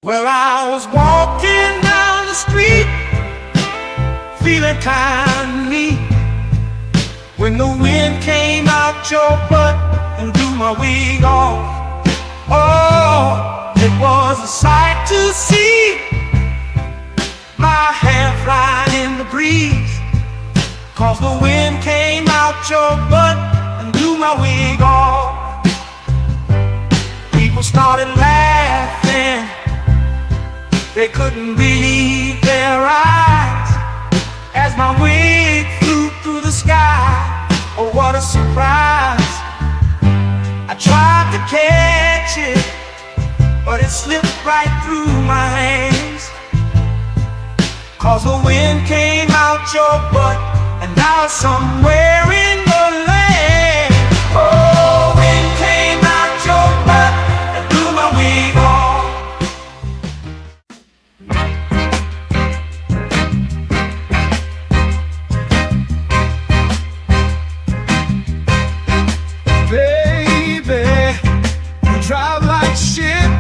Well, I was walking down the street, feeling kind of neat, when the wind came out your butt and blew my wig off. Oh, it was a sight to see, my hair flying in the breeze, 'cause the wind came out your butt and blew my wig off. People started laughing, they couldn't believe their eyes as my wig flew through the sky. Oh, what a surprise. I tried to catch it, but it slipped right through my hands, 'cause the wind came out your butt and now it's somewhere in the land. Oh, wind came out your butt and blew my wig off. Baby, you drive like shit.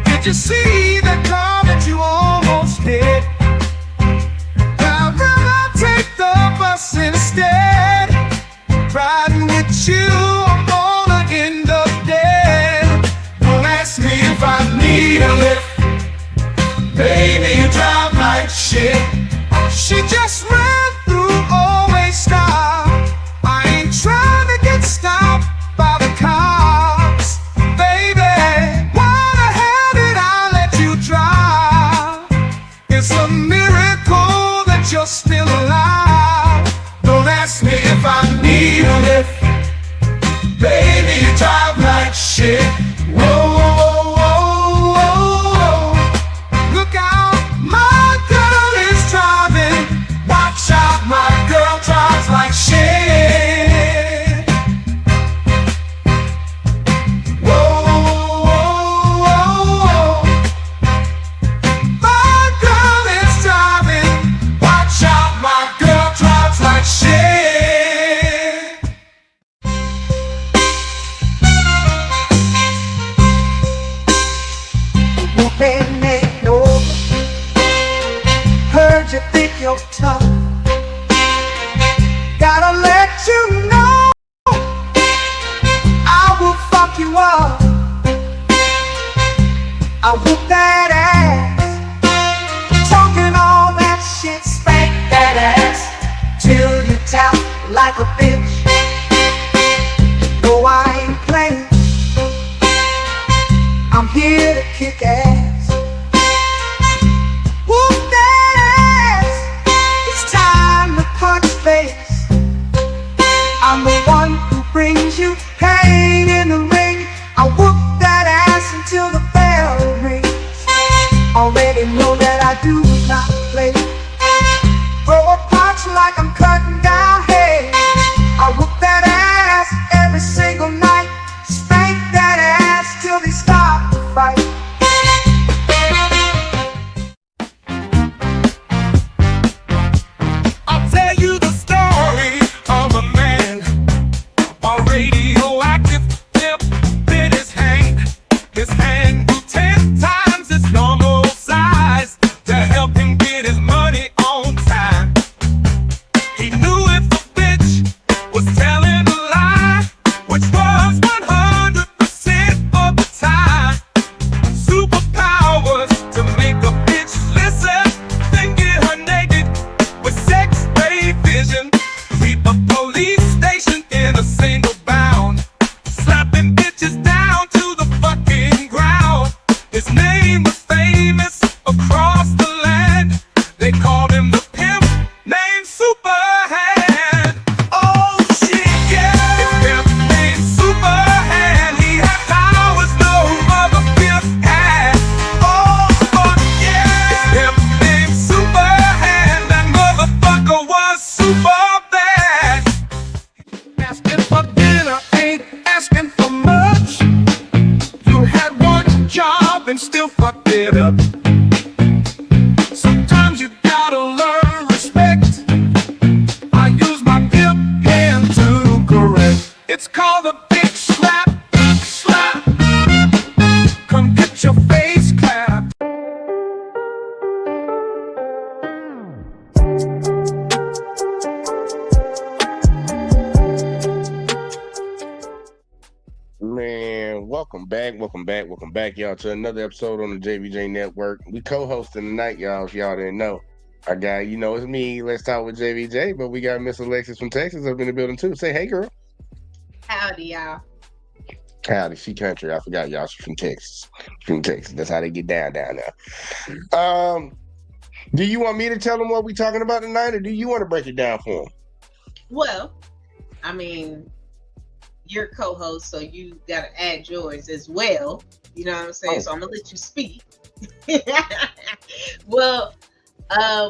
Did you see that car that you almost hit? I'd rather take the bus instead. Riding with you, I'm gonna end up dead. Don't ask me if I need a lift. Baby, you drive like shit. She just ran through, always stop. I ain't trying to get stopped by the cops. Baby, why the hell did I let you drive? It's a miracle that you're still alive. Don't ask me if I need a lift. Baby, you drive like shit. Whoa, whoa, whoa, whoa, whoa. Look out, my girl is driving. Watch out, my girl drives like shit. Whoa, whoa, whoa, whoa. My girl is driving. Watch out, my girl drives like shit. Moving ain't over. Heard you think you're tough. Gotta let you know I will fuck you up. I whoop that ass, talking all that shit, spank that ass till you tap like a bitch. No, I ain't playing, I'm here to kick ass. Whoop that ass, it's time to punch face. I'm the one who brings you pain in the ring. I whoop that ass until the bell rings. Already know that I do not play. Throw a punch like I'm cutting down hay. I whoop that ass every single night. Spank that ass till they stop the fight. I'll tell you the story of a man, a radioactive tip bit his hand. His hand grew 10 times its normal size to help him get his money on time. He knew if the bitch was telling a lie, which was 100% of the time. Superpowers to make a bitch listen, then get her naked with X-ray vision. Sweep a police station in a single bound, slapping bitches down to the fucking ground. His name was famous across the land. They called him the pimp named Superhand. Oh shit, yeah, his pimp named Superhand. He had powers no other pimp had. Oh fuck yeah, his pimp named Superhand. That motherfucker was super bad. Asking for dinner ain't asking for much. You had one job and still fucked it up. Sometimes you gotta learn respect. I use my pimp hand to correct. It's called a big slap, slap. Come get your face welcome back, y'all, to another episode on the JVJ Network. We co-hosting tonight, y'all, if y'all didn't know. Our guy, it's me, Let's Talk with JVJ, but we got Miss Alexis from Texas up in the building, too. Say, hey, girl. Howdy, y'all. Howdy, she country. I forgot, y'all, she's from Texas. From Texas. That's how they get down there. Do you want me to tell them what we talking about tonight, or do you want to break it down for them? Well, I mean, you're co-host, so you got to add yours as well. You know what I'm saying? Oh. So I'm going to let you speak. Well,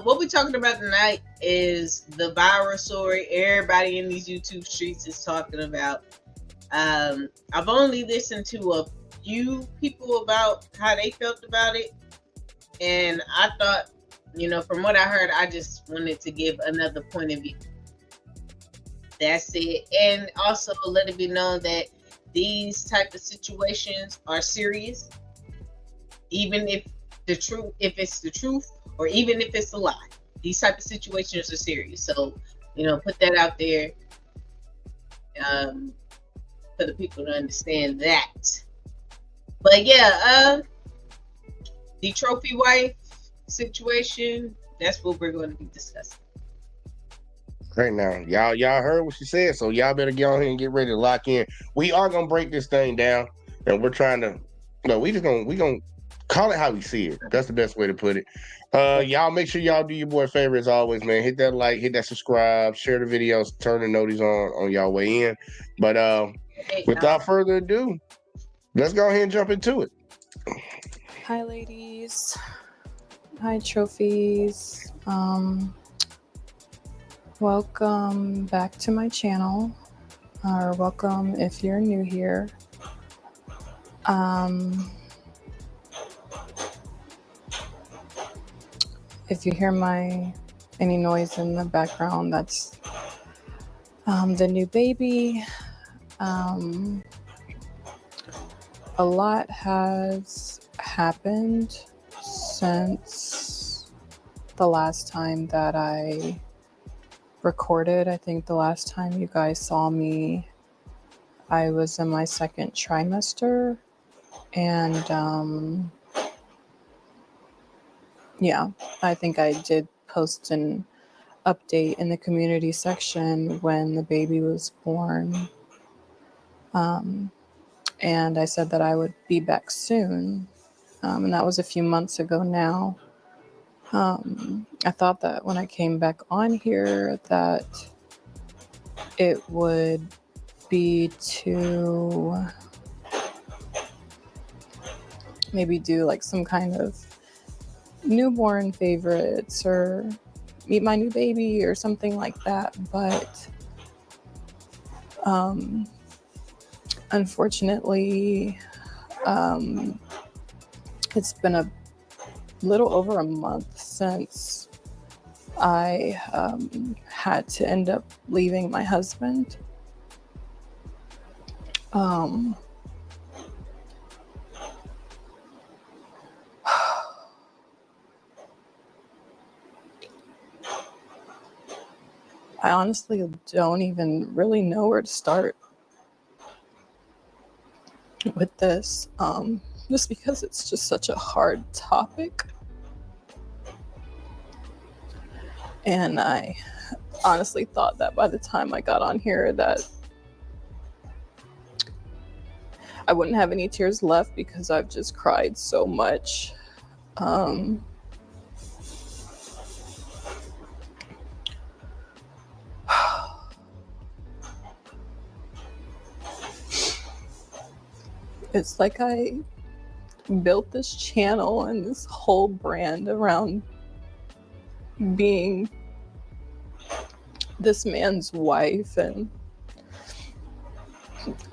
what we're talking about tonight is the viral story everybody in these YouTube streets is talking about. I've only listened to a few people about how they felt about it. And I thought, from what I heard, I just wanted to give another point of view. That's it. And also let it be known that these type of situations are serious. Even if it's the truth, or even if it's a lie, these type of situations are serious. So, put that out there for the people to understand that. But yeah, the trophy wife situation, that's what we're going to be discussing. Right now, y'all heard what she said, so y'all better get on here and get ready to lock in. We are gonna break this thing down, and we're trying to. No, we gonna call it how we see it. That's the best way to put it. Y'all make sure y'all do your boy favor as always, man. Hit that like, hit that subscribe, share the videos, turn the notice on y'all way in. But without further ado, let's go ahead and jump into it. Hi, ladies. Hi, trophies. Welcome back to my channel, or welcome if you're new here. If you hear any noise in the background, that's the new baby. A lot has happened since the last time that I recorded. I think the last time you guys saw me, I was in my second trimester, and yeah, I think I did post an update in the community section when the baby was born, and I said that I would be back soon, and that was a few months ago now. I thought that when I came back on here that it would be to maybe do like some kind of newborn favorites or meet my new baby or something like that, but unfortunately it's been a little over a month since I had to end up leaving my husband. I honestly don't even really know where to start with this, just because it's just such a hard topic. And I honestly thought that by the time I got on here that I wouldn't have any tears left because I've just cried so much. It's like I built this channel and this whole brand around being this man's wife and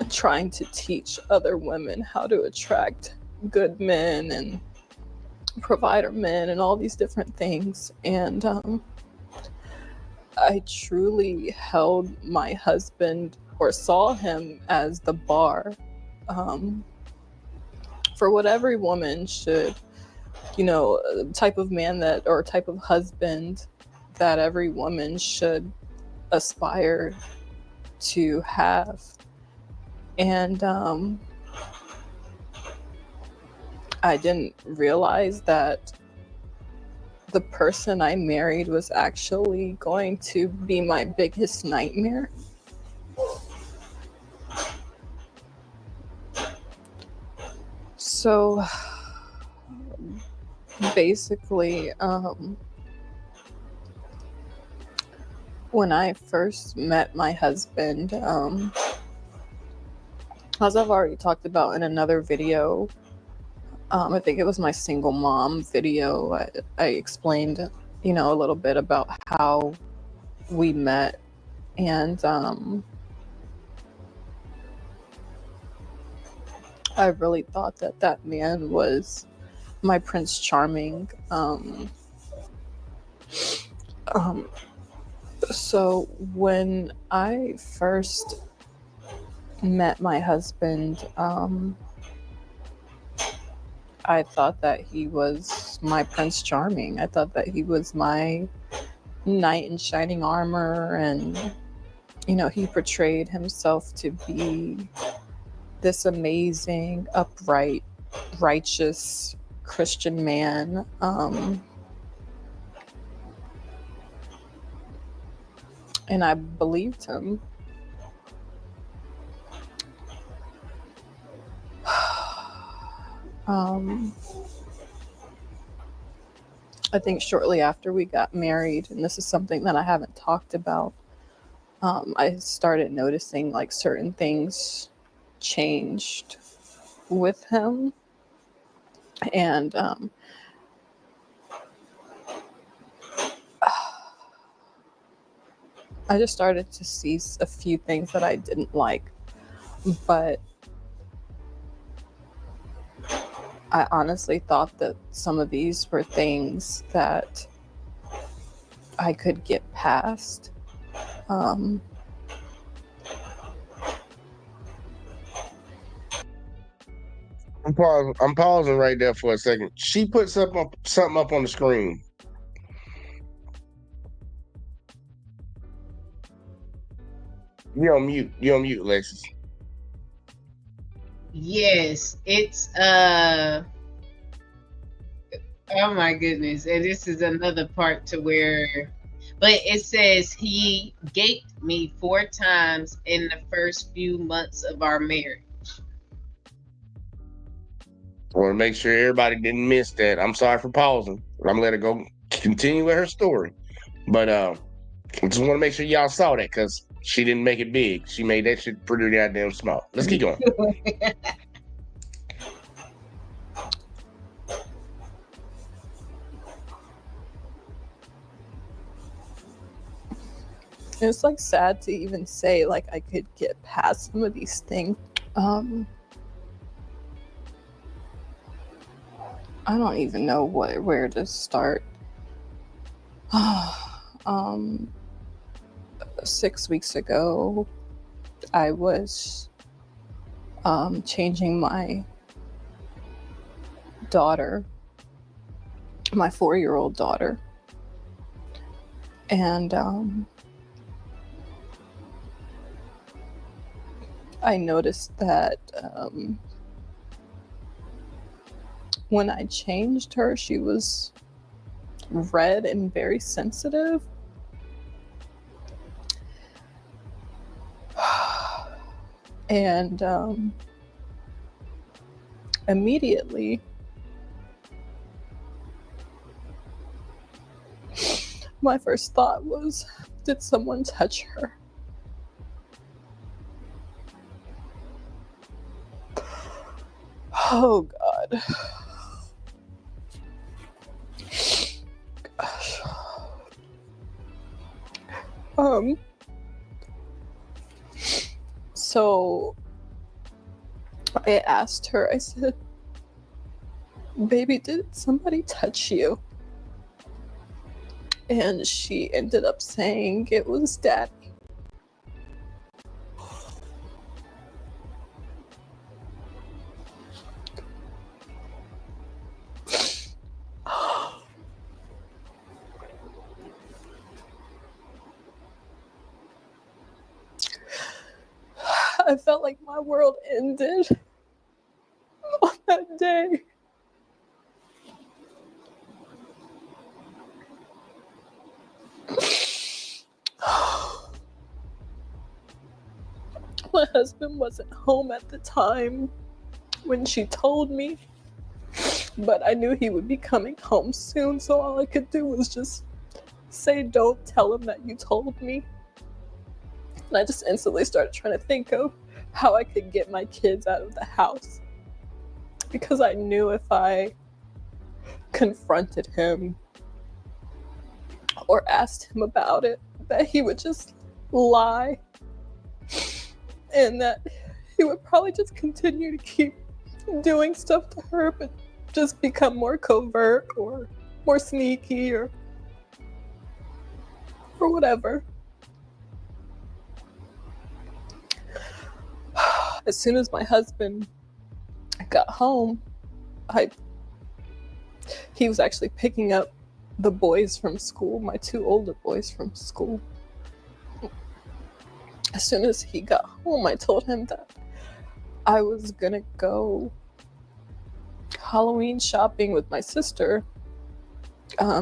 trying to teach other women how to attract good men and provider men and all these different things. And I truly held my husband, or saw him, as the bar for what every woman should, type of man that, or type of husband that every woman should aspire to have. And I didn't realize that the person I married was actually going to be my biggest nightmare. So basically, when I first met my husband, as I've already talked about in another video, I think it was my single mom video, I explained, a little bit about how we met. And I really thought that man was my Prince Charming. So when I first met my husband, I thought that he was my Prince Charming. I thought that he was my knight in shining armor, and he portrayed himself to be this amazing, upright, righteous Christian man. And I believed him. I think shortly after we got married, and this is something that I haven't talked about, I started noticing like certain things changed with him. And I just started to see a few things that I didn't like. But I honestly thought that some of these were things that I could get past. I'm pausing. I'm pausing right there for a second. She put something up on the screen. You're on mute. You're on mute, Alexis. Yes, it's oh my goodness. And this is another part to where, but it says he gaped me 4 times in the first few months of our marriage. I want to make sure everybody didn't miss that. I'm sorry for pausing. I'm gonna let her go continue with her story. But I just want to make sure y'all saw that because she didn't make it big. She made that shit pretty goddamn small. Let's keep going. It's like sad to even say like I could get past some of these things. I don't even know where to start. 6 weeks ago, I was changing my daughter, my 4-year-old daughter, and I noticed that when I changed her, she was red and very sensitive. And immediately, my first thought was, did someone touch her? Oh God. Gosh. So I asked her, I said, baby, did somebody touch you? And she ended up saying it was Daddy. I felt like my world ended on that day. husband wasn't home at the time when she told me, but I knew he would be coming home soon, so all I could do was just say, don't tell him that you told me. And I just instantly started trying to think of how I could get my kids out of the house, because I knew if I confronted him or asked him about it, that he would just lie, and that he would probably just continue to keep doing stuff to her, but just become more covert or more sneaky or whatever. As soon as my husband got home, he was actually picking up the boys from school, my 2 older boys from school. As soon as he got home, I told him that I was gonna go Halloween shopping with my sister,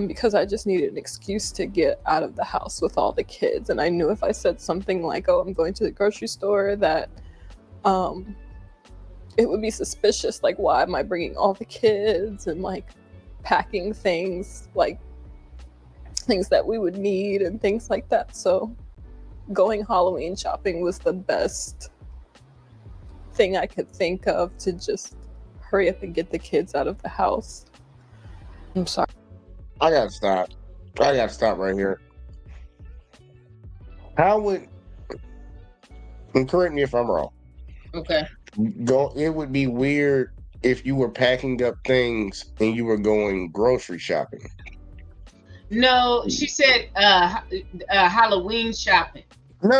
because I just needed an excuse to get out of the house with all the kids. And I knew if I said something like, oh, I'm going to the grocery store, that it would be suspicious. Like, why am I bringing all the kids and like packing things, like things that we would need and things like that. So going Halloween shopping was the best thing I could think of to just hurry up and get the kids out of the house. I'm sorry. I gotta stop right here. How would, and correct me if I'm wrong, Okay. it would be weird if you were packing up things and you were going grocery shopping. No, she said Halloween shopping. No.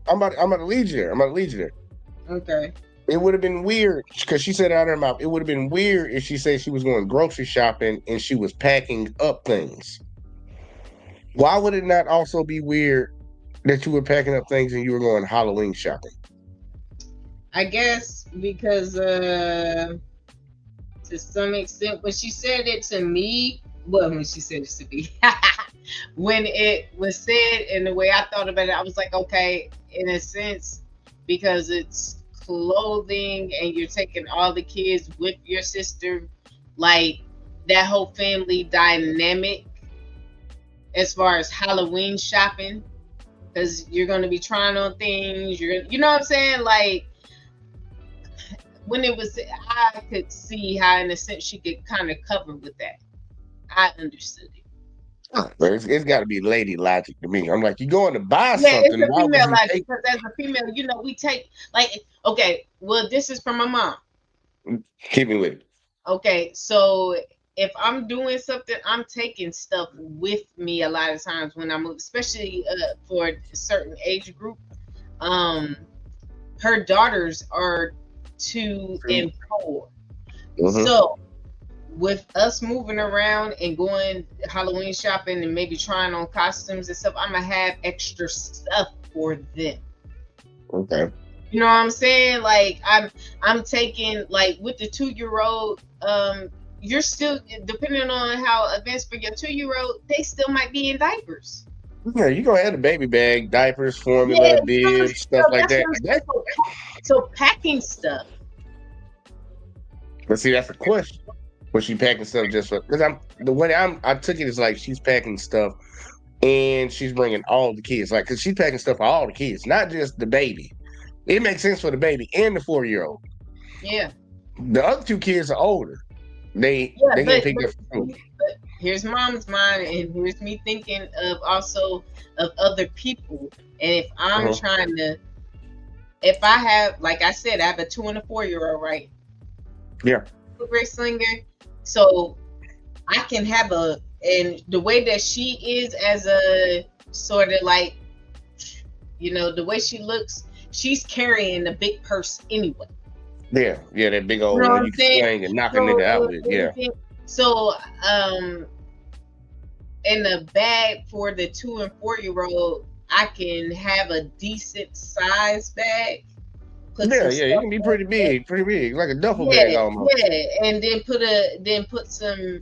I'm about to lead you there. Okay. It would have been weird because she said it out of her mouth. It would have been weird if she said she was going grocery shopping and she was packing up things. Why would it not also be weird that you were packing up things and you were going Halloween shopping? I guess because to some extent, when she said it to me, when it was said and the way I thought about it, I was like, okay, in a sense, because it's clothing and you're taking all the kids with your sister, like that whole family dynamic as far as Halloween shopping, because you're going to be trying on things, you know what I'm saying? Like, when it was, I could see how in a sense she could kind of cover with that. I understood it. But it's got to be lady logic to me. I'm like, you're going to buy Yeah, something. it's a Why would female you logic, take? because as a female, you know, we take, like, okay, well, this is from my mom. Hit me with it. Okay, so if I'm doing something, I'm taking stuff with me a lot of times when I'm, especially for a certain age group. Her daughters are 2 and 4. Mhm. So with us moving around and going Halloween shopping and maybe trying on costumes and stuff, I'm gonna have extra stuff for them. Okay. You know what I'm saying? Like I'm taking, like with the 2-year-old, you're still, depending on how advanced for your 2-year-old, they still might be in diapers. Yeah, you're gonna have a baby bag, diapers, formula, Yeah, bibs, stuff like that. So packing stuff. But see, that's a question. Was she packing stuff just for? Because I took it as like she's packing stuff and she's bringing all the kids, like, because she's packing stuff for all the kids, not just the baby. It makes sense for the baby and the 4-year-old. Yeah. The other 2 kids are older. They get picked up for food. But here's mom's mind, and here's me thinking of also of other people. And if I'm trying to, if I have, like I said, I have a 2 and a 4-year-old, right? Yeah. Great slinger. So I can have and the way that she is as a sort of like, you know, the way she looks, she's carrying a big purse anyway. Yeah, that big old one you can swing and knock a nigga out with. Yeah. So, in the bag for the 2 and 4-year-old, I can have a decent size bag. Yeah, it can be pretty big, like a duffel bag almost. Yeah, and then put some,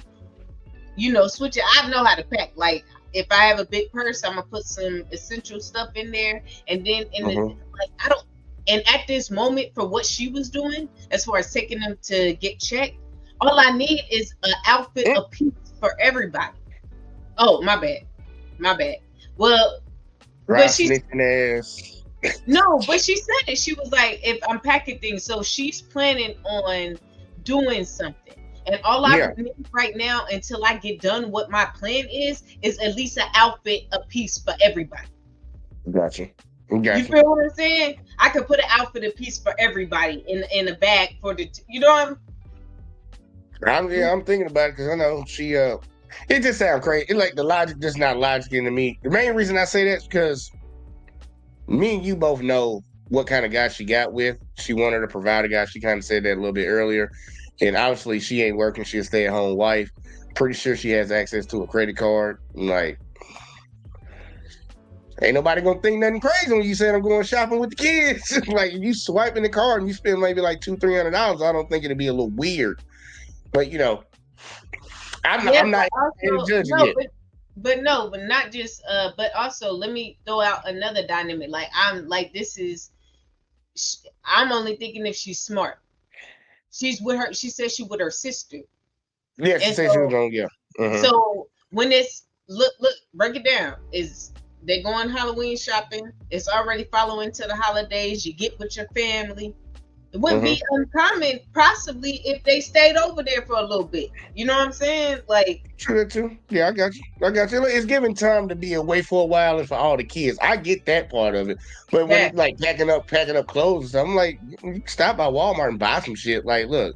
you know, switch it. I know how to pack. Like, if I have a big purse, I'm gonna put some essential stuff in there, and then in the, like, And at this moment, for what she was doing, as far as taking them to get checked, all I need is an outfit a piece for everybody. Oh, my bad. Well, but she snitching ass. no, but she said it. She was like, if I'm packing things, so she's planning on doing something. And all I need right now, until I get done, what my plan is at least an outfit a piece for everybody. Gotcha. You feel what I'm saying? I could put an outfit a piece for everybody in a bag for the, you know what I'm thinking about it because I know she it just sounds crazy. It like the logic just not logic into me. The main reason I say that is because me and you both know what kind of guy she got with. She wanted to provide a guy. She kind of said that a little bit earlier. And obviously she ain't working. She's a stay-at-home wife. Pretty sure she has access to a credit card. Like, ain't nobody gonna think nothing crazy when you say I'm going shopping with the kids. Like, if you swiping the card and you spend maybe like $200-$300, I don't think it'd be a little weird. But you know, I'm not judging it. But not just but also let me throw out another dynamic. Like, I'm only thinking if she's smart. She's with her. She says she with her sister. Yeah, she said she was on. Yeah. So when it's look, break it down. Is they going Halloween shopping? It's already following to the holidays. You get with your family. It wouldn't be uncommon, possibly, if they stayed over there for a little bit. You know what I'm saying? Like, true that too. Yeah, I got you. Look, it's giving time to be away for a while and for all the kids. I get that part of it, but when it's like packing up clothes, I'm like, you can stop by Walmart and buy some shit. Like, look,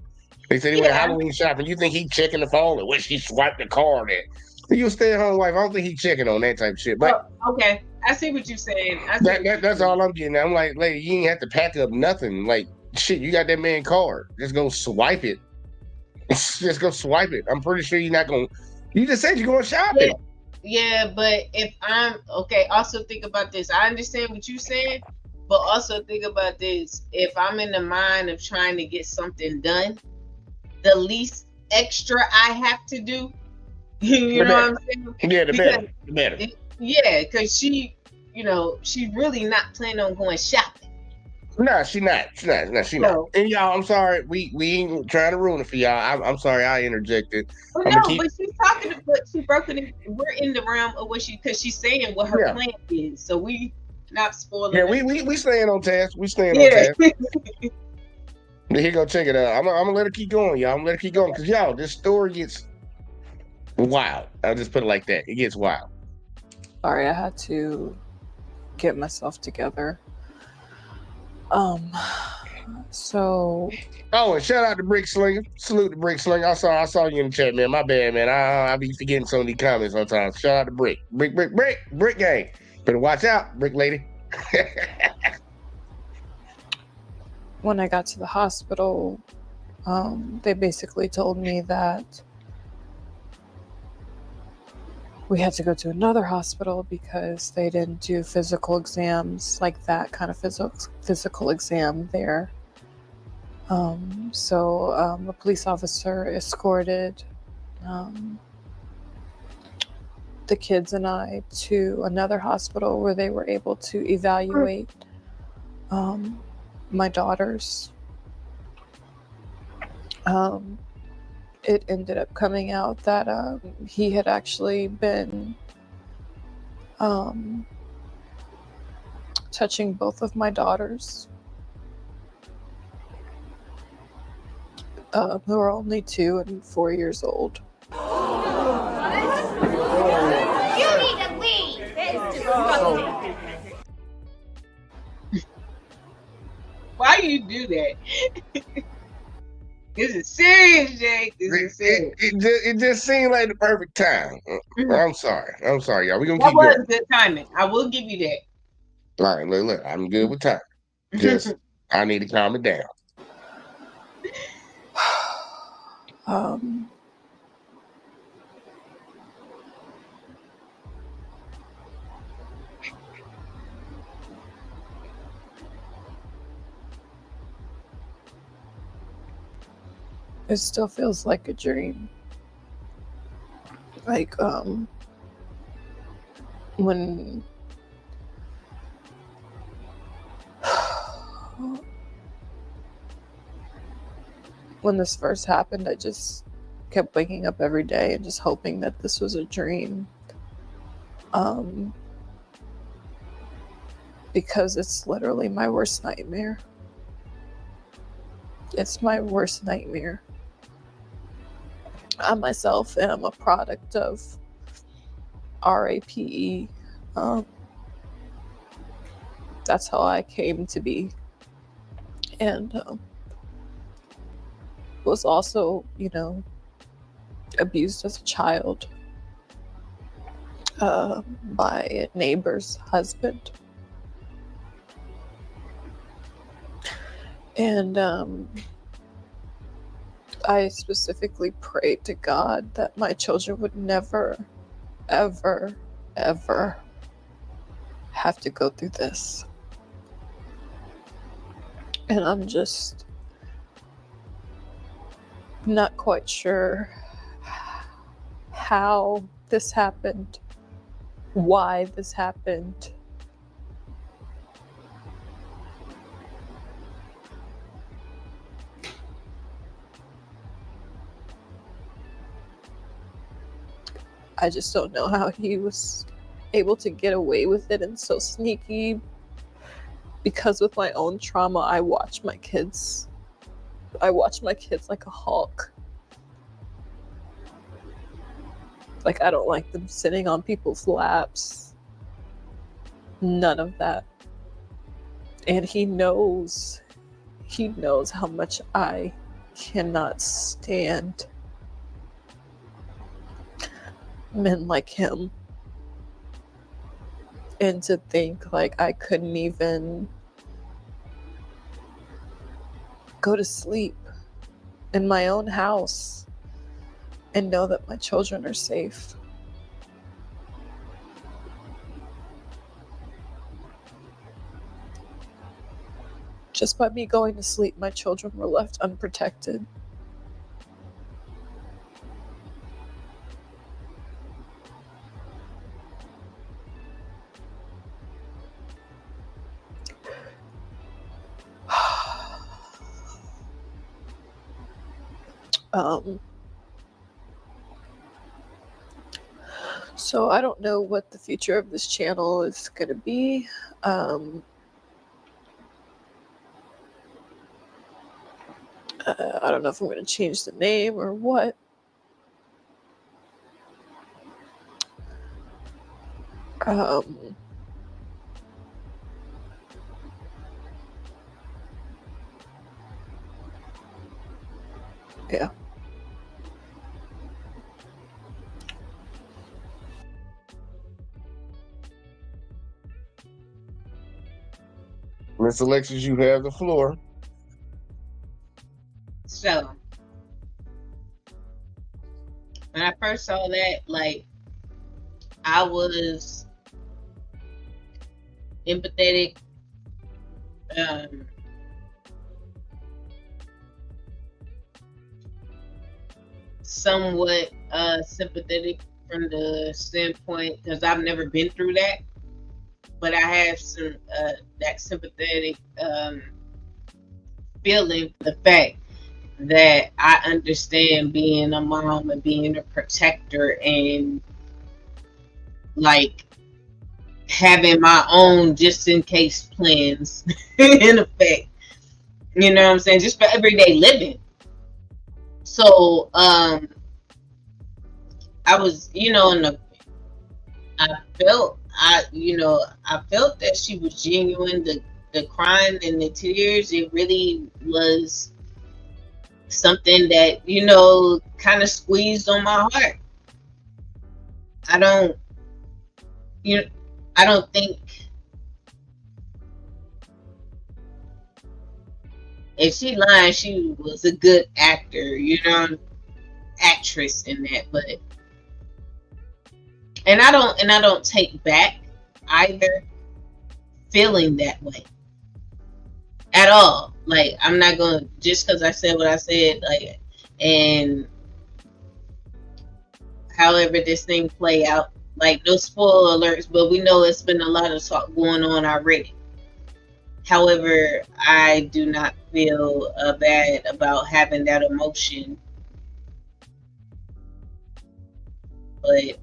they said he went Halloween shopping. You think he checking the phone or when she swiped the card at? You a stay-at-home wife. I don't think he checking on that type of shit. But okay, I see what you're saying. That's all I'm getting at. I'm like, lady, you ain't have to pack up nothing. Like, shit, you got that man card. Just go swipe it. Just go swipe it. I'm pretty sure you're not going to. You just said you're going shopping. Yeah, but if I'm okay, also think about this. I understand what you're saying, but also think about this. If I'm in the mind of trying to get something done, the least extra I have to do, you know what I'm saying? Yeah, the better. Yeah, because she really not planning on going shopping. No, she not. No. And y'all, I'm sorry. We ain't trying to ruin it for y'all. I'm sorry I interjected. But she's talking. But she broke it. We're in the realm of what because she's saying what her plan is. So we not spoiling. Yeah, we staying on task. On task. Here go check it out. I'm gonna let her keep going, y'all. I'm gonna let her keep going because y'all, this story gets wild. I'll just put it like that. It gets wild. Sorry, I had to get myself together. So. Oh, and shout out to Brick Slinger. Salute to Brick Slinger. I saw you in the chat, man. My bad, man. I be forgetting some of these comments sometimes. Shout out to Brick gang. Better watch out, Brick lady. When I got to the hospital, they basically told me that we had to go to another hospital because they didn't do physical exams, like that kind of physical exam there. So a police officer escorted the kids and I to another hospital where they were able to evaluate my daughters. It ended up coming out that he had actually been touching both of my daughters, who are only 2 and 4 years old. You need to leave. Why you do that? This is serious, Jake. This is serious. It just seemed like the perfect time. I'm sorry, y'all. We're gonna keep going. That was good timing. I will give you that. All right, look, I'm good with time. Just I need to calm it down. It still feels like a dream. Like, when when this first happened, I just kept waking up every day and just hoping that this was a dream. Because it's literally my worst nightmare. It's my worst nightmare. I myself am a product of RAPE. That's how I came to be. And was also, abused as a child by a neighbor's husband. And I specifically prayed to God that my children would never, ever, ever have to go through this. And I'm just not quite sure how this happened, why this happened. I just don't know how he was able to get away with it and so sneaky, because with my own trauma, I watch my kids like a hawk. Like, I don't like them sitting on people's laps. None of that. And he knows how much I cannot stand men like him. And to think like I couldn't even go to sleep in my own house and know that my children are safe. Just by me going to sleep, my children were left unprotected. So I don't know what the future of this channel is going to be. I don't know if I'm going to change the name or what. Yeah. Miss Alexis, you have the floor. So, when I first saw that, like, I was empathetic, somewhat sympathetic from the standpoint, because I've never been through that, but I have some that sympathetic feeling for the fact that I understand being a mom and being a protector and like having my own just in case plans in effect. You know what I'm saying? Just for everyday living. So I was, I felt that she was genuine. The crying and the tears, it really was something that, kind of squeezed on my heart. I don't think if she lying, she was a good actor, actress in that, but and I don't take back either feeling that way at all. Like, I'm not gonna, just because I said what I said, like, and however this thing play out, like, no spoiler alerts, but we know it's been a lot of talk going on already. However, I do not feel bad about having that emotion, but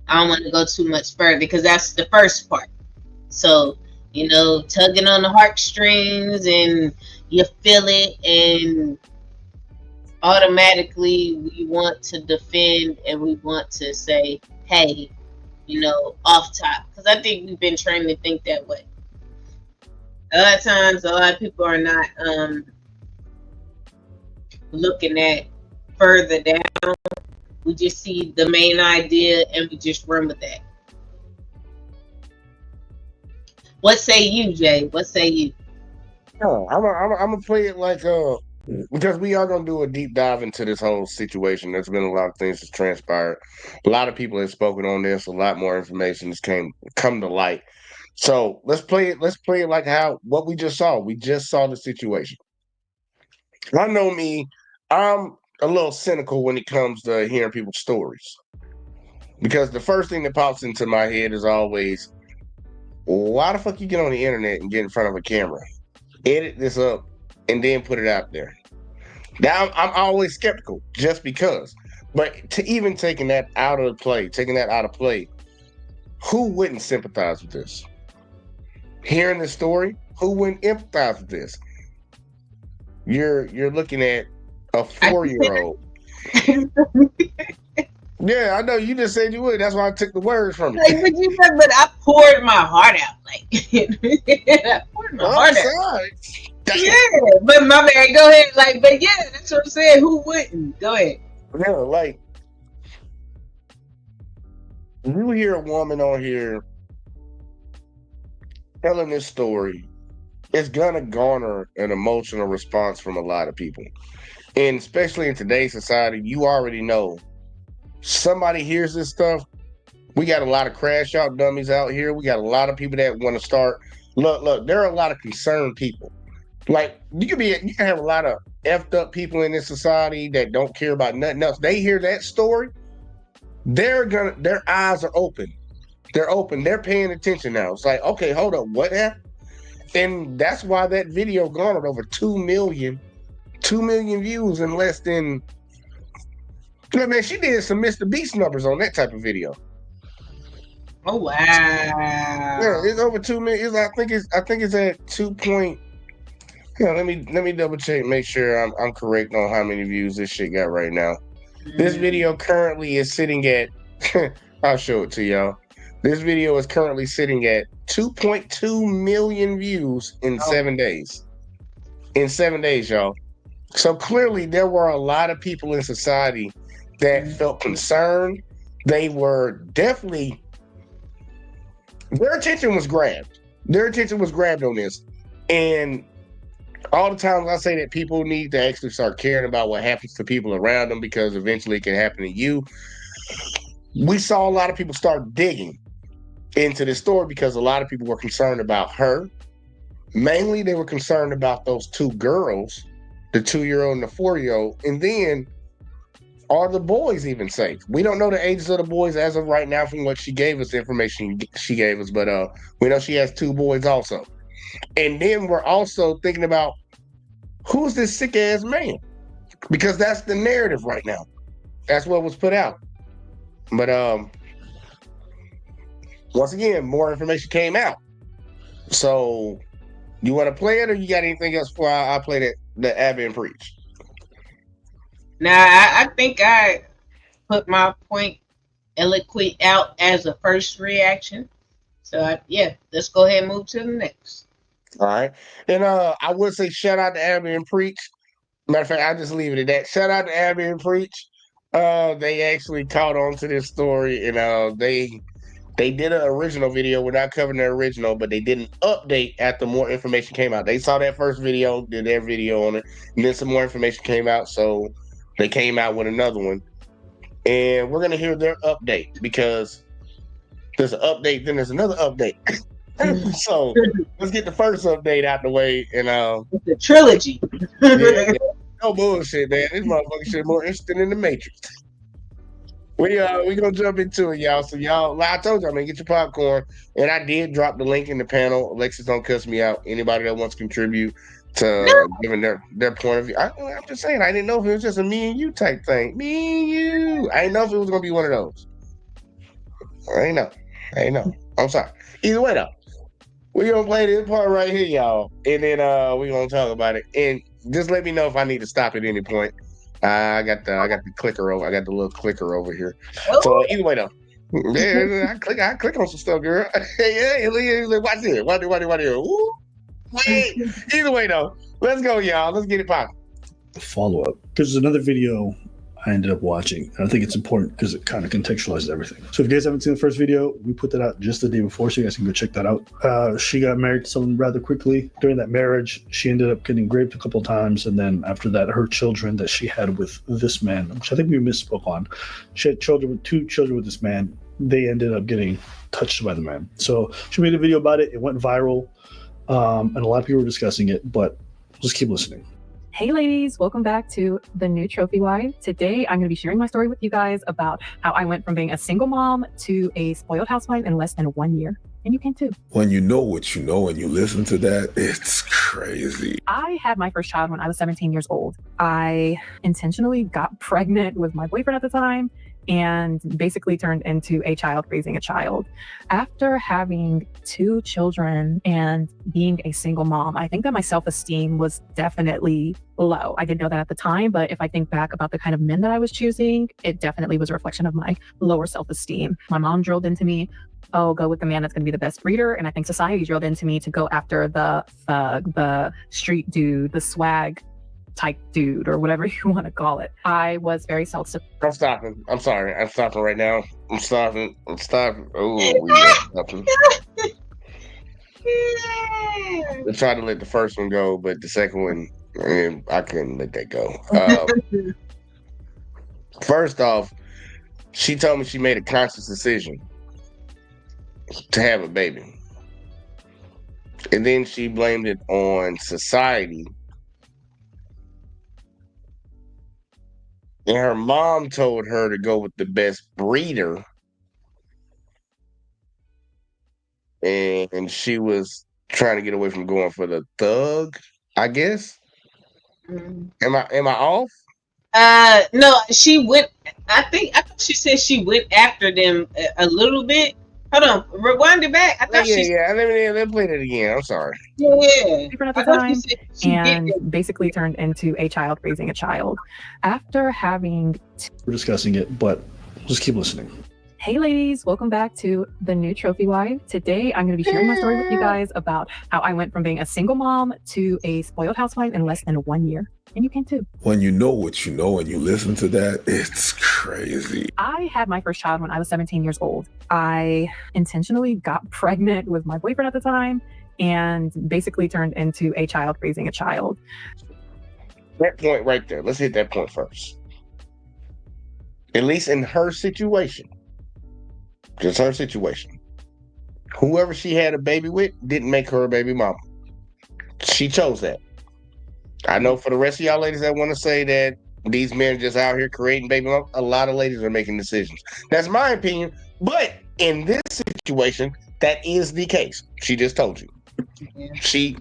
I don't want to go too much further because that's the first part. So, tugging on the heartstrings and you feel it, and automatically we want to defend and we want to say, hey, off top. Because I think we've been trained to think that way. A lot of times, a lot of people are not looking at further down. We just see the main idea and we just run with that. What say you, Jay? What say you? Oh, I'm gonna play it like because we are gonna do a deep dive into this whole situation. There's been a lot of things that's transpired. A lot of people have spoken on this. A lot more information has come to light. So let's play it. Let's play it like what we just saw. We just saw the situation. I know me. I'm a little cynical when it comes to hearing people's stories because the first thing that pops into my head is always, why the fuck you get on the internet and get in front of a camera, edit this up, and then put it out there? Now I'm always skeptical just because. But to even taking that out of play, who wouldn't sympathize with this? Hearing this story, who wouldn't empathize with this? You're looking at a 4-year-old. Yeah, I know you just said you would. That's why I took the words from you. But I poured my heart out. I poured my heart out. Yeah, but my bad. Go ahead. But yeah, that's what I'm saying. Who wouldn't? Go ahead. Yeah, you hear a woman on here telling this story, it's gonna garner an emotional response from a lot of people. And especially in today's society, you already know somebody hears this stuff. We got a lot of crash out dummies out here. We got a lot of people that want to start. Look, there are a lot of concerned people. You can have a lot of effed up people in this society that don't care about nothing else. They hear that story, their eyes are open. They're open. They're paying attention now. It's like, okay, hold up, what happened? And that's why that video garnered over 2 million views in less than. Man, she did some Mr. Beast numbers on that type of video. Oh wow! Yeah, it's over 2 million. I think it's at 2 point. Let me double check, make sure I'm correct on how many views this shit got right now. This video currently is sitting at. I'll show it to y'all. This video is currently sitting at 2.2 million views in 7 days. In 7 days, y'all. So clearly, there were a lot of people in society that felt concerned. They were definitely. Their attention was grabbed. Their attention was grabbed on this. And all the times I say that people need to actually start caring about what happens to people around them because eventually it can happen to you. We saw a lot of people start digging into this story because a lot of people were concerned about her. Mainly, they were concerned about those 2 girls, the 2-year-old and the 4-year-old. And then, are the boys even safe? We don't know the ages of the boys as of right now from what she gave us, the information she gave us, but we know she has 2 boys also. And then we're also thinking about, who's this sick ass man? Because that's the narrative right now. That's what was put out. But once again, more information came out. So you want to play it, or you got anything else before I play the Abby and Preach? Now, I think I put my point eloquent out as a first reaction. So, let's go ahead and move to the next. All right. And I would say shout out to Abby and Preach. Matter of fact, I'll just leave it at that. Shout out to Abby and Preach. They actually caught on to this story, and they did an original video. We're not covering the original, but they did an update after more information came out. They saw that first video, did their video on it, and then some more information came out, so they came out with another one. And we're going to hear their update because there's an update, then there's another update. So let's get the first update out the way. And it's a trilogy. Yeah, no bullshit, man. This motherfucker shit more interesting than the Matrix. We gonna jump into it, y'all. So y'all, like I told y'all, man, get your popcorn. And I did drop the link in the panel. Alexis, don't cuss me out. Anybody that wants to contribute to giving their point of view. I'm just saying, I didn't know if it was just a me and you type thing. Me and you. I didn't know if it was gonna be one of those. I ain't know. I'm sorry. Either way though, we gonna play this part right here, y'all, and then we gonna talk about it. And just let me know if I need to stop at any point. I got the clicker over. I got the little clicker over here. So either way though, yeah, I click on some stuff, girl. Yeah, watch this. Watch it. Ooh. Hey, either way though, let's go, y'all. Let's get it popping. Follow up because there's another video I ended up watching. And I think it's important because it kind of contextualizes everything. So if you guys haven't seen the first video, we put that out just the day before, so you guys can go check that out. She got married to someone rather quickly. During that marriage, she ended up getting raped a couple of times, and then after that, her children that she had with this man, which I think we misspoke on, she had two children with this man. They ended up getting touched by the man. So she made a video about it. It went viral, and a lot of people were discussing it. But just keep listening. Hey ladies, welcome back to The New Trophy Wife. Today, I'm going to be sharing my story with you guys about how I went from being a single mom to a spoiled housewife in less than 1 year. And you can too. When you know what you know and you listen to that, it's crazy. I had my first child when I was 17 years old. I intentionally got pregnant with my boyfriend at the time and basically turned into a child raising a child. After having 2 children and being a single mom, I think that my self-esteem was definitely low. I didn't know that at the time, but if I think back about the kind of men that I was choosing, it definitely was a reflection of my lower self-esteem. My mom drilled into me, oh, go with the man that's going to be the best breeder. And I think society drilled into me to go after the thug, the street dude, the swag type dude, or whatever you want to call it. I was very self-sufficient. I'm stopping. I'm sorry. I'm stopping right now. I'm stopping. Oh, we are stopping. I tried to let the first one go, but the second one, I couldn't let that go. First off, she told me she made a conscious decision to have a baby. And then she blamed it on society. And her mom told her to go with the best breeder. And she was trying to get away from going for the thug, I guess. Am I off? No, she went. I thought she said she went after them a little bit. Hold on, rewind it back. I thought Let me play that again. I'm sorry. Yeah. At the time, and basically turned into a child raising a child. After having We're discussing it, but just keep listening. Hey ladies, welcome back to The New Trophy Wife. Today, I'm going to be sharing my story with you guys about how I went from being a single mom to a spoiled housewife in less than 1 year. And you can too. When you know what you know and you listen to that, it's crazy. I had my first child when I was 17 years old. I intentionally got pregnant with my boyfriend at the time and basically turned into a child raising a child. That point right there. Let's hit that point first. At least in her situation. Just her situation. Whoever she had a baby with didn't make her a baby mama. She chose that. I know for the rest of y'all ladies that want to say that these men are just out here creating baby mama, a lot of ladies are making decisions. That's my opinion. But in this situation, that is the case. She just told you. Yeah. She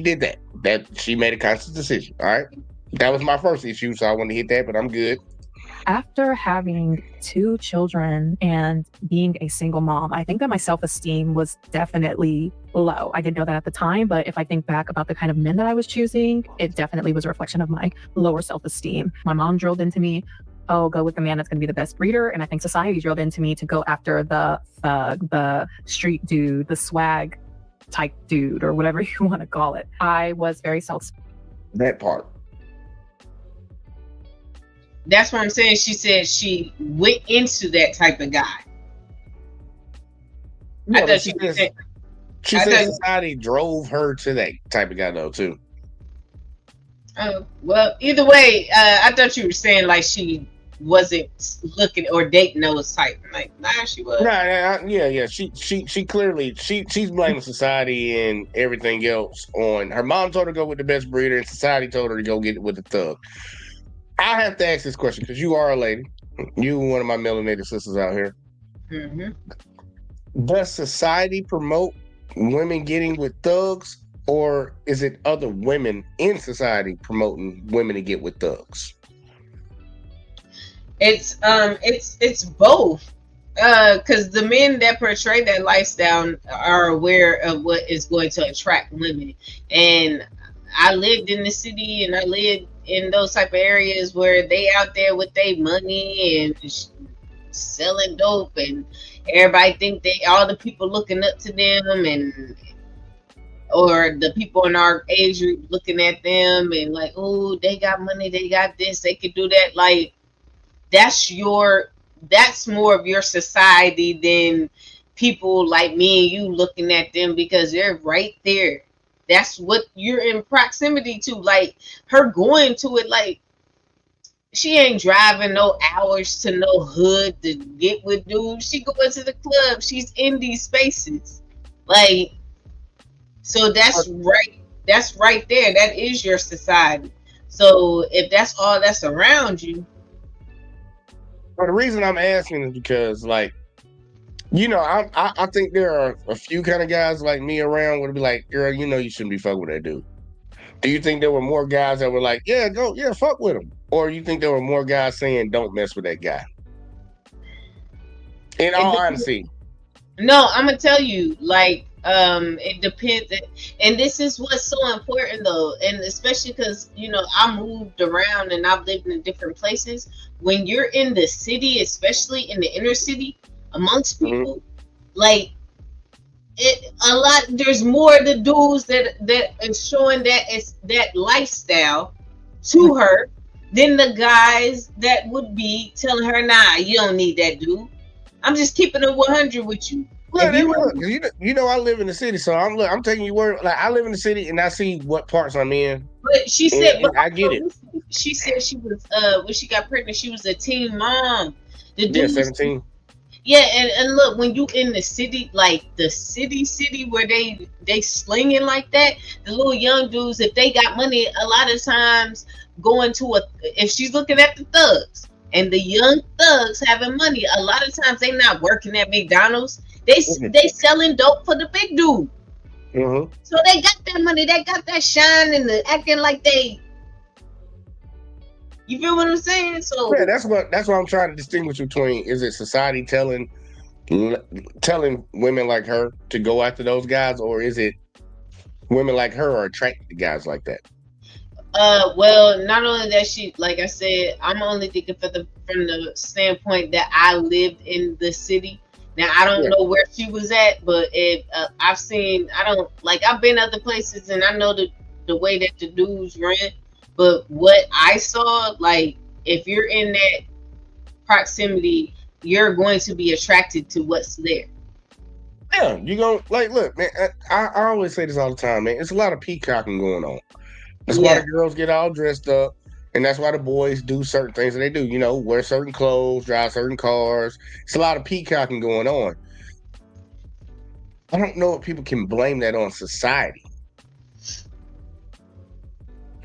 did that. That she made a conscious decision. All right. That was my first issue, so I wanted to hit that, but I'm good. After having 2 children and being a single mom, I think that my self-esteem was definitely low. I didn't know that at the time, but if I think back about the kind of men that I was choosing, it definitely was a reflection of my lower self-esteem. My mom drilled into me, oh, go with the man that's going to be the best breeder. And I think society drilled into me to go after the thug, the street dude, the swag type dude, or whatever you want to call it. I was very That part. That's what I'm saying. She said she went into that type of guy. Yeah, I thought she said society drove her to that type of guy though too. Oh, well, either way, I thought you were saying like she wasn't looking or dating those type. Like, nah, she was. Yeah. She clearly she's blaming society and everything else on her mom told her to go with the best breeder and society told her to go get it with the thug. I have to ask this question because you are a lady. You one of my melanated sisters out here. Does society promote women getting with thugs, or is it other women in society promoting women to get with thugs? It's both. Because the men that portray that lifestyle are aware of what is going to attract women. And I lived in the city, and I lived in those type of areas where they out there with their money and selling dope, and everybody think all the people looking up to them, and or the people in our age group looking at them and like, oh, they got money, they got this, they could do that. Like, that's more of your society than people like me and you looking at them, because they're right there. That's what you're in proximity to. Like, her going to it, like, she ain't driving no hours to no hood to get with dudes. She going to the club. She's in these spaces. Like, so that's right there. That is your society. So if that's all that's around you. Well, the reason I'm asking is because, like, you know, I think there are a few kind of guys like me around would be like, girl, you know, you shouldn't be fucking with that dude. Do you think there were more guys that were like, yeah, go, yeah, fuck with him? Or you think there were more guys saying, don't mess with that guy? In all honesty. No, I'm gonna tell you, like, it depends, and this is what's so important though, and especially because, you know, I moved around and I've lived in different places. When you're in the city, especially in the inner city, amongst people, like, there's more of the dudes that is showing that lifestyle to her than the guys that would be telling her, nah, you don't need that dude. I'm just keeping it 100 with you. Well, you know, I live in the city, so I'm taking you word. Like, I live in the city and I see what parts I'm in. But she said, and I get it. She said she was when she got pregnant, she was a teen mom. Yeah, 17. Yeah, and look, when you in the city, like the city where they slinging like that, the little young dudes, if they got money, a lot of times if she's looking at the thugs and the young thugs having money, a lot of times they not working at McDonald's. They selling dope for the big dude. So they got that money, they got that shine, and the acting like they. You feel what I'm saying? So yeah, that's what I'm trying to distinguish between. Is it society telling women like her to go after those guys, or is it women like her are attracted to guys like that? Well, not only that, she, like I said, I'm only thinking from the standpoint that I lived in the city. Now I don't know where she was at, but I've been other places and I know the way that the dudes ran. But what I saw, like, if you're in that proximity, you're going to be attracted to what's there. Yeah, you go, like, look, man, I always say this all the time, man. It's a lot of peacocking going on. That's why the girls get all dressed up, and that's why the boys do certain things that they do. You know, wear certain clothes, drive certain cars. It's a lot of peacocking going on. I don't know if people can blame that on society.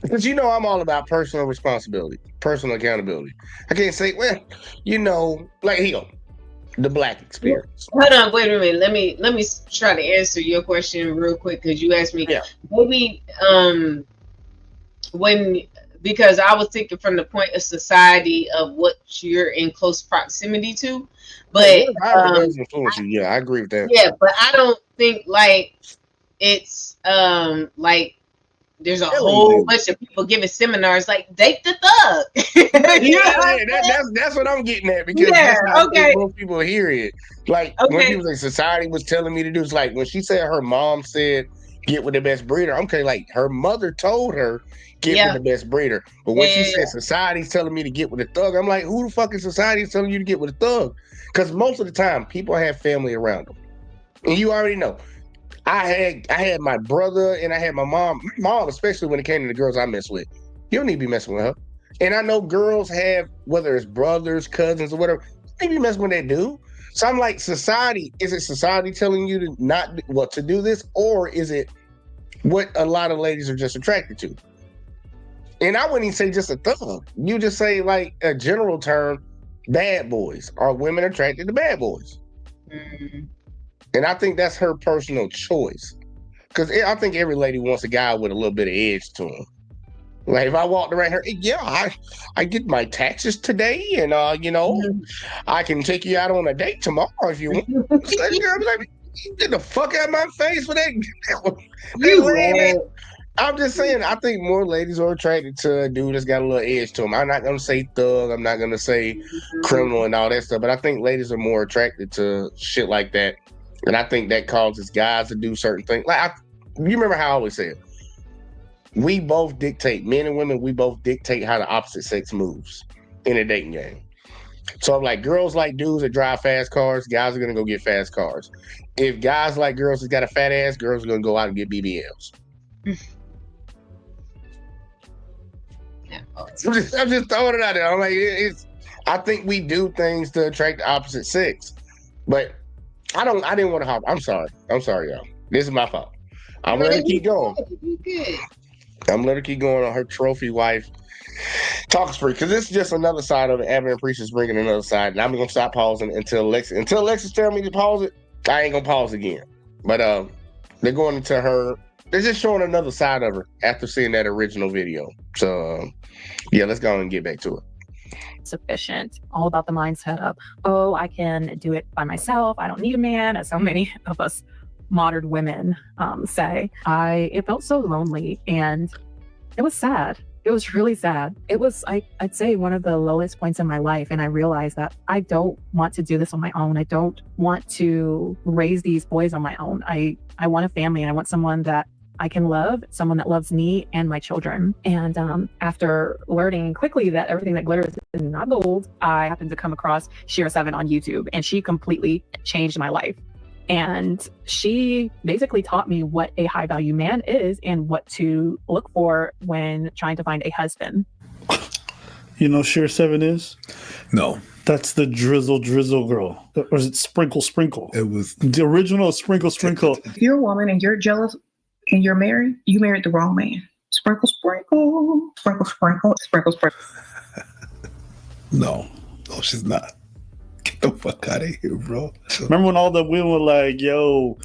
Because, you know, I'm all about personal responsibility, personal accountability. I can't say, well, you know, like, the Black experience. Hold on, wait a minute. Let me try to answer your question real quick, because you asked me. Maybe because I was thinking from the point of society of what you're in close proximity to, but does influence you. Yeah, I agree with that. Yeah, but I don't think like it's like. There's a whole bunch of people giving seminars like date the thug. That's what I'm getting at, because that's how most people hear it. Like when people say society was telling me to do, it's like when she said her mom said get with the best breeder. I'm okay, like her mother told her get with the best breeder. But when she said society's telling me to get with a thug, I'm like, who the fuck is society telling you to get with a thug? Because most of the time people have family around them. And you already know. I had my brother and I had my mom. My mom, especially when it came to the girls I mess with. You don't need to be messing with her. And I know girls have, whether it's brothers, cousins, or whatever, they be messing with that dude. So I'm like, society, is it society telling you to do this? Or is it what a lot of ladies are just attracted to? And I wouldn't even say just a thug. You just say like a general term, bad boys? Are women attracted to bad boys? And I think that's her personal choice. Because I think every lady wants a guy with a little bit of edge to him. Like if I walked around her, yeah, I get my taxes today, and I can take you out on a date tomorrow if you want. Like, get the fuck out of my face for that lady. I'm just saying, I think more ladies are attracted to a dude that's got a little edge to him. I'm not gonna say thug, I'm not gonna say criminal and all that stuff, but I think ladies are more attracted to shit like that, and I think that causes guys to do certain things. Like you remember how I always said, we both dictate, men and women, we both dictate how the opposite sex moves in a dating game. So I'm like, girls like dudes that drive fast cars, guys are gonna go get fast cars. If guys like girls that got a fat ass, girls are gonna go out and get BBLs. I'm just throwing it out there. I'm like, I think we do things to attract the opposite sex, but I didn't want to hop. I'm sorry, y'all. This is my fault. I'm gonna let her keep going. I'm gonna let her keep going on her trophy wife talk spree, because this is just another side of it. Evan and Priest is bringing another side, and I'm gonna stop pausing until Alexis tell me to pause it. I ain't gonna pause again. But they're going into her. They're just showing another side of her after seeing that original video. So yeah, let's go and get back to it. Sufficient, all about the mindset of, oh, I can do it by myself, I don't need a man, as so many of us modern women say. It felt so lonely, and it was sad. It was really sad. It was, I'd say, one of the lowest points in my life, and I realized that I don't want to do this on my own. I don't want to raise these boys on my own. I want a family, and I want someone that I can love, someone that loves me and my children. And after learning quickly that everything that glitters is not gold, I happened to come across Shira7 on YouTube, and she completely changed my life. And she basically taught me what a high value man is and what to look for when trying to find a husband. You know Shira7 is? No. That's the drizzle girl. Or is it sprinkle? It was the original sprinkle. If you're a woman and you're jealous and you're married, you married the wrong man. Sprinkle. No, she's not. Get the fuck out of here, bro. Remember when all the women were like, yo,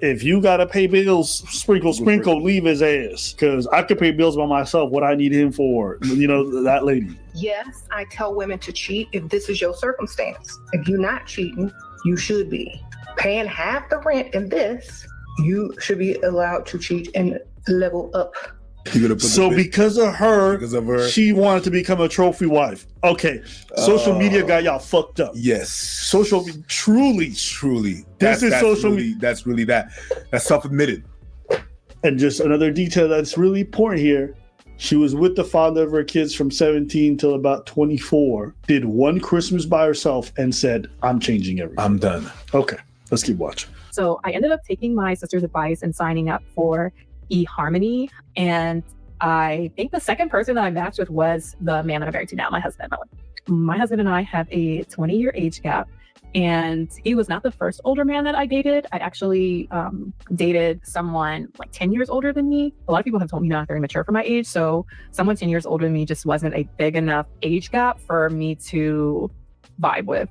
if you gotta pay bills, sprinkle, leave his ass. Because I could pay bills by myself. What I need him for. You know, that lady. Yes, I tell women to cheat if this is your circumstance. If you're not cheating, you should be. Paying half the rent in this, you should be allowed to cheat and level up. So because of her, she wanted to become a trophy wife. Okay, social media got y'all fucked up. Yes, truly. That's self-admitted. And just another detail that's really important here: she was with the father of her kids from 17 till about 24. Did one Christmas by herself and said, "I'm changing everything. I'm done." Okay, let's keep watching. So I ended up taking my sister's advice and signing up for eHarmony, and I think the second person that I matched with was the man that I'm married to now, my husband. My husband and I have a 20-year age gap, and he was not the first older man that I dated. I actually dated someone like 10 years older than me. A lot of people have told me not very mature for my age, so someone 10 years older than me just wasn't a big enough age gap for me to vibe with.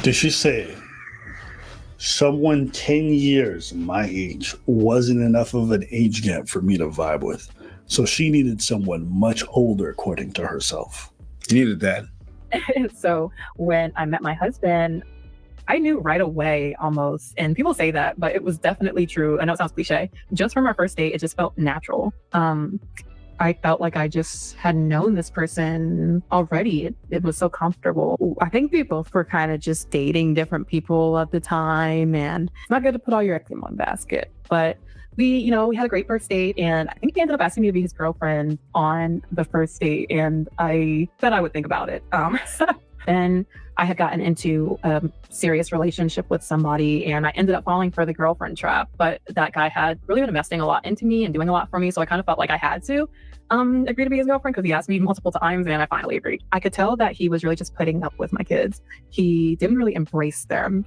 Did she say someone 10 years my age wasn't enough of an age gap for me to vibe with? So she needed someone much older, according to herself. You needed that. So when I met my husband, I knew right away almost, and people say that, but it was definitely true. I know it sounds cliche. Just from our first date, it just felt natural. I felt like I just had known this person already. It was so comfortable. I think we both were kind of just dating different people at the time, and it's not good to put all your eggs in one basket. But we had a great first date, and I think he ended up asking me to be his girlfriend on the first date, and I said I would think about it. Then I had gotten into a serious relationship with somebody, and I ended up falling for the girlfriend trap. But that guy had really been investing a lot into me and doing a lot for me, so I kind of felt like I had to agree to be his girlfriend, because he asked me multiple times, and I finally agreed. I could tell that he was really just putting up with my kids. He didn't really embrace them.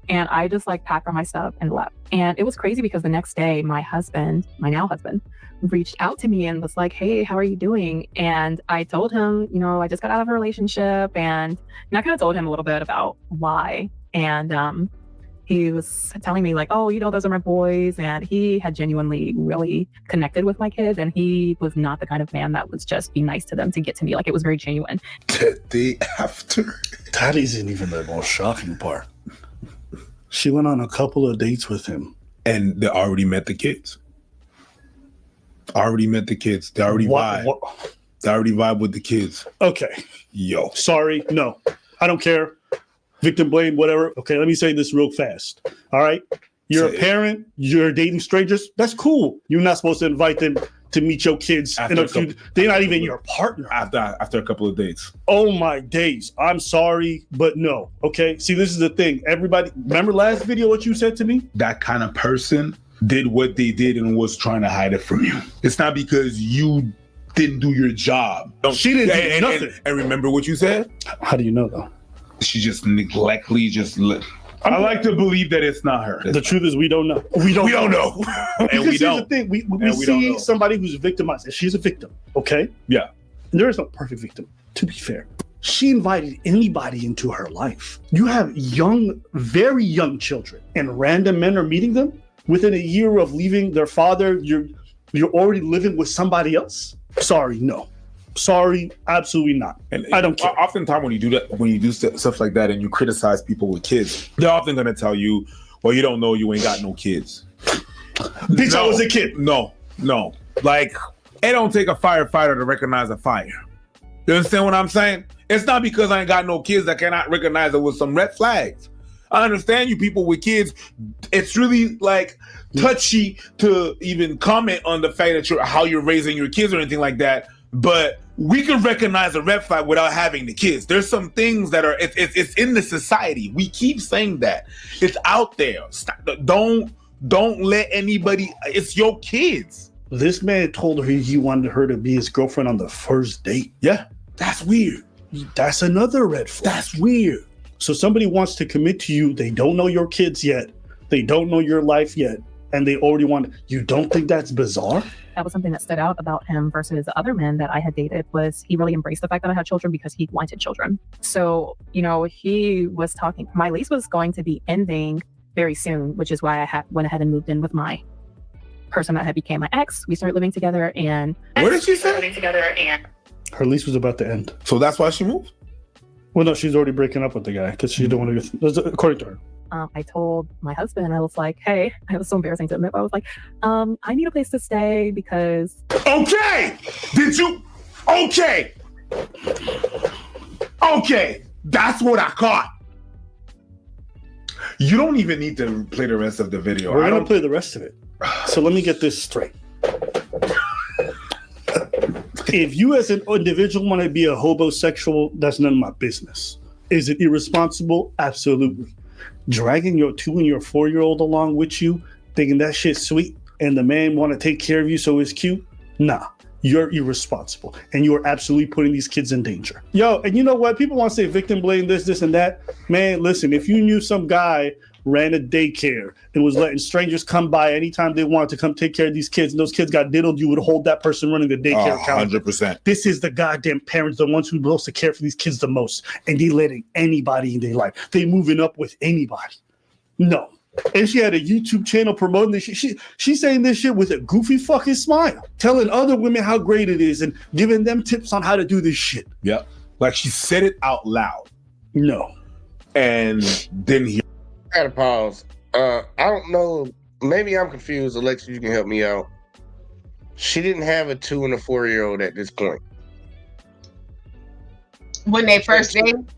And I just like packed all my stuff and left. And it was crazy because the next day, my now husband, reached out to me and was like, hey, how are you doing? And I told him, I just got out of a relationship, and I kind of told him a little bit about why. And he was telling me like, oh, those are my boys. And he had genuinely really connected with my kids. And he was not the kind of man that would just be nice to them to get to me. Like, it was very genuine. The day after. That isn't even the most shocking part. She went on a couple of dates with him. And they already met the kids. They already vibe. They already vibe with the kids. Okay. Yo. Sorry. No. I don't care. Victim blame, whatever. Okay, let me say this real fast. All right? You're a parent. You're dating strangers. That's cool. You're not supposed to invite them to meet your kids. They're not even your partner. After a couple of dates. Oh, my days. I'm sorry, but no. Okay? See, this is the thing. Everybody, remember last video what you said to me? That kind of person did what they did and was trying to hide it from you. It's not because you didn't do your job. She didn't do nothing. And remember what you said? How do you know, though? She just neglectly I like to believe that it's not her. The truth is we don't know. We don't know. And we don't. The thing. We see somebody who's victimized, and she's a victim, okay? Yeah. And there is no perfect victim, to be fair. She invited anybody into her life. You have very young children, and random men are meeting them? Within a year of leaving their father, you're already living with somebody else? Sorry, no. Sorry, absolutely not. And I don't care. Oftentimes when you do stuff like that and you criticize people with kids, they're often going to tell you, well, you don't know, you ain't got no kids. Bitch, I was a kid. No. Like, it don't take a firefighter to recognize a fire. You understand what I'm saying? It's not because I ain't got no kids that cannot recognize it with some red flags. I understand you people with kids. It's really like touchy to even comment on the fact that how you're raising your kids or anything like that. But we can recognize a red flag without having the kids. There's some things that are it's in the society. We keep saying that it's out there. Don't let anybody. It's your kids. This man told her he wanted her to be his girlfriend on the first date. Yeah, that's weird. That's another red flag. That's weird. So somebody wants to commit to you. They don't know your kids yet. They don't know your life yet. And they already want, you don't think that's bizarre? That was something that stood out about him versus other men that I had dated, was he really embraced the fact that I had children because he wanted children. So, he was talking, my lease was going to be ending very soon, which is why I went ahead and moved in with my person that had became my ex. We started living together and... What did she say? Her lease was about to end. So that's why she moved? Well, no, she's already breaking up with the guy because she don't want to get, according to her. I told my husband, I was like, hey, it was so embarrassing to admit, but I was like, I need a place to stay because... Okay! Okay! That's what I caught. You don't even need to play the rest of the video. We're going to play the rest of it. So let me get this straight. If you as an individual want to be a hobosexual, that's none of my business. Is it irresponsible? Absolutely. Dragging your 2 and your 4-year-old along with you, thinking that shit's sweet, and the man want to take care of you so it's cute? Nah, you're irresponsible, and you are absolutely putting these kids in danger. Yo, and you know what? People want to say victim blame this, and that. Man, listen, if you knew some guy ran a daycare and was letting strangers come by anytime they wanted to come take care of these kids, and those kids got diddled, you would hold that person running the daycare account. 100%. This is the goddamn parents, the ones who are supposed to care for these kids the most, and they letting anybody in their life. They moving up with anybody. No. And she had a YouTube channel promoting this shit. She's saying this shit with a goofy fucking smile, telling other women how great it is and giving them tips on how to do this shit. Yep. Like she said it out loud. No. And then he... I gotta pause. I don't know. Maybe I'm confused. Alexis, you can help me out. She didn't have a 2 and a 4-year-old at this point. When they first dated?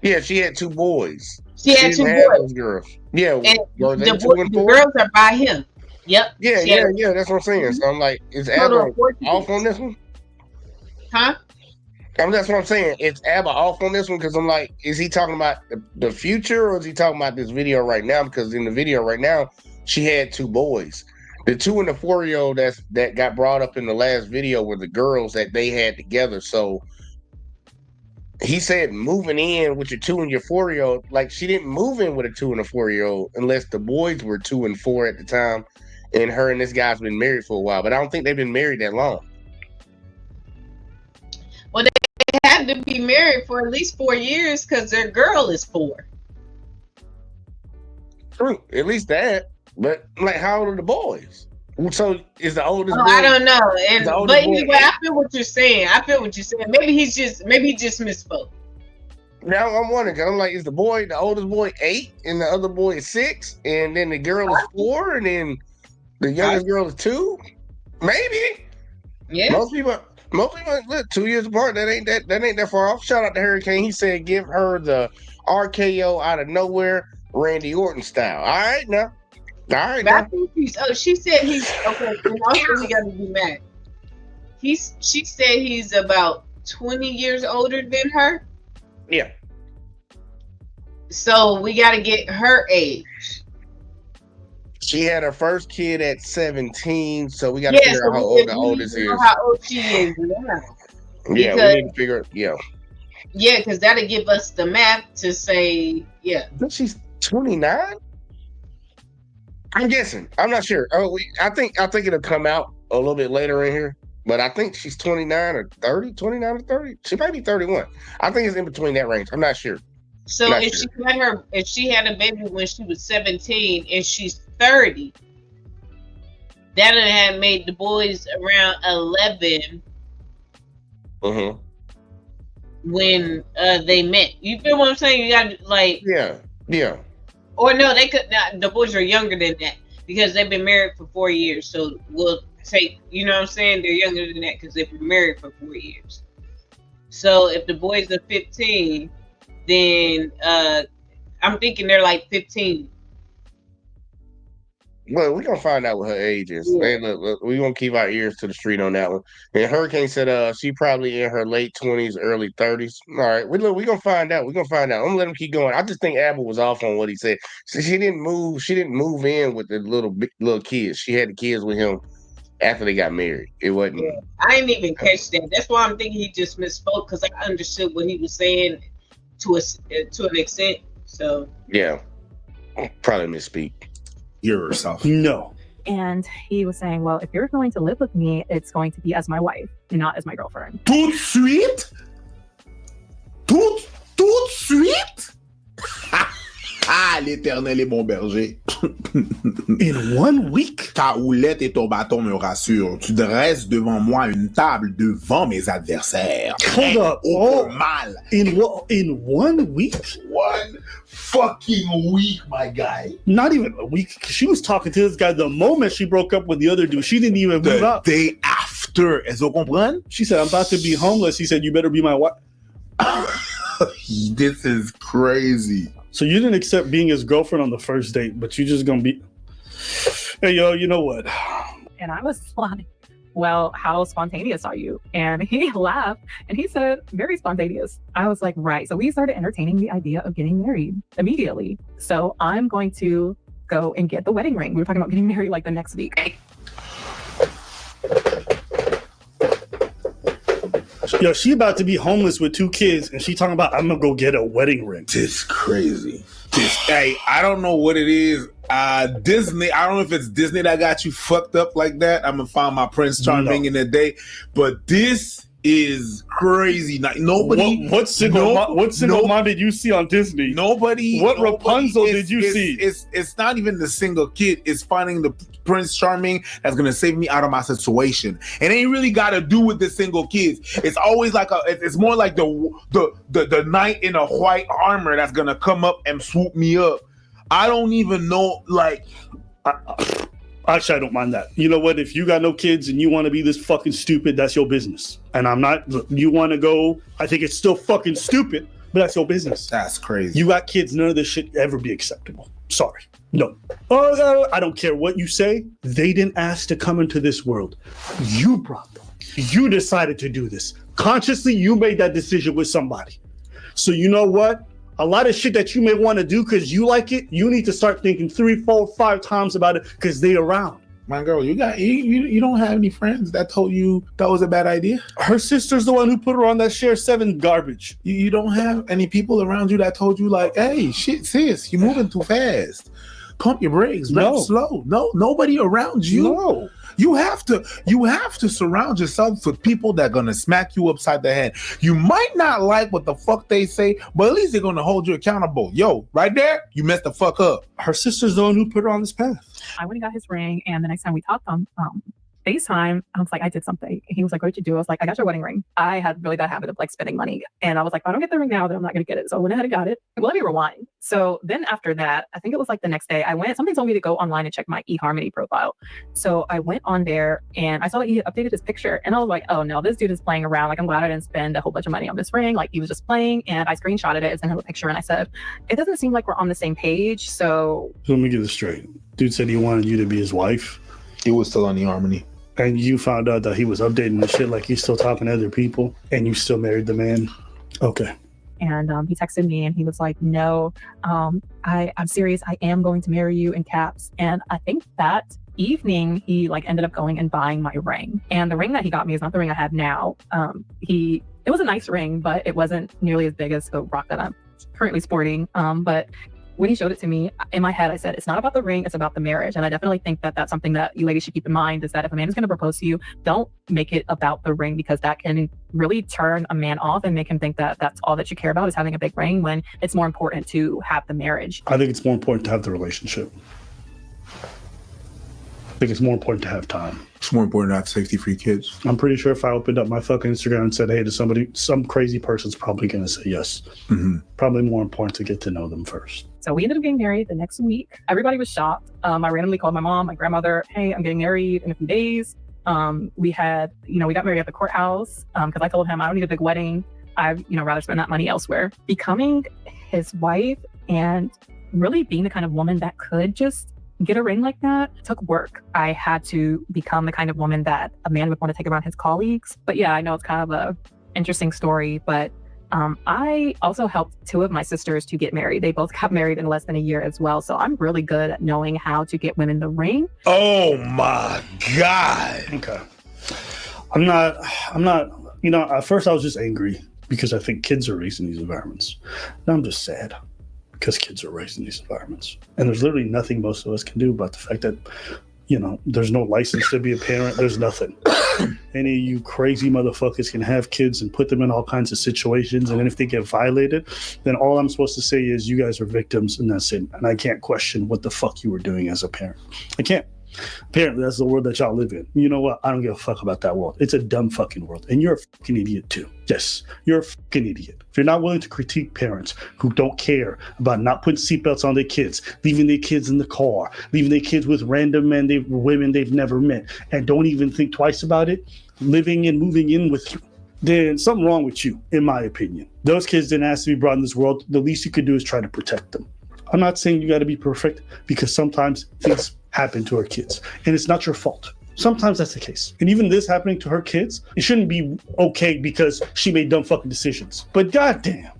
Yeah, she had 2 boys. She had 2 boys. Those girls. Yeah, and the girls are by him. Yep. Yeah. That's what I'm saying. So I'm like, is Abba off on this one? Huh? That's what I'm saying. Is Abba off on this one? Because I'm like, is he talking about the future or is he talking about this video right now? Because in the video right now, she had 2 boys. The 2 and the 4-year-old that got brought up in the last video were the girls that they had together. So he said moving in with your 2 and your 4-year-old, like she didn't move in with a 2 and a 4-year-old unless the boys were 2 and 4 at the time, and her and this guy's been married for a while. But I don't think they've been married that long. Well, they had to be married for at least 4 years because their girl is 4. True, at least that. But like, how old are the boys? So is the oldest? Oh, boy, I don't know. And but anyway, boy, I feel what you're saying. Maybe he just misspoke. Now I'm wondering, cause I'm like, is the oldest boy 8 and the other boy is 6, and then the girl is 4, and then the youngest girl is 2? Maybe. Yeah. Most people look 2 years apart. That ain't that far off. Shout out to Hurricane. He said give her the RKO out of nowhere, Randy Orton style. All right now. I think she said he's okay. And also we gotta be mad. She said he's about 20 years older than her. Yeah. So we gotta get her age. She had her first kid at 17, so we gotta figure out how old the oldest is. How old she is now. Yeah, we need to figure it. Yeah. Yeah, because that'll give us the math to say, yeah. I think she's 29. I'm guessing. I'm not sure. I think it'll come out a little bit later in here, but I think she's 29 or 30, 29 or 30. She might be 31. I think it's in between that range. I'm not sure. So if she had a baby when she was 17 and she's 30, that would have made the boys around 11 when they met. You feel what I'm saying? You got like yeah. Or no, they could not. The boys are younger than that because they've been married for 4 years. So we'll take, you know what I'm saying? They're younger than that because they've been married for 4 years. So if the boys are 15, then I'm thinking they're like 15. Well, we're gonna find out what her age is. Yeah. Hey, look, we're gonna keep our ears to the street on that one. And Hurricane said she probably in her late 20s, early 30s. All right, we're gonna find out. I'm gonna let him keep going. I just think Abel was off on what he said. So she didn't move in with the little kids. She had the kids with him after they got married. It wasn't. Yeah, I didn't even catch that. That's why I'm thinking he just misspoke because I understood what he was saying to an extent. So yeah, probably misspeak. Yourself. No. And he was saying, well, if you're going to live with me, it's going to be as my wife and not as my girlfriend. Tout de suite? Tout de suite? L'éternel est mon berger. In 1 week? Ta houlette et ton bâton me rassurent. Tu dresses devant moi une table devant mes adversaires. Hold up. Oh, mal. In 1 week? 1 fucking week, my guy. Not even a week. She was talking to this guy the moment she broke up with the other dude. She didn't even move up. The day after. Est-ce que vous comprenez? She said, I'm about to be homeless. He said, you better be my wife. This is crazy. So you didn't accept being his girlfriend on the first date, but you just gonna be, hey, yo, you know what? And I was like, well, how spontaneous are you? And he laughed and he said, very spontaneous. I was like, right. So we started entertaining the idea of getting married immediately. So I'm going to go and get the wedding ring. We were talking about getting married like the next week. Yo, she about to be homeless with 2 kids, and she talking about, I'm gonna go get a wedding ring. This crazy. Hey, I don't know what it is. Disney, I don't know if it's Disney that got you fucked up like that. I'm gonna find my Prince Charming in a day. But this is crazy. Nobody. What single mom did you see on Disney? Nobody. What Rapunzel did you see? It's not even the single kid. It's finding the Prince Charming that's gonna save me out of my situation. It ain't really got to do with the single kids. It's always like it's more like the knight in a white armor that's gonna come up and swoop me up. I don't even know. Like, actually, I don't mind that. You know what? If you got no kids and you want to be this fucking stupid, that's your business. And I'm not. You want to go? I think it's still fucking stupid, but that's your business. That's crazy. You got kids. None of this shit ever be acceptable. Sorry. No. I don't care what you say. They didn't ask to come into this world. You brought them. You decided to do this. Consciously, you made that decision with somebody. So you know what? A lot of shit that you may want to do because you like it, you need to start thinking 3, 4, 5 times about it because they around. My girl, you don't have any friends that told you that was a bad idea? Her sister's the one who put her on that Share 7 garbage. You don't have any people around you that told you like, hey, shit, sis, you're moving too fast. Pump your brakes. No. Slow. No, nobody around you. No. You have to surround yourself with people that are gonna smack you upside the head. You might not like what the fuck they say, but at least they're gonna hold you accountable. Yo, right there, you messed the fuck up. Her sister's the one who put her on this path. I went and got his ring, and the next time we talked on FaceTime, I was like, I did something. He was like, what did you do? I was like, I got your wedding ring. I had really bad habit of like spending money. And I was like, if I don't get the ring now, then I'm not going to get it. So I went ahead and got it. Well, let me rewind. So then after that, I think it was like the next day, something told me to go online and check my eHarmony profile. So I went on there and I saw that he had updated his picture. And I was like, oh no, this dude is playing around. Like, I'm glad I didn't spend a whole bunch of money on this ring. Like, he was just playing. And I screenshotted it and sent him a picture. And I said, it doesn't seem like we're on the same page. So Let me get this straight. Dude said he wanted you to be his wife. He was still on eHarmony. And you found out that he was updating the shit like he's still talking to other people, and you still married the man. Okay. And he texted me and he was like, no, I'm serious. I am going to marry you, in caps. And I think that evening he like ended up going and buying my ring. And the ring that he got me is not the ring I have now. It was a nice ring, but it wasn't nearly as big as the rock that I'm currently sporting. But when he showed it to me, in my head, I said, it's not about the ring, it's about the marriage. And I definitely think that that's something that you ladies should keep in mind, is that if a man is going to propose to you, don't make it about the ring, because that can really turn a man off and make him think that that's all that you care about is having a big ring, when it's more important to have the marriage. I think it's more important to have the relationship. I think it's more important to have time. It's more important to have safety-free kids. I'm pretty sure if I opened up my fucking Instagram and said, hey, to somebody, some crazy person's probably going to say yes. Mm-hmm. Probably more important to get to know them first. So we ended up getting married the next week. Everybody was shocked. I randomly called my mom, my grandmother, hey, I'm getting married in a few days. We got married at the courthouse because I told him I don't need a big wedding. I'd rather spend that money elsewhere. Becoming his wife and really being the kind of woman that could just get a ring like that took work. I had to become the kind of woman that a man would want to take around his colleagues. But yeah, I know it's kind of a interesting story, but I also helped two of my sisters to get married. They both got married in less than a year as well. So I'm really good at knowing how to get women the ring. Oh my God. Okay. I'm not, at first I was just angry because I think kids are raised in these environments. Now I'm just sad because kids are raised in these environments. And there's literally nothing most of us can do about the fact that, there's no license to be a parent. There's nothing. Any of you crazy motherfuckers can have kids and put them in all kinds of situations. And then if they get violated, then all I'm supposed to say is you guys are victims and that's it. And I can't question what the fuck you were doing as a parent. I can't. Apparently, that's the world that y'all live in. You know what? I don't give a fuck about that world. It's a dumb fucking world. And you're a fucking idiot too. Yes, you're a fucking idiot. If you're not willing to critique parents who don't care about not putting seatbelts on their kids, leaving their kids in the car, leaving their kids with random women they've never met, and don't even think twice about it, living and moving in with you, then something wrong with you, in my opinion. Those kids didn't ask to be brought in this world. The least you could do is try to protect them. I'm not saying you got to be perfect, because sometimes things happen to our kids and it's not your fault. Sometimes that's the case. And even this happening to her kids, it shouldn't be okay because she made dumb fucking decisions. But goddamn,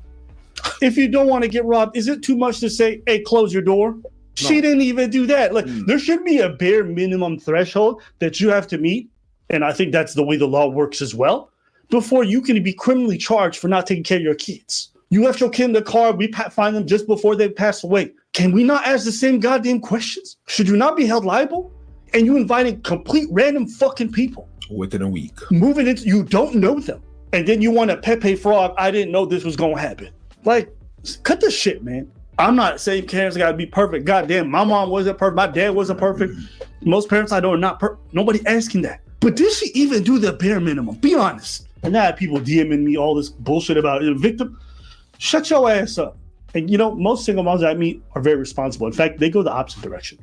if you don't want to get robbed, is it too much to say, hey, close your door? No. She didn't even do that. There should be a bare minimum threshold that you have to meet. And I think that's the way the law works as well, before you can be criminally charged for not taking care of your kids. You left your kid in the car. We find them just before they pass away. Can we not ask the same goddamn questions? Should you not be held liable? And you inviting complete random fucking people within a week, moving into, you don't know them, and then you want a Pepe Frog. I didn't know this was gonna happen. Like, cut the shit, man. I'm not saying parents gotta be perfect. Goddamn, my mom wasn't perfect. My dad wasn't perfect. Most parents I know are not perfect. Nobody asking that. But did she even do the bare minimum? Be honest. And now I have people DMing me all this bullshit about a victim. Shut your ass up. And most single moms I meet are very responsible. In fact, they go the opposite direction.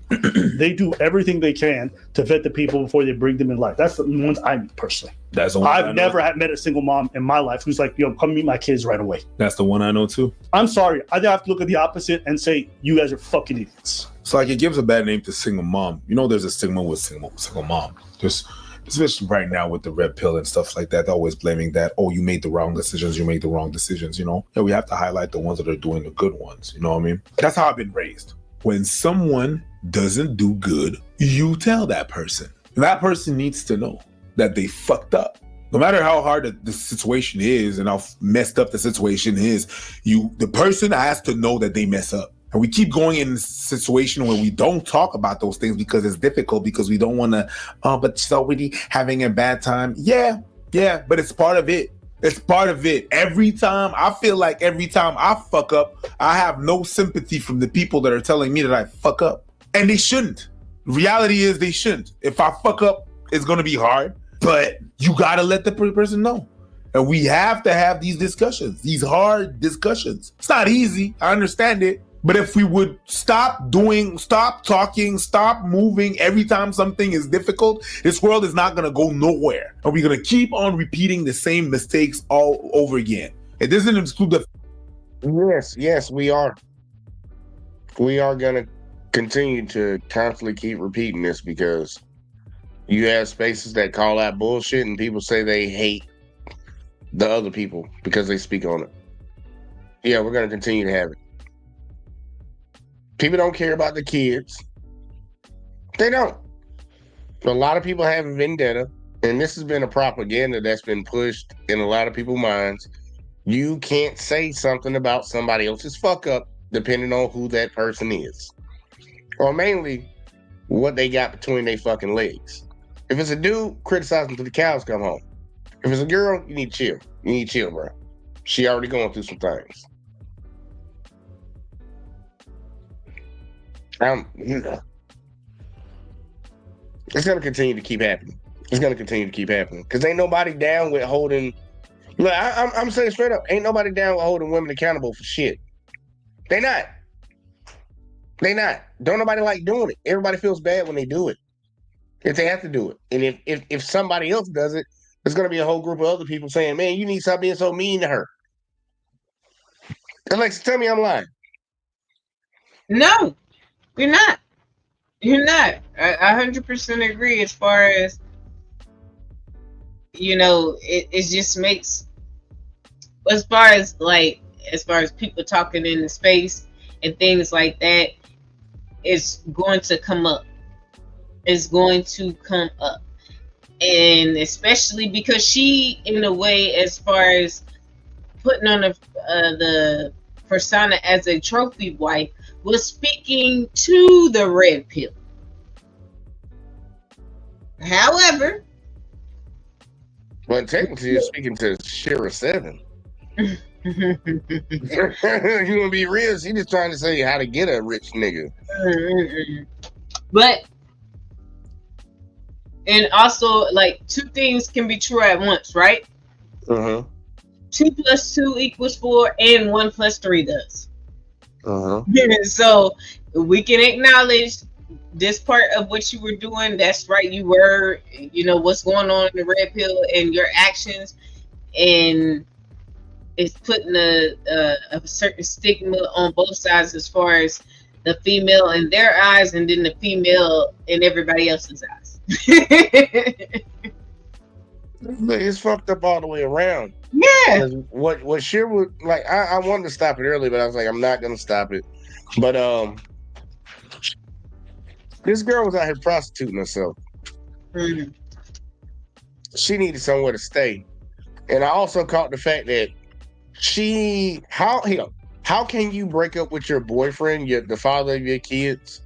They do everything they can to vet the people before they bring them in life. That's the ones I meet personally. That's the one I've never met a single mom in my life who's like, come meet my kids right away. That's the one I know too. I'm sorry. I have to look at the opposite and say, you guys are fucking idiots. So it gives a bad name to single mom. There's a stigma with single mom. Especially right now with the red pill and stuff like that, they're always blaming that, oh, you made the wrong decisions, we have to highlight the ones that are doing the good ones, you know what I mean? That's how I've been raised. When someone doesn't do good, you tell that person. That person needs to know that they fucked up. No matter how hard the situation is and how messed up the situation is, the person has to know that they mess up. And we keep going in this situation where we don't talk about those things because it's difficult, because we don't want to, but she's already having a bad time. Yeah, but it's part of it. It's part of it. Every time I fuck up, I have no sympathy from the people that are telling me that I fuck up. And they shouldn't. Reality is they shouldn't. If I fuck up, it's going to be hard, but you got to let the person know. And we have to have these discussions, these hard discussions. It's not easy. I understand it. But if we would stop talking, stop moving every time something is difficult, this world is not going to go nowhere. And we're going to keep on repeating the same mistakes all over again. It doesn't exclude the... Yes, we are. We are going to continue to constantly keep repeating this, because you have spaces that call out bullshit and people say they hate the other people because they speak on it. Yeah, we're going to continue to have it. People don't care about the kids. They don't. A lot of people have a vendetta, and this has been a propaganda that's been pushed in a lot of people's minds. You can't say something about somebody else's fuck up depending on who that person is, or mainly what they got between their fucking legs. If it's a dude, criticize them till the cows come home. If it's a girl, you need to chill. You need to chill, bro. She already going through some things. It's going to continue to keep happening. It's going to continue to keep happening, because ain't nobody down with holding... Look, I'm saying straight up, ain't nobody down with holding women accountable for shit. They not. Don't nobody like doing it. Everybody feels bad when they do it, if they have to do it. And if somebody else does it, there's going to be a whole group of other people saying, man, you need to stop being so mean to her. Alexa, tell me I'm lying. No, you're not. You're not. I 100% agree. As far as, it just makes, as far as people talking in the space and things like that, it's going to come up. It's going to come up. And especially because she, in a way, as far as putting on the persona as a trophy wife, was speaking to the red pill. However, well, technically, you're speaking to Shira 7. You gonna be real? She just trying to say how to get a rich nigga. But, and also, like, two things can be true at once, right? 2 + 2 = 4, and 1 + 3 does. So we can acknowledge this part of what you were doing. That's right. You were, what's going on in the red pill and your actions, and it's putting a certain stigma on both sides, as far as the female in their eyes, and then the female in everybody else's eyes. It's fucked up all the way around. Yeah. What Shira would like, I wanted to stop it early, but I was like, I'm not gonna stop it. But this girl was out here prostituting herself. She needed somewhere to stay. And I also caught the fact that how can you break up with your boyfriend, the father of your kids,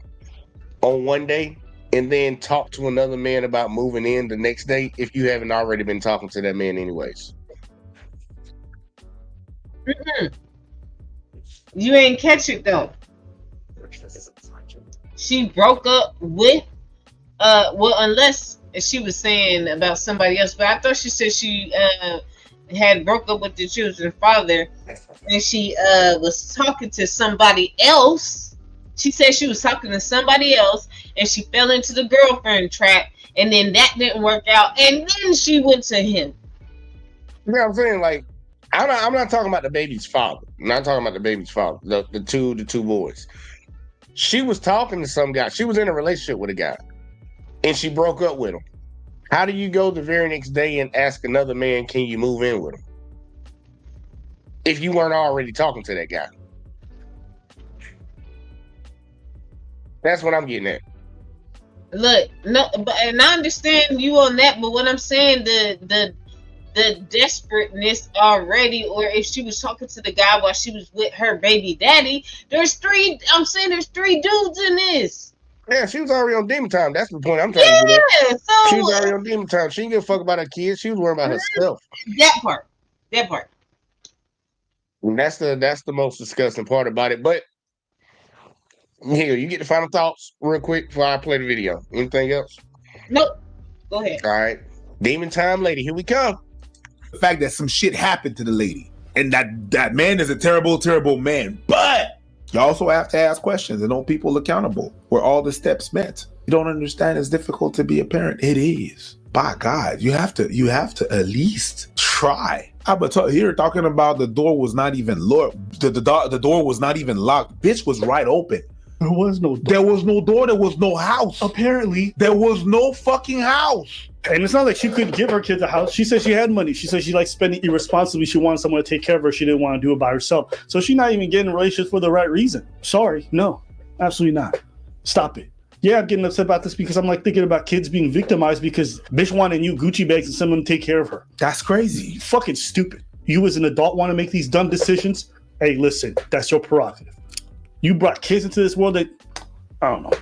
on one day, and then talk to another man about moving in the next day if you haven't already been talking to that man anyways? You ain't catch it though. She broke up with unless she was saying about somebody else, but I thought she said she had broke up with the children's father, and she was talking to somebody else. She said she was talking to somebody else, and she fell into the girlfriend trap, and then that didn't work out, and then she went to him. You know what I'm saying? Like, I'm not talking about the baby's father. I'm not talking about the baby's father. The two boys. She was talking to some guy. She was in a relationship with a guy, and she broke up with him. How do you go the very next day and ask another man, can you move in with him, if you weren't already talking to that guy? That's what I'm getting at. Look, no, but and I understand you on that, but what I'm saying, the desperateness already, or if she was talking to the guy while she was with her baby daddy, I'm saying there's three dudes in this. Yeah, she was already on demon time. That's the point I'm trying to get at. Yeah, so She was already on demon time. She didn't give a fuck about her kids. She was worried about herself. that part. And that's the most disgusting part about it. But here, you get the final thoughts real quick before I play the video. Anything else? Nope. Go ahead. All right. Demon time lady, here we come. The fact that some shit happened to the lady, and that man is a terrible, terrible man. But you also have to ask questions and hold people accountable. Were all the steps met? You don't understand it's difficult to be a parent. It is. By God, you have to at least try. Here talking about the door was not even locked. The door was not even locked. Bitch was right open. There was no door. There was no door. There was no house. Apparently. There was no fucking house. And it's not like she couldn't give her kids a house. She said she had money. She said she liked spending irresponsibly. She wanted someone to take care of her. She didn't want to do it by herself. So she's not even getting in a relationship for the right reason. Sorry. No, absolutely not. Stop it. Yeah, I'm getting upset about this because I'm like thinking about kids being victimized because bitch wanted new Gucci bags and someone to take care of her. That's crazy. Fucking stupid. You as an adult want to make these dumb decisions? Hey, listen, that's your prerogative. You brought kids into this world that, I don't know.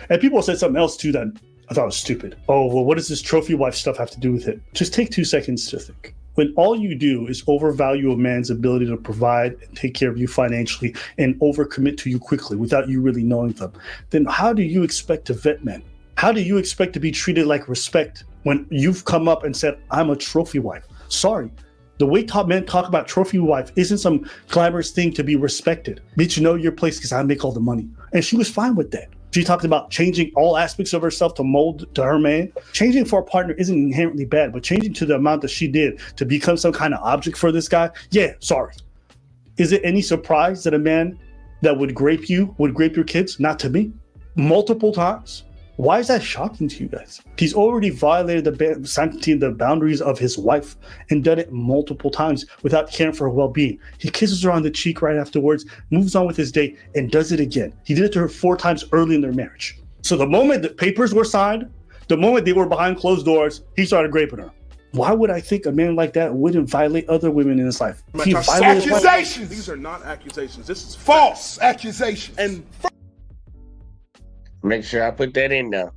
And people said something else too that I thought was stupid. Oh, well, what does this trophy wife stuff have to do with it? Just take 2 seconds to think. When all you do is overvalue a man's ability to provide and take care of you financially and overcommit to you quickly without you really knowing them, then how do you expect to vet men? How do you expect to be treated like respect when you've come up and said, I'm a trophy wife? Sorry. The way top men talk about trophy wife isn't some glamorous thing to be respected. Bitch, know your place because I make all the money. And she was fine with that. She talked about changing all aspects of herself to mold to her man. Changing for a partner isn't inherently bad, but changing to the amount that she did to become some kind of object for this guy, yeah, sorry. Is it any surprise that a man that would grape your kids? Not to me. Multiple times. Why is that shocking to you guys? He's already violated the sanctity and the boundaries of his wife and done it multiple times without caring for her well-being. He kisses her on the cheek right afterwards, moves on with his day, and does it again. He did it to her 4 times early in their marriage. So the moment the papers were signed, the moment they were behind closed doors, he started graping her. Why would I think a man like that wouldn't violate other women in his life? Accusations! These are not accusations. This is false accusations. And Make sure I put that in there.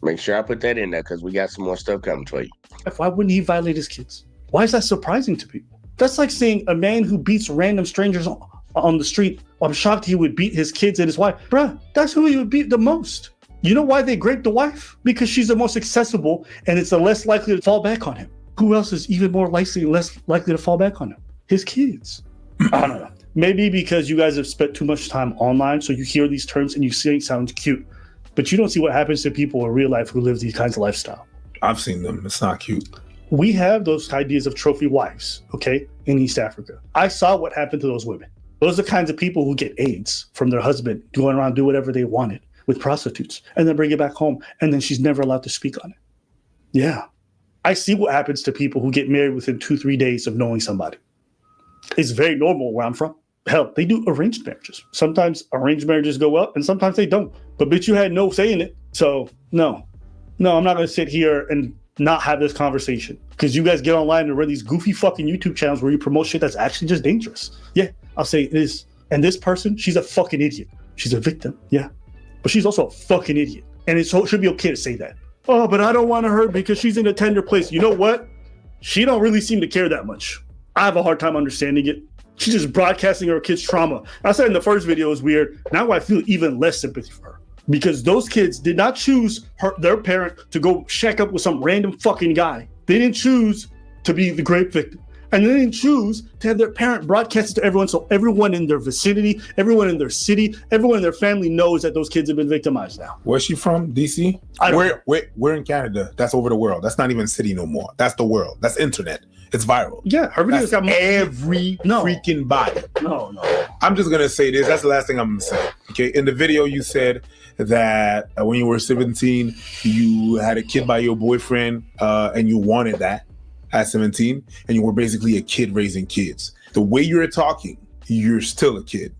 Make sure I put that in there because we got some more stuff coming for you. Why wouldn't he violate his kids? Why is that surprising to people? That's like saying a man who beats random strangers on the street, I'm shocked he would beat his kids and his wife. Bruh, that's who he would beat the most. You know why they grape the wife? Because she's the most accessible and it's the less likely to fall back on him. Who else is even more less likely to fall back on him? His kids. I don't know. Maybe because you guys have spent too much time online, so you hear these terms and you see it sounds cute, but you don't see what happens to people in real life who live these kinds of lifestyle. I've seen them. It's not cute. We have those ideas of trophy wives, okay, in East Africa. I saw what happened to those women. Those are the kinds of people who get AIDS from their husband, going around do whatever they wanted with prostitutes, and then bring it back home, and then she's never allowed to speak on it. Yeah. I see what happens to people who get married within 2-3 days of knowing somebody. It's very normal where I'm from. Hell, they do arranged marriages. Sometimes arranged marriages go up and sometimes they don't. But bitch, you had no say in it. So no, I'm not going to sit here and not have this conversation because you guys get online and run these goofy fucking YouTube channels where you promote shit that's actually just dangerous. Yeah, I'll say it is. And this person, she's a fucking idiot. She's a victim. Yeah, but she's also a fucking idiot. And it should be okay to say that. Oh, but I don't want to hurt because she's in a tender place. You know what? She don't really seem to care that much. I have a hard time understanding it. She's just broadcasting her kids' trauma. I said in the first video it was weird. Now I feel even less sympathy for her because those kids did not choose their parent to go shack up with some random fucking guy. They didn't choose to be the rape victim. And they didn't choose to have their parent broadcast it to everyone so everyone in their vicinity, everyone in their city, everyone in their family knows that those kids have been victimized now. Where's she from? DC? We're in Canada. That's over the world. That's not even city no more. That's the world. That's internet. It's viral. Yeah, her videos got every freaking body. No. I'm just gonna say this. That's the last thing I'm gonna say. Okay. In the video, you said that when you were 17, you had a kid by your boyfriend, and you wanted that at 17, and you were basically a kid raising kids. The way you're talking, you're still a kid.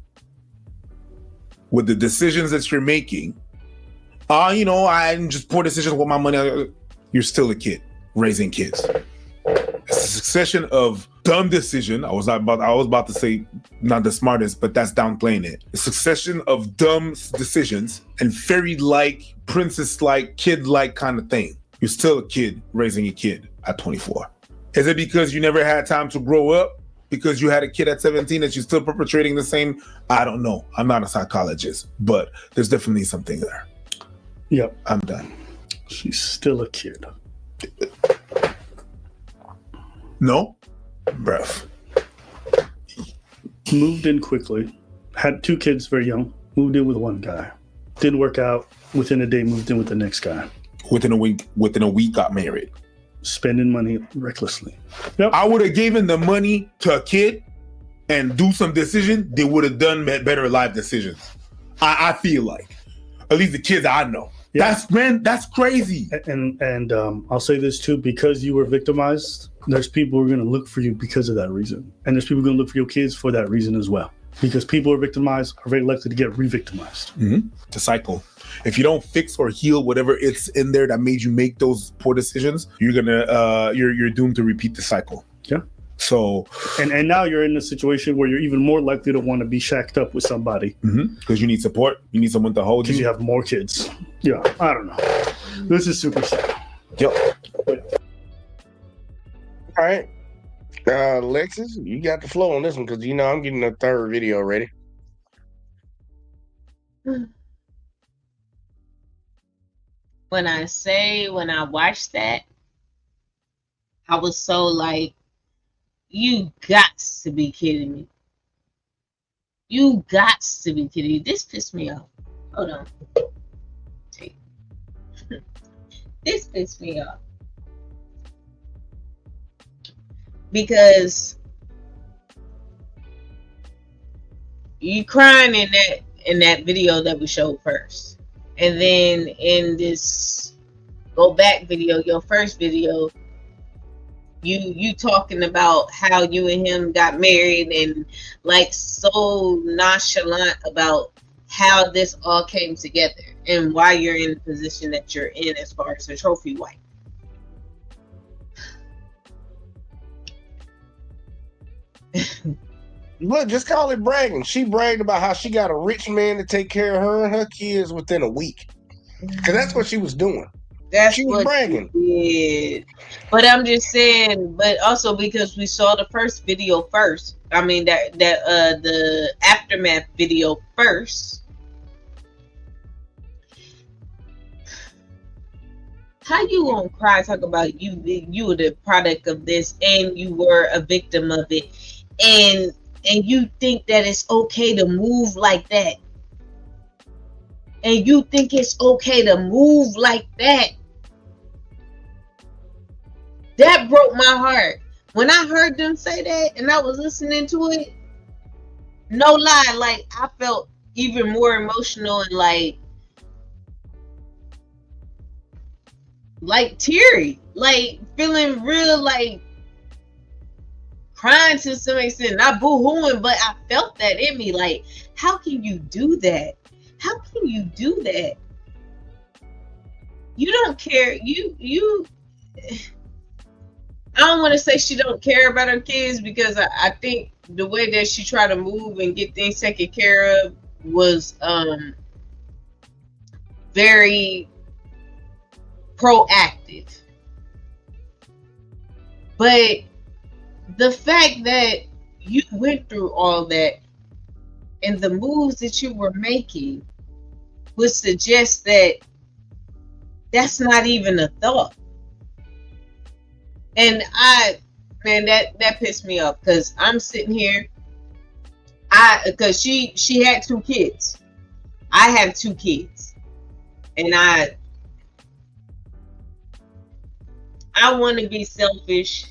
with the decisions that you're making, I'm just poor decisions with my money. You're still a kid raising kids. It's a succession of dumb decision. I was about to say not the smartest, but that's downplaying it. A succession of dumb decisions and fairy-like, princess-like, kid-like kind of thing. You're still a kid raising a kid at 24. Is it because you never had time to grow up? Because you had a kid at 17 that you're still perpetrating the same? I don't know. I'm not a psychologist, but there's definitely something there. Yep. I'm done. She's still a kid. No? Bruh. Moved in quickly. Had 2 kids very young. Moved in with one guy. Didn't work out. Within a day, moved in with the next guy. Within a week, got married. Spending money recklessly. Yep. I would have given the money to a kid and do some decision. They would have done better life decisions. I feel like. At least the kids I know. Yeah. That's crazy. And I'll say this too, because you were victimized, there's people who are going to look for you because of that reason. And there's people going to look for your kids for that reason as well. Because people who are victimized are very likely to get re-victimized. Mm-hmm. It's a cycle. If you don't fix or heal whatever it's in there that made you make those poor decisions, you're doomed to repeat the cycle. Yeah. So and now you're in a situation where you're even more likely to want to be shacked up with somebody. Because you need support. You need someone to hold you. Because you have more kids. Yeah, I don't know. This is super sad. Yep. All right. Lexus, you got the flow on this one because I'm getting a third video ready. When I watched that, I was so like, you got to be kidding me. You got to be kidding me. This pissed me off. Hold on. This pissed me off. Because you crying in that video that we showed first. And then in this go back video, your first video, you talking about how you and him got married and like so nonchalant about how this all came together and why you're in the position that you're in as far as a trophy wife. Look, just call it bragging. She bragged about how she got a rich man to take care of her and her kids within a week. Because that's what she was doing. She was bragging. Did. But I'm just saying, but also because we saw the first video first. I mean the aftermath video first. How you gonna cry talk about you were the product of this and you were a victim of it and you think that it's okay to move like that. And you think it's okay to move like that. That broke my heart. When I heard them say that and I was listening to it, no lie, like I felt even more emotional and like teary, like feeling real, like crying to some extent, not boo-hooing, but I felt that in me. Like, how can you do that? How can you do that? You don't care. You I don't want to say she don't care about her kids because I think the way that she tried to move and get things taken care of was very proactive. But the fact that you went through all that and the moves that you were making would suggest that that's not even a thought. And that pissed me off because I'm sitting here. Because she had 2 kids. I have 2 kids. And I want to be selfish,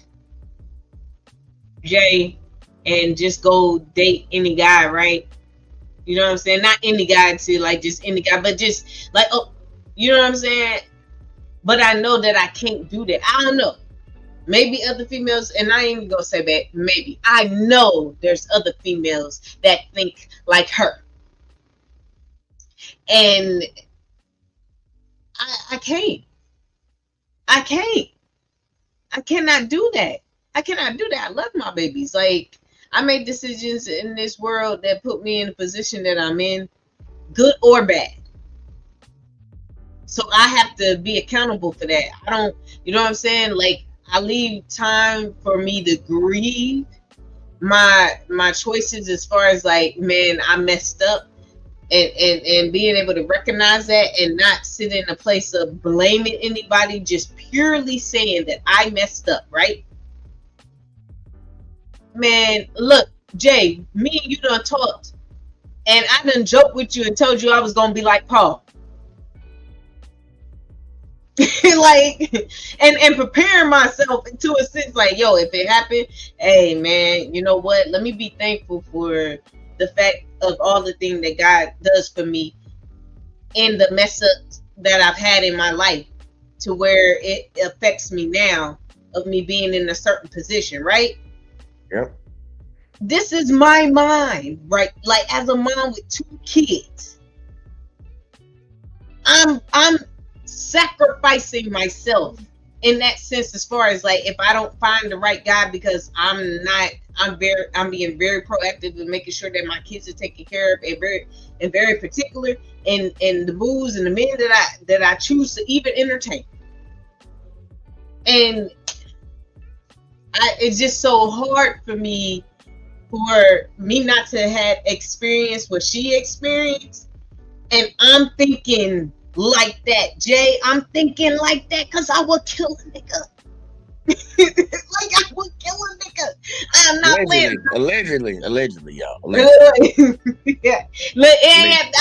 Jay, and just go date any guy, right? You know what I'm saying? Not any guy to like just any guy, but just like, oh, you know what I'm saying? But I know that I can't do that. I don't know. Maybe other females, and I ain't even gonna say that, maybe. I know there's other females that think like her. And I can't. I cannot do that. I cannot do that. I love my babies. Like, I made decisions in this world that put me in the position that I'm in, good or bad. So I have to be accountable for that. I don't, you know what I'm saying? Like, I leave time for me to grieve my choices, as far as like, man, I messed up, and being able to recognize that and not sit in a place of blaming anybody, just purely saying that I messed up, right? Man, look, Jay, me and you done talked, and I done joked with you and told you I was gonna be like Paul. Like, and preparing myself into a sense, like, yo, if it happened, hey man, you know what, let me be thankful for the fact of all the things that God does for me in the mess ups that I've had in my life, to where it affects me now of me being in a certain position, right? Yep. This is my mind, right? Like, as a mom with 2 kids, I'm sacrificing myself in that sense, as far as like, if I don't find the right guy, because I'm being very proactive in making sure that my kids are taken care of, and very particular in the moves and the men that I choose to even entertain. And it's just so hard for me not to have experienced what she experienced. And I'm thinking like that, Jay. I'm thinking like that because I would kill a nigga. Like, I would kill a nigga. I am not allegedly, y'all. Yeah. Look,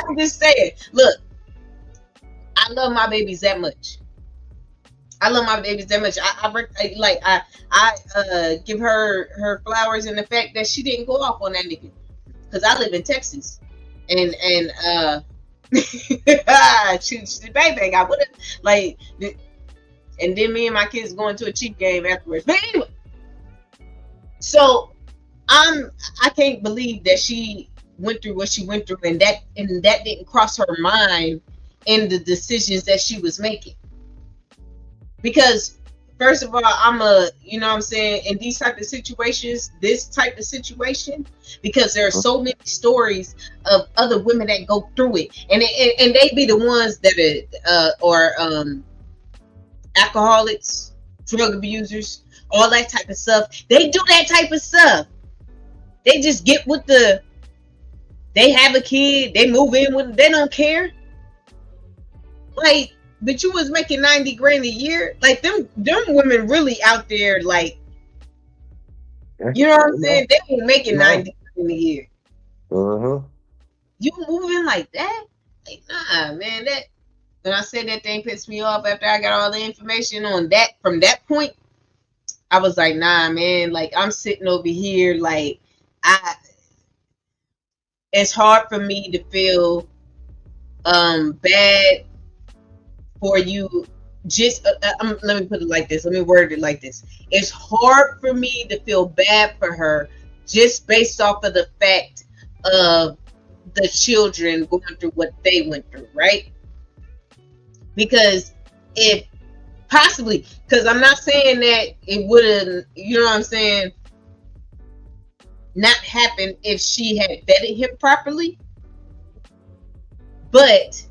I'm just saying. Look, I love my babies that much. I give her flowers in the fact that she didn't go off on that nigga, because I live in Texas, and she bang. I would have, like, and then me and my kids going to a Chief game afterwards. But anyway, so I can't believe that she went through what she went through, and that didn't cross her mind in the decisions that she was making. Because first of all, you know what I'm saying, in these type of situations, this type of situation, because there are so many stories of other women that go through it, and they be the ones that are alcoholics, drug abusers, all that type of stuff. They do that type of stuff. They just get with they have a kid, they move in with, they don't care. Like, but you was making 90 grand a year. Like, them women really out there, like, you know what I'm saying? They were making 90 grand a year. You moving like that? Like, nah, man. That, when I said that thing pissed me off after I got all the information on that, from that point, I was like, nah, man. Like, I'm sitting over here, like, it's hard for me to feel bad for you. Just let me put it like this. Let me word it like this. It's hard for me to feel bad for her, just based off of the fact of the children going through what they went through, right? Because if possibly, because I'm not saying that it wouldn't, you know what I'm saying, not happen if she had vetted him properly, but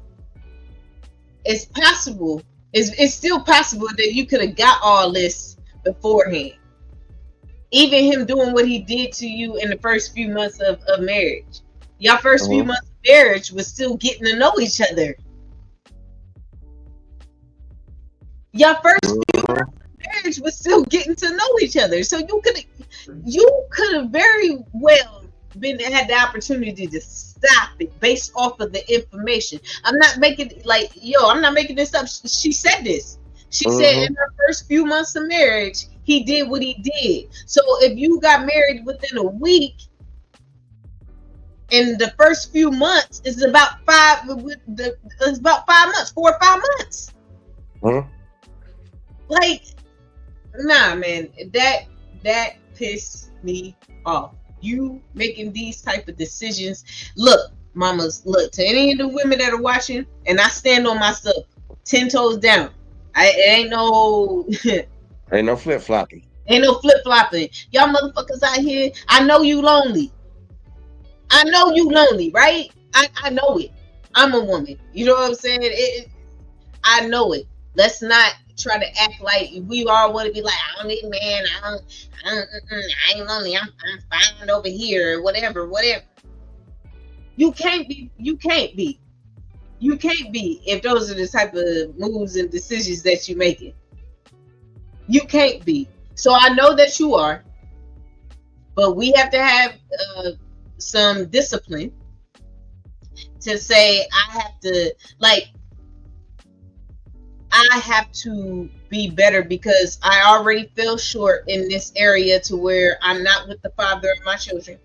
it's possible. It's still possible that you could have got all this beforehand. Even him doing what he did to you in the first few months of marriage. Y'all first few months of marriage was still getting to know each other. Y'all first few months of marriage was still getting to know each other. So you could have very well had the opportunity to stop it based off of the information. I'm not making this up. She said this. She said in her first few months of marriage, he did what he did. So if you got married within a week, in the first few months, it's about 5 months, 4 or 5 months. Like, nah, man, that pissed me off. You making these type of decisions. Look, mamas, look, to any of the women that are watching, and I stand on myself 10 toes down. It ain't no Ain't no flip flopping. ain't no flip flopping. Y'all motherfuckers out here, I know you lonely. I know you lonely, right? I know it. I'm a woman. You know what I'm saying? I know it. Let's not try to act like we all want to be like, I don't need a man. I ain't lonely. I'm fine over here, or whatever. You can't be. You can't be. You can't be if those are the type of moves and decisions that you're making. You can't be. So I know that you are, but we have to have some discipline to say I have to be better because I already feel short in this area to where I'm not with the father of my children.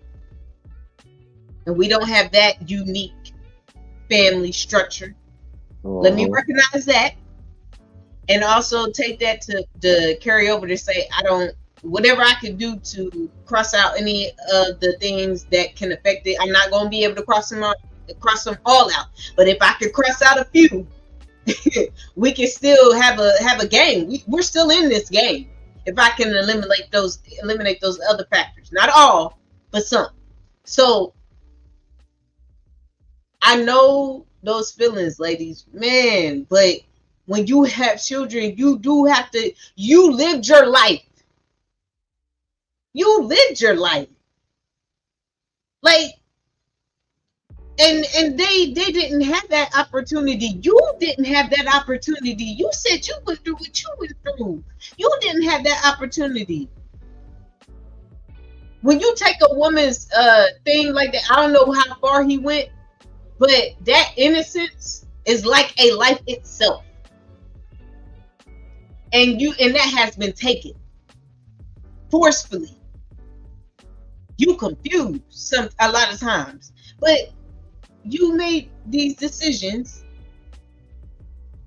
And we don't have that unique family structure. Let me recognize that. And also take that to carry over to say, whatever I can do to cross out any of the things that can affect it, I'm not going to be able to cross them all out. But if I could cross out a few, we can still have a game. We're still in this game. If I can eliminate those other factors, not all, but some. So I know those feelings, ladies, man. But when you have children, you lived your life. You lived your life. Like, and they didn't have that opportunity. You didn't have that opportunity. You said you went through what you went through. You didn't have that opportunity. When you take a woman's thing like that, I don't know how far he went, but that innocence is like a life itself. And that has been taken forcefully. You confused a lot of times, but you made these decisions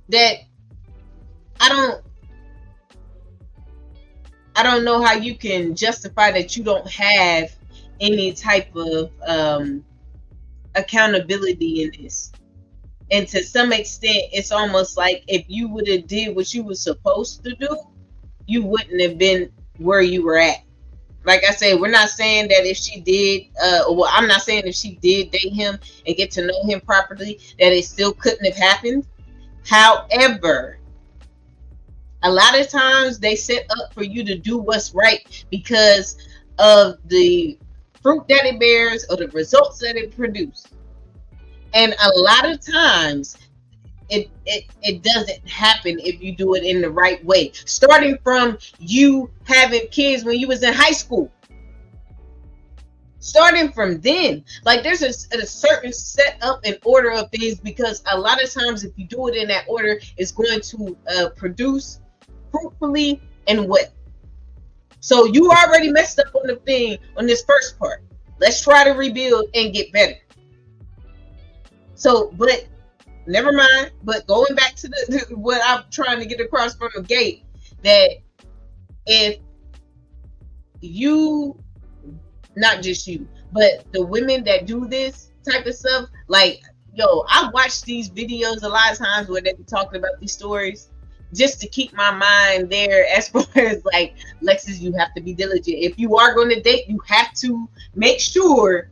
that I don't know how you can justify that you don't have any type of accountability in this. And to some extent, it's almost like if you would have did what you were supposed to do, you wouldn't have been where you were at. Like I said, we're not saying that if she did, I'm not saying if she did date him and get to know him properly, that it still couldn't have happened. However, a lot of times they set up for you to do what's right because of the fruit that it bears or the results that it produces. And a lot of times it doesn't happen if you do it in the right way. Starting from you having kids when you was in high school. Starting from then, like there's a certain set up and order of things, because a lot of times if you do it in that order, it's going to produce fruitfully and well. So you already messed up on the thing on this first part. Let's try to rebuild and get better. So, but never mind. But going back to what I'm trying to get across from the gate, that if you, not just you, but the women that do this type of stuff, like, yo, I watch these videos a lot of times where they be talking about these stories just to keep my mind there as far as like, Lexus, you have to be diligent. If you are going to date, you have to make sure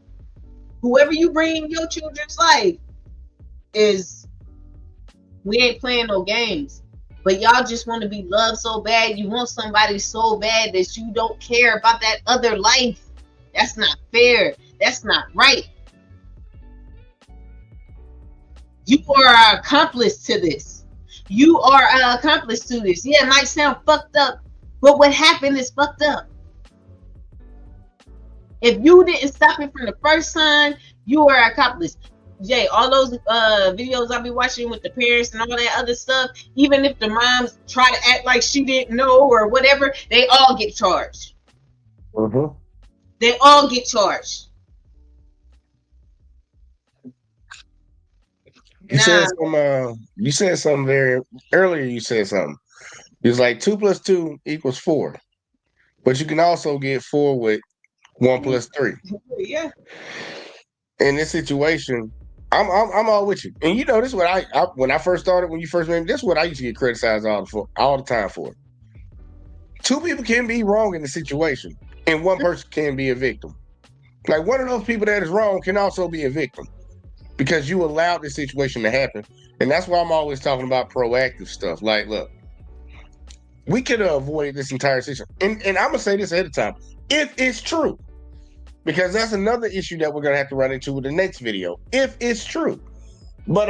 whoever you bring in your children's life is, we ain't playing no games. But y'all just want to be loved so bad. You want somebody so bad that you don't care about that other life. That's not fair. That's not right. You are an accomplice to this. You are an accomplice to this. Yeah, it might sound fucked up, but what happened is fucked up. If you didn't stop it from the first time, you are an accomplice. Jay, all those videos I be watching with the parents and all that other stuff, even if the moms try to act like she didn't know or whatever, they all get charged. They all get charged. You said something very earlier. You said something. It was like 2 + 2 = 4, but you can also get 4 with 1 + 3. Yeah. In this situation, I'm all with you. And you know, this is what I when I first started, when you first met me, this is what I used to get criticized all the time for. Two people can be wrong in the situation, and one person can be a victim. Like one of those people that is wrong can also be a victim because you allowed this situation to happen. And that's why I'm always talking about proactive stuff. Like, look, we could have avoided this entire situation. And I'm gonna say this ahead of time, if it's true, because that's another issue that we're gonna have to run into with the next video. If it's true. But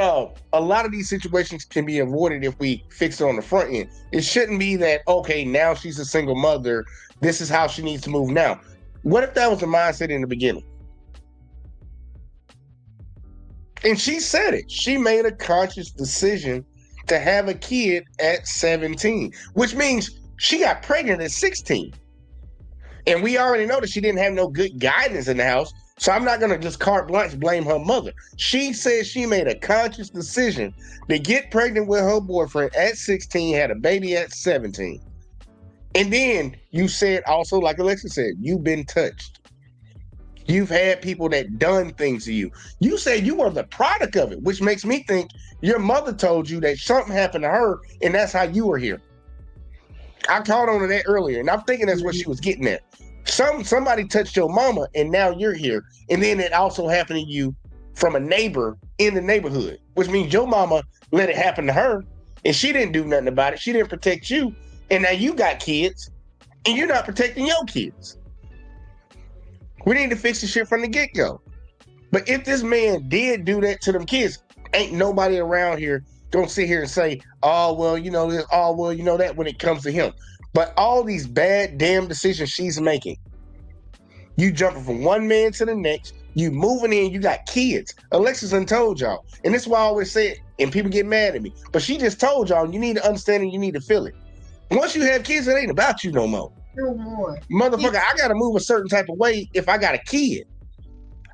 a lot of these situations can be avoided if we fix it on the front end. It shouldn't be that, okay, now she's a single mother. This is how she needs to move now. What if that was the mindset in the beginning? And she said it. She made a conscious decision to have a kid at 17, which means she got pregnant at 16. And we already know that she didn't have no good guidance in the house. So I'm not going to just carte blanche blame her mother. She said she made a conscious decision to get pregnant with her boyfriend at 16, had a baby at 17. And then you said also, like Alexa said, you've been touched. You've had people that done things to you. You said you were the product of it, which makes me think your mother told you that something happened to her and that's how you were here. I caught on to that earlier, and I'm thinking that's what she was getting at. Somebody touched your mama and now you're here. And then it also happened to you from a neighbor in the neighborhood, which means your mama let it happen to her and she didn't do nothing about it. She didn't protect you. And now you got kids and you're not protecting your kids. We need to fix the shit from the get-go. But if this man did do that to them kids, ain't nobody around here gonna sit here and say, oh, well, you know this, oh, well, you know that when it comes to him. But all these bad damn decisions she's making, you jumping from one man to the next, you moving in, you got kids. Alexis done told y'all, and this is why I always say it, and people get mad at me, but she just told y'all, you need to understand and you need to feel it. Once you have kids, it ain't about you no more. No more. Motherfucker, I gotta move a certain type of way if I got a kid.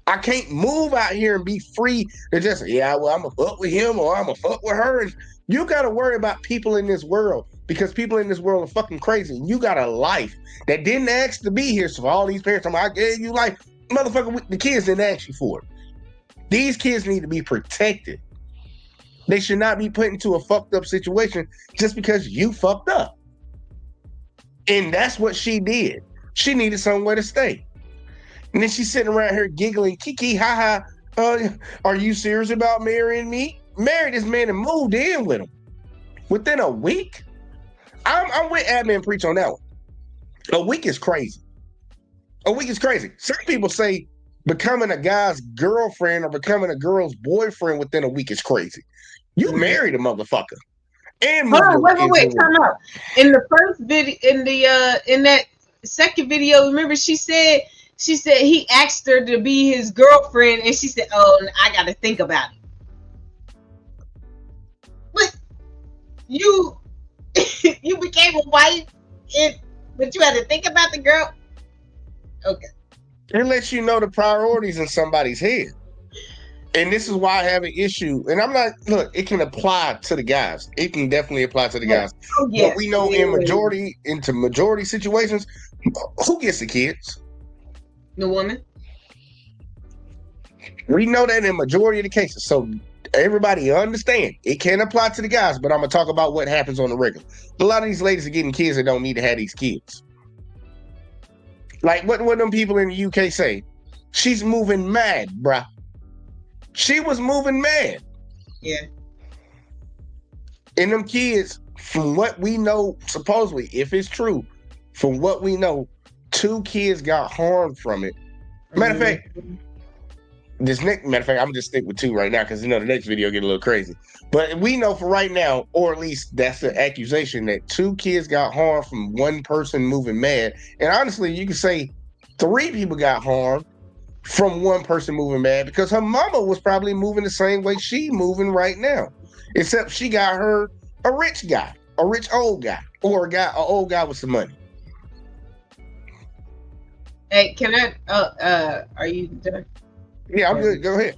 I can't move out here and be free to just, yeah, well, I'm gonna fuck with him or I'm gonna fuck with her. And you gotta worry about people in this world because people in this world are fucking crazy. And you got a life that didn't ask to be here. So all these parents, I gave you life. Motherfucker, the kids didn't ask you for it. These kids need to be protected. They should not be put into a fucked up situation just because you fucked up. And that's what she did. She needed somewhere to stay. And then she's sitting around here giggling, kiki, ha ha. Are you serious about marrying me? Married this man and moved in with him within a week. I'm with Admin Preach on that one. A week is crazy. A week is crazy. Some people say becoming a guy's girlfriend or becoming a girl's boyfriend within a week is crazy. You married a motherfucker. And hold on, wait, time out. In the first video, in that second video, remember she said he asked her to be his girlfriend, and she said, "Oh, I got to think about it." But you became a wife, but you had to think about the girl. Okay. It lets you know the priorities in somebody's head. And this is why I have an issue. And I'm not, look, it can apply to the guys. It can definitely apply to the guys. Oh, yes. But we know into majority situations, who gets the kids? The woman. We know that in majority of the cases. So everybody understand it can apply to the guys, but I'm gonna talk about what happens on the regular. A lot of these ladies are getting kids that don't need to have these kids. Like what them people in the UK say? She's moving mad, bruh. She was moving mad. Yeah. And them kids, from what we know, supposedly, if it's true, from what we know, 2 kids got harmed from it. Matter of fact, I'm just stick with 2 right now because the next video get a little crazy. But we know for right now, or at least that's the accusation, that 2 kids got harmed from one person moving mad. And honestly, you could say 3 people got harmed from one person moving mad because her mama was probably moving the same way she moving right now, except she got her a rich guy, a rich old guy, or an old guy with some money. Hey, can I? Are you done? Yeah, I'm good. Go ahead.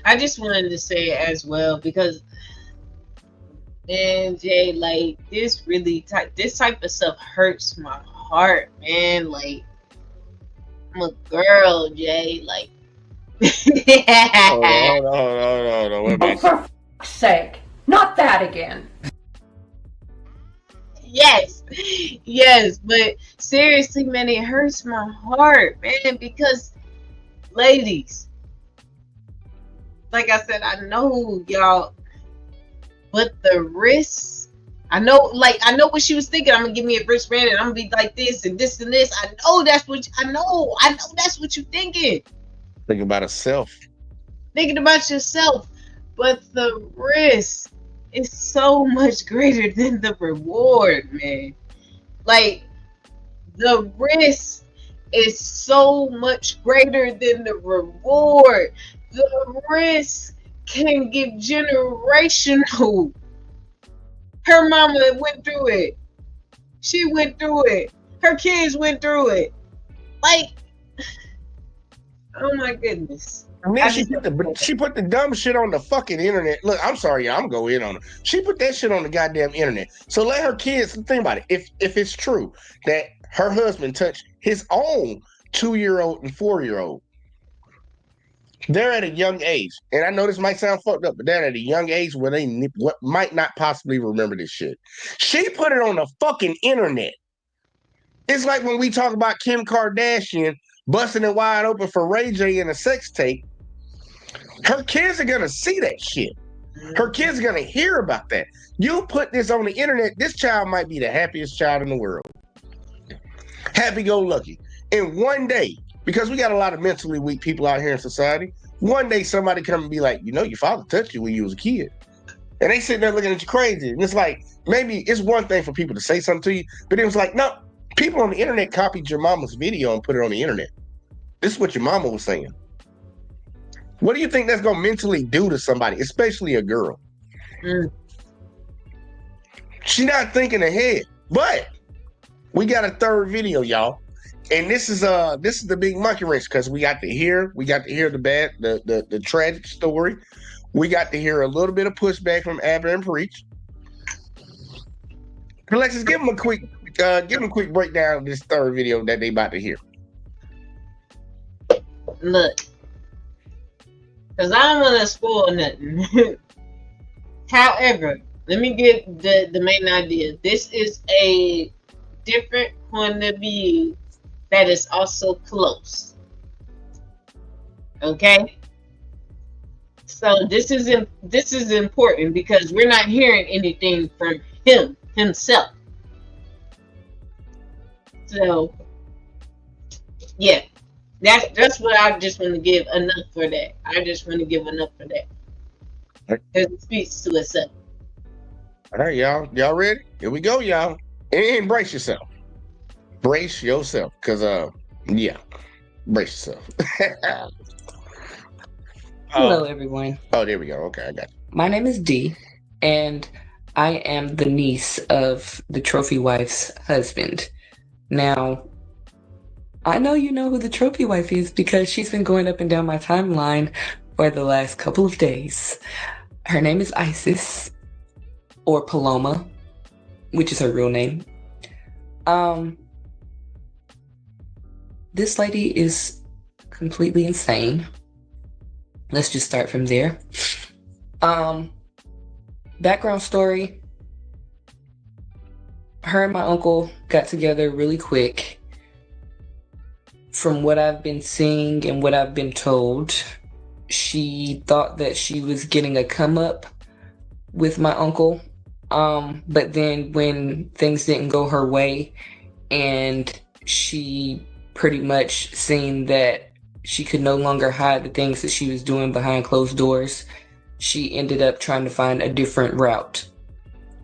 I just wanted to say as well because, man, Jay, like this type of stuff hurts my heart, man. Like I'm a girl, Jay. Like Hold on. Wait a minute. For fuck's sake, not that again. Yes, but seriously, man, it hurts my heart, man, because ladies, like I said, I know y'all, but the risks, I know what she was thinking. I'm gonna give me a wristband and I'm gonna be like this and this and this. I know that's what you're thinking. Think about herself. Thinking about yourself, but the risk is so much greater than the reward, man. Like, the risk is so much greater than the reward. The risk can get generational. Her mama went through it. She went through it. Her kids went through it. Like, oh my goodness. And then she put the dumb shit on the fucking internet. Look, I'm sorry, I'm going in on her. She put that shit on the goddamn internet. So let her kids think about it. If it's true that her husband touched his own 2-year-old and 4-year-old, they're at a young age. And I know this might sound fucked up, but they're at a young age where they might not possibly remember this shit. She put it on the fucking internet. It's like when we talk about Kim Kardashian busting it wide open for Ray J in a sex tape. Her kids are gonna see that shit. Her kids are gonna hear about that. You put this on the internet, this child might be the happiest child in the world. Happy-go-lucky. And one day, because we got a lot of mentally weak people out here in society, one day somebody come and be like, your father touched you when you was a kid. And they sitting there looking at you crazy. And it's like, maybe it's one thing for people to say something to you, but it was like, no, people on the internet copied your mama's video and put it on the internet. This is what your mama was saying. What do you think that's going to mentally do to somebody, especially a girl? She's not thinking ahead. But we got a third video, y'all. And this is the big monkey wrench, because we got to hear the tragic story. We got to hear a little bit of pushback from Abba and Preach. Alexis, give them a quick breakdown of this third video that they about to hear. Look, because I don't want to spoil nothing. However, let me get the main idea. This is a different point of view that is also close. Okay? So this is important because we're not hearing anything from himself. So, yeah. That's what I just want to give enough for that. I just want to give enough for that. Because it speaks to itself. All right, y'all. Y'all ready? Here we go, y'all. And brace yourself. Brace yourself. Because, brace yourself. Hello, everyone. Oh, there we go. Okay, I got you. My name is Dee, and I am the niece of the trophy wife's husband. Now, I know you know who the trophy wife is because she's been going up and down my timeline for the last couple of days. Her name is Isis, or Paloma, which is her real name. This lady is completely insane. Let's just start from there. Background story. Her and my uncle got together really quick. From what I've been seeing and what I've been told, she thought that she was getting a come up with my uncle. But then when things didn't go her way and she pretty much seen that she could no longer hide the things that she was doing behind closed doors, she ended up trying to find a different route,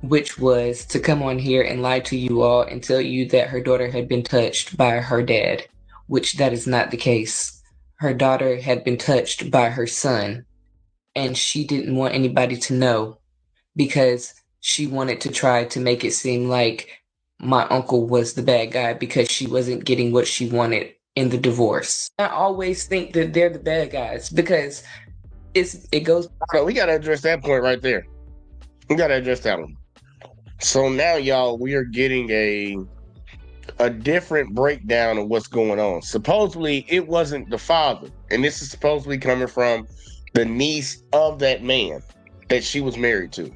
which was to come on here and lie to you all and tell you that her daughter had been touched by her dad, which that is not the case. Her daughter had been touched by her son, and she didn't want anybody to know because she wanted to try to make it seem like my uncle was the bad guy because she wasn't getting what she wanted in the divorce. I always think that they're the bad guys because it goes. So we got to address that point right there. We got to address that one. So now, y'all, we are getting a different breakdown of what's going on. Supposedly, it wasn't the father, and this is supposedly coming from the niece of that man that she was married to.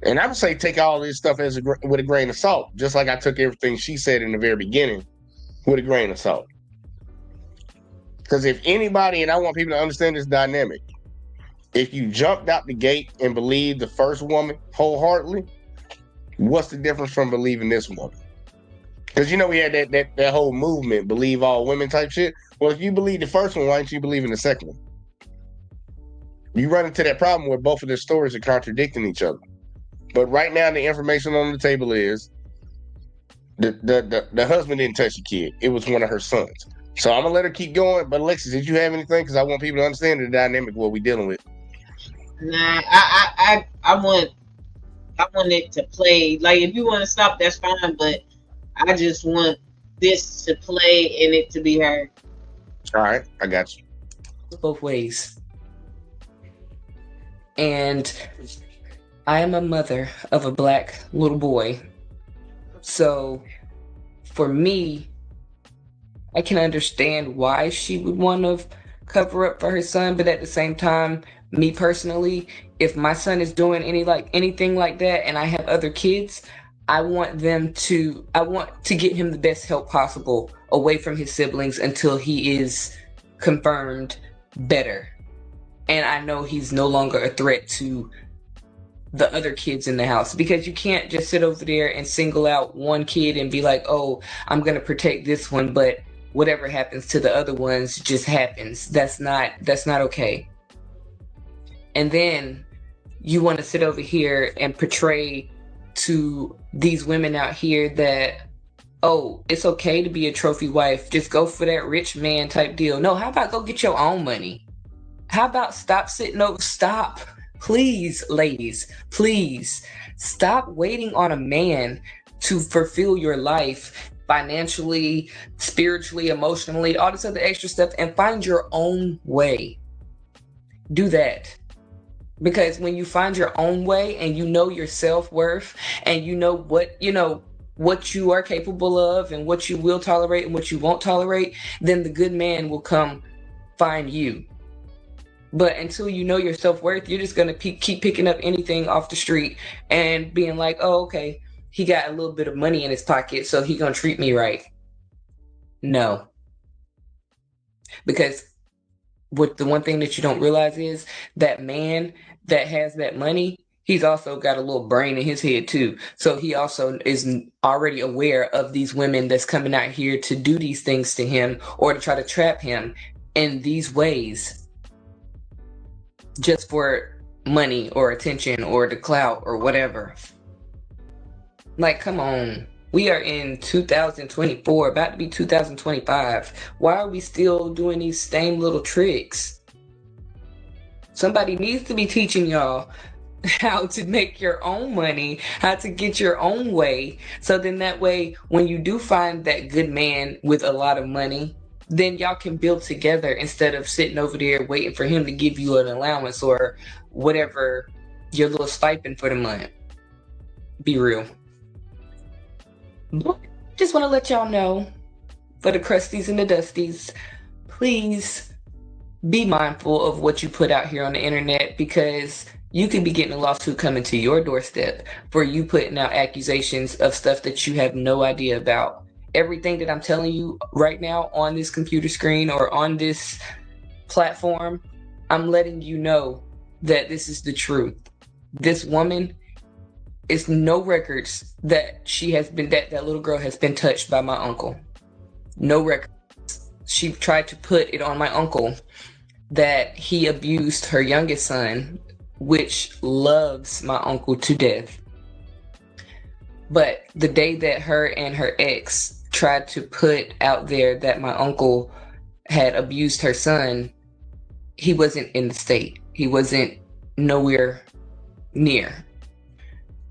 And I would say take all this stuff with a grain of salt, just like I took everything she said in the very beginning with a grain of salt. Because if anybody, and I want people to understand this dynamic, if you jumped out the gate and believed the first woman wholeheartedly, what's the difference from believing this woman? Because we had that whole movement, believe all women type shit. Well, if you believe the first one, why don't you believe in the second one? You run into that problem where both of their stories are contradicting each other. But right now, the information on the table is the husband didn't touch the kid. It was one of her sons. So I'm gonna let her keep going. But Alexis, did you have anything? Because I want people to understand the dynamic of what we're dealing with. Nah, I want it to play. Like, if you want to stop, that's fine. But I just want this to play and it to be heard. All right, I got you. Both ways. And I am a mother of a black little boy. So for me, I can understand why she would want to cover up for her son, but at the same time, me personally, if my son is doing anything like that and I have other kids, I want to get him the best help possible away from his siblings until he is confirmed better. And I know he's no longer a threat to the other kids in the house, because you can't just sit over there and single out one kid and be like, oh, I'm going to protect this one, but whatever happens to the other ones just happens. That's not okay. And then you want to sit over here and portray to these women out here that, oh, it's okay to be a trophy wife. Just go for that rich man type deal. No, how about go get your own money? How about stop. Please, ladies, please stop waiting on a man to fulfill your life financially, spiritually, emotionally, all this other extra stuff, and find your own way. Do that. Because when you find your own way and you know your self-worth and you know what you are capable of and what you will tolerate and what you won't tolerate, then the good man will come find you. But until you know your self-worth, you're just going to keep picking up anything off the street and being like, oh, okay, he got a little bit of money in his pocket, so he's going to treat me right. No. Because the one thing that you don't realize is that man that has that money, he's also got a little brain in his head too. So he also is already aware of these women that's coming out here to do these things to him or to try to trap him in these ways. Just for money or attention or the clout or whatever. Like, come on. We are in 2024, about to be 2025. Why are we still doing these same little tricks? Somebody needs to be teaching y'all how to make your own money, how to get your own way. So then that way, when you do find that good man with a lot of money, then y'all can build together instead of sitting over there waiting for him to give you an allowance or whatever your little stipend for the month. Be real. Just want to let y'all know, for the crusties and the dusties, please be mindful of what you put out here on the internet, because you could be getting a lawsuit coming to your doorstep for you putting out accusations of stuff that you have no idea about. Everything that I'm telling you right now on this computer screen or on this platform, I'm letting you know that this is the truth. This woman is no records that that little girl has been touched by my uncle. No records. She tried to put it on my uncle that he abused her youngest son, which loves my uncle to death. But the day that her and her ex tried to put out there that my uncle had abused her son, he wasn't in the state. He wasn't nowhere near.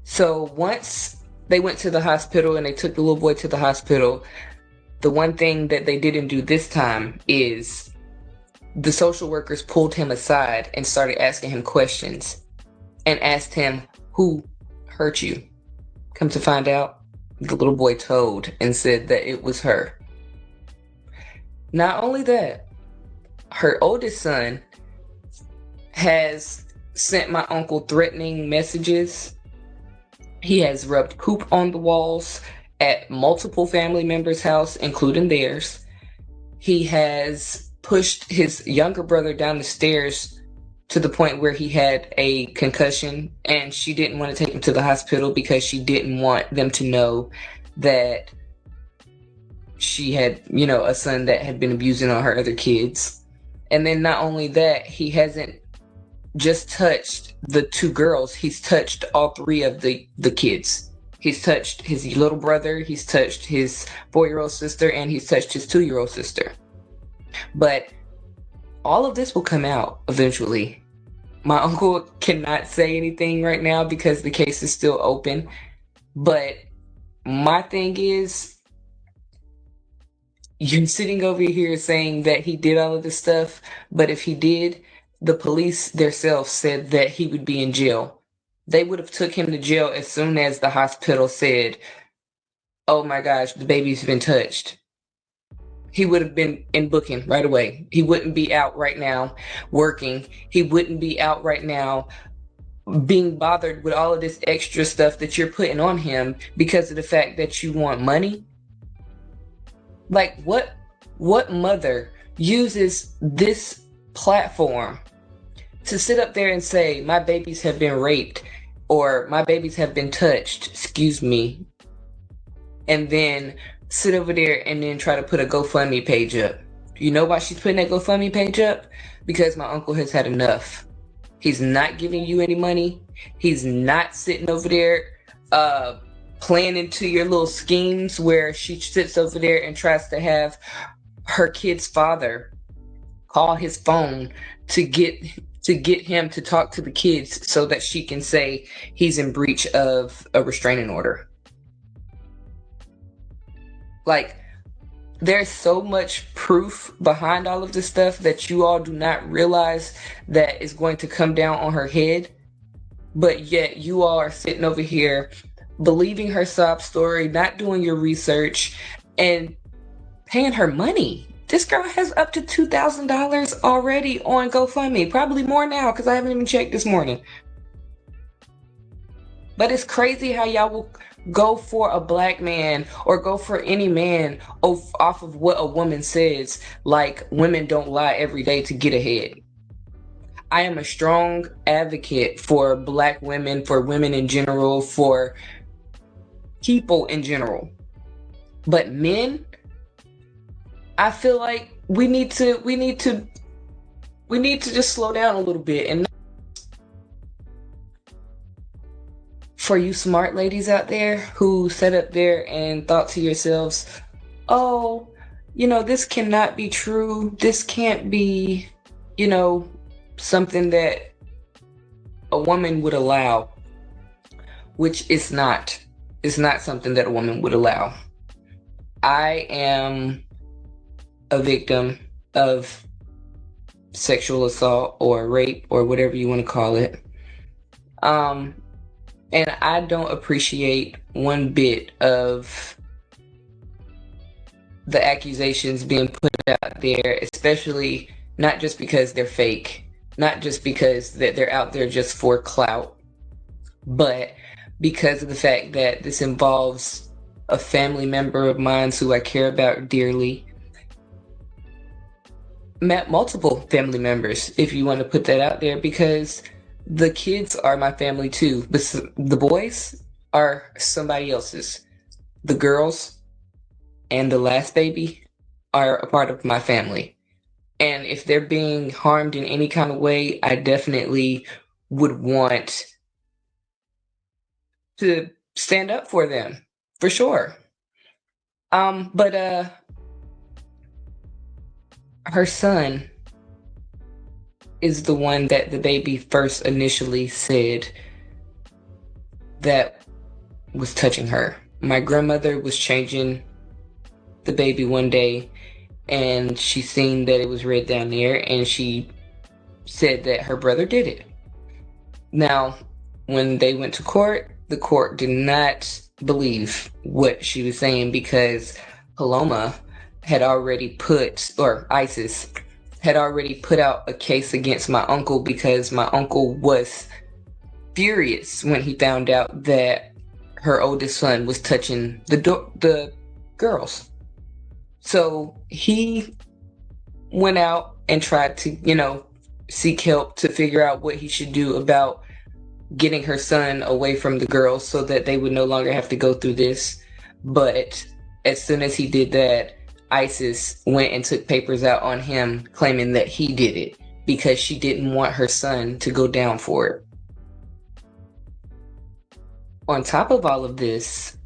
So once they went to the hospital and they took the little boy to the hospital, the one thing that they didn't do this time is the social workers pulled him aside and started asking him questions and asked him, who hurt you? Come to find out, the little boy told and said that it was her. Not only that, her oldest son has sent my uncle threatening messages. He has rubbed poop on the walls at multiple family members' house, including theirs. He has pushed his younger brother down the stairs to the point where he had a concussion, and she didn't want to take him to the hospital because she didn't want them to know that she had, a son that had been abusing on her other kids. And then not only that, he hasn't just touched the two girls, he's touched all three of the kids. He's touched his little brother, he's touched his 4-year-old sister, and he's touched his 2-year-old sister. But all of this will come out eventually. My uncle cannot say anything right now because the case is still open. But my thing is, you're sitting over here saying that he did all of this stuff, but if he did, the police themselves said that he would be in jail. They would have took him to jail as soon as the hospital said, "Oh my gosh, the baby's been touched." He would have been in booking right away. He wouldn't be out right now working. He wouldn't be out right now being bothered with all of this extra stuff that you're putting on him because of the fact that you want money. Like, what mother uses this platform to sit up there and say, "My babies have been raped," or "My babies have been touched," and then sit over there and then try to put a GoFundMe page up? You know why she's putting that GoFundMe page up? Because my uncle has had enough. He's not giving you any money. He's not sitting over there playing into your little schemes where she sits over there and tries to have her kid's father call his phone to get him to talk to the kids so that she can say he's in breach of a restraining order. Like, there's so much proof behind all of this stuff that you all do not realize that is going to come down on her head. But yet you all are sitting over here believing her sob story, not doing your research, and paying her money. This girl has up to $2,000 already on GoFundMe. Probably more now because I haven't even checked this morning. But it's crazy how y'all will go for a black man or go for any man off of what a woman says, like women don't lie every day to get ahead. I am a strong advocate for black women, for women in general, for people in general. But men, I feel like we need to just slow down a little bit. And for you smart ladies out there who sat up there and thought to yourselves, "Oh, this cannot be true. This can't be, something that a woman would allow," which it's not. It's not something that a woman would allow. I am a victim of sexual assault or rape or whatever you want to call it. And I don't appreciate one bit of the accusations being put out there, especially not just because they're fake, not just because that they're out there just for clout, but because of the fact that this involves a family member of mine who I care about dearly. Multiple family members, if you want to put that out there, because the kids are my family too. But the boys are somebody else's. The girls and the last baby are a part of my family. And if they're being harmed in any kind of way, I definitely would want to stand up for them, for sure. But her son is the one that the baby first initially said that was touching her. My grandmother was changing the baby one day and she seen that it was red down there and she said that her brother did it. Now, when they went to court, the court did not believe what she was saying because Paloma had already ISIS had already put out a case against my uncle because my uncle was furious when he found out that her oldest son was touching the girls. So he went out and tried to, seek help to figure out what he should do about getting her son away from the girls so that they would no longer have to go through this. But as soon as he did that, ISIS went and took papers out on him claiming that he did it because she didn't want her son to go down for it. On top of all of this,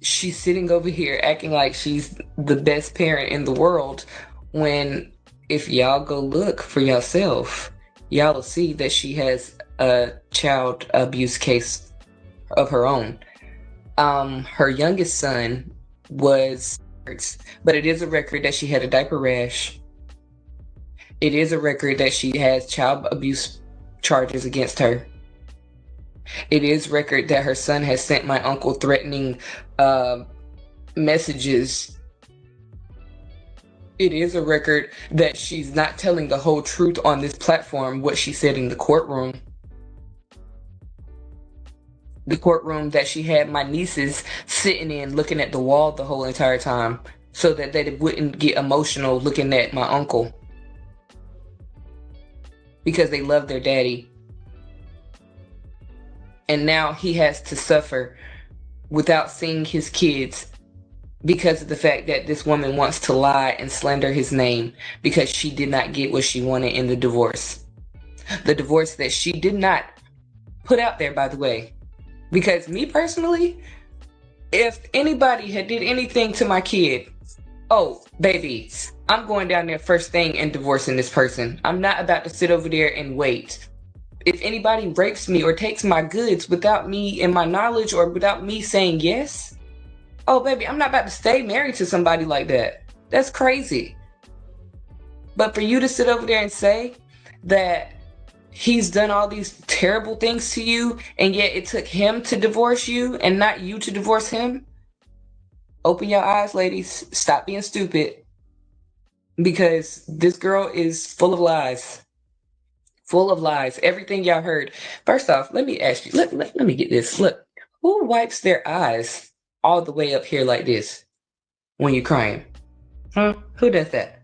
she's sitting over here acting like she's the best parent in the world when if y'all go look for yourself, y'all will see that she has a child abuse case of her own. Her youngest son was, but it is a record that she had a diaper rash. It is a record that she has child abuse charges against her. It is record that her son has sent my uncle threatening messages. It is a record that she's not telling the whole truth on this platform, what she said in the courtroom. The courtroom that she had my nieces sitting in looking at the wall the whole entire time so that they wouldn't get emotional looking at my uncle because they love their daddy. And now he has to suffer without seeing his kids because of the fact that this woman wants to lie and slander his name because she did not get what she wanted in the divorce. The divorce that she did not put out there, by the way. Because me personally, if anybody had did anything to my kid, oh, baby, I'm going down there first thing and divorcing this person. I'm not about to sit over there and wait. If anybody rapes me or takes my goods without me and my knowledge or without me saying yes, oh, baby, I'm not about to stay married to somebody like that. That's crazy. But for you to sit over there and say that he's done all these terrible things to you, and yet it took him to divorce you and not you to divorce him, open your eyes, ladies. Stop being stupid. Because this girl is full of lies. Full of lies. Everything y'all heard. First off, let me ask you, let me get this. Look, who wipes their eyes all the way up here like this when you're crying? Huh? Who does that?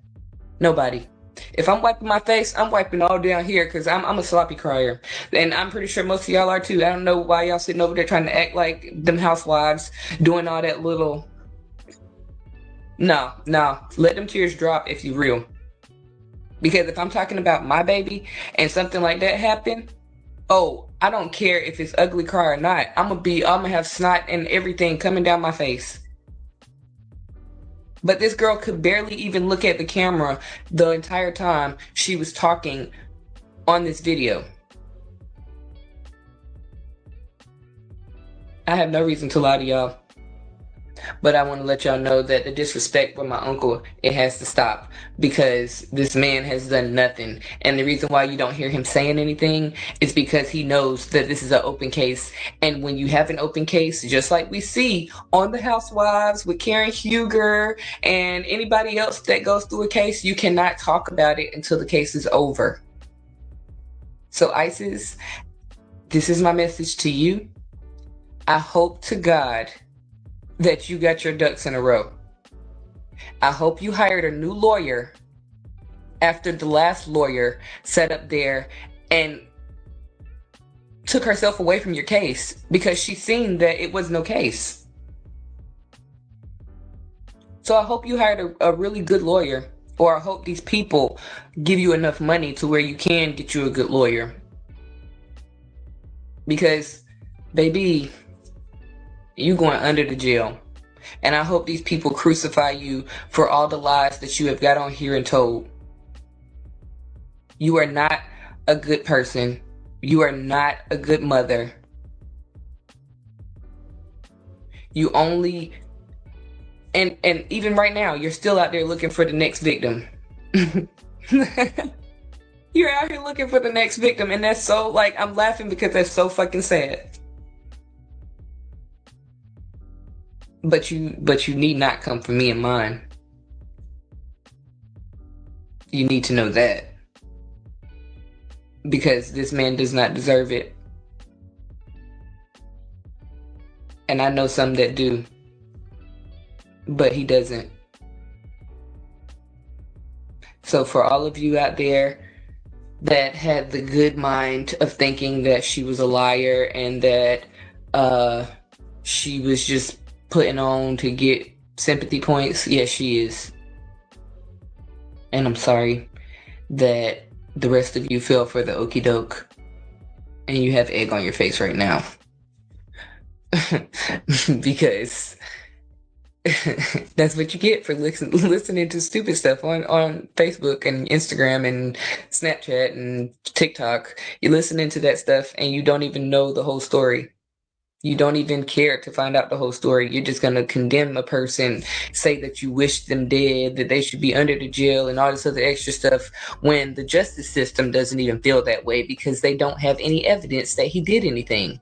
Nobody. If I'm wiping my face, I'm wiping all down here because I'm a sloppy crier. And I'm pretty sure most of y'all are too. I don't know why y'all sitting over there trying to act like them housewives doing all that little... No. Let them tears drop if you real. Because if I'm talking about my baby and something like that happened, oh, I don't care if it's ugly cry or not. I'm gonna have snot and everything coming down my face. But this girl could barely even look at the camera the entire time she was talking on this video. I have no reason to lie to y'all. But I want to let y'all know that the disrespect for my uncle, it has to stop because this man has done nothing. And the reason why you don't hear him saying anything is because he knows that this is an open case. And when you have an open case, just like we see on The Housewives with Karen Huger and anybody else that goes through a case, you cannot talk about it until the case is over. So ISIS, this is my message to you. I hope to God that you got your ducks in a row. I hope you hired a new lawyer after the last lawyer sat up there and took herself away from your case because she seen that it was no case. So I hope you hired a really good lawyer, or I hope these people give you enough money to where you can get you a good lawyer. Because, baby, you going under the jail. And I hope these people crucify you for all the lies that you have got on here and told. You are not a good person. You are not a good mother. You only... And even right now, you're still out there looking for the next victim. You're out here looking for the next victim. And that's so, like, I'm laughing because that's so fucking sad. But you need not come for me and mine. You need to know that. Because this man does not deserve it. And I know some that do. But he doesn't. So for all of you out there that had the good mind of thinking that she was a liar and that she was just putting on to get sympathy points, yes, she is. And I'm sorry that the rest of you fell for the okie doke and you have egg on your face right now. Because that's what you get for listening to stupid stuff on Facebook and Instagram and Snapchat and TikTok. You're listening to that stuff and you don't even know the whole story. You don't even care to find out the whole story. You're just going to condemn a person, say that you wish them dead, that they should be under the jail and all this other extra stuff, when the justice system doesn't even feel that way because they don't have any evidence that he did anything.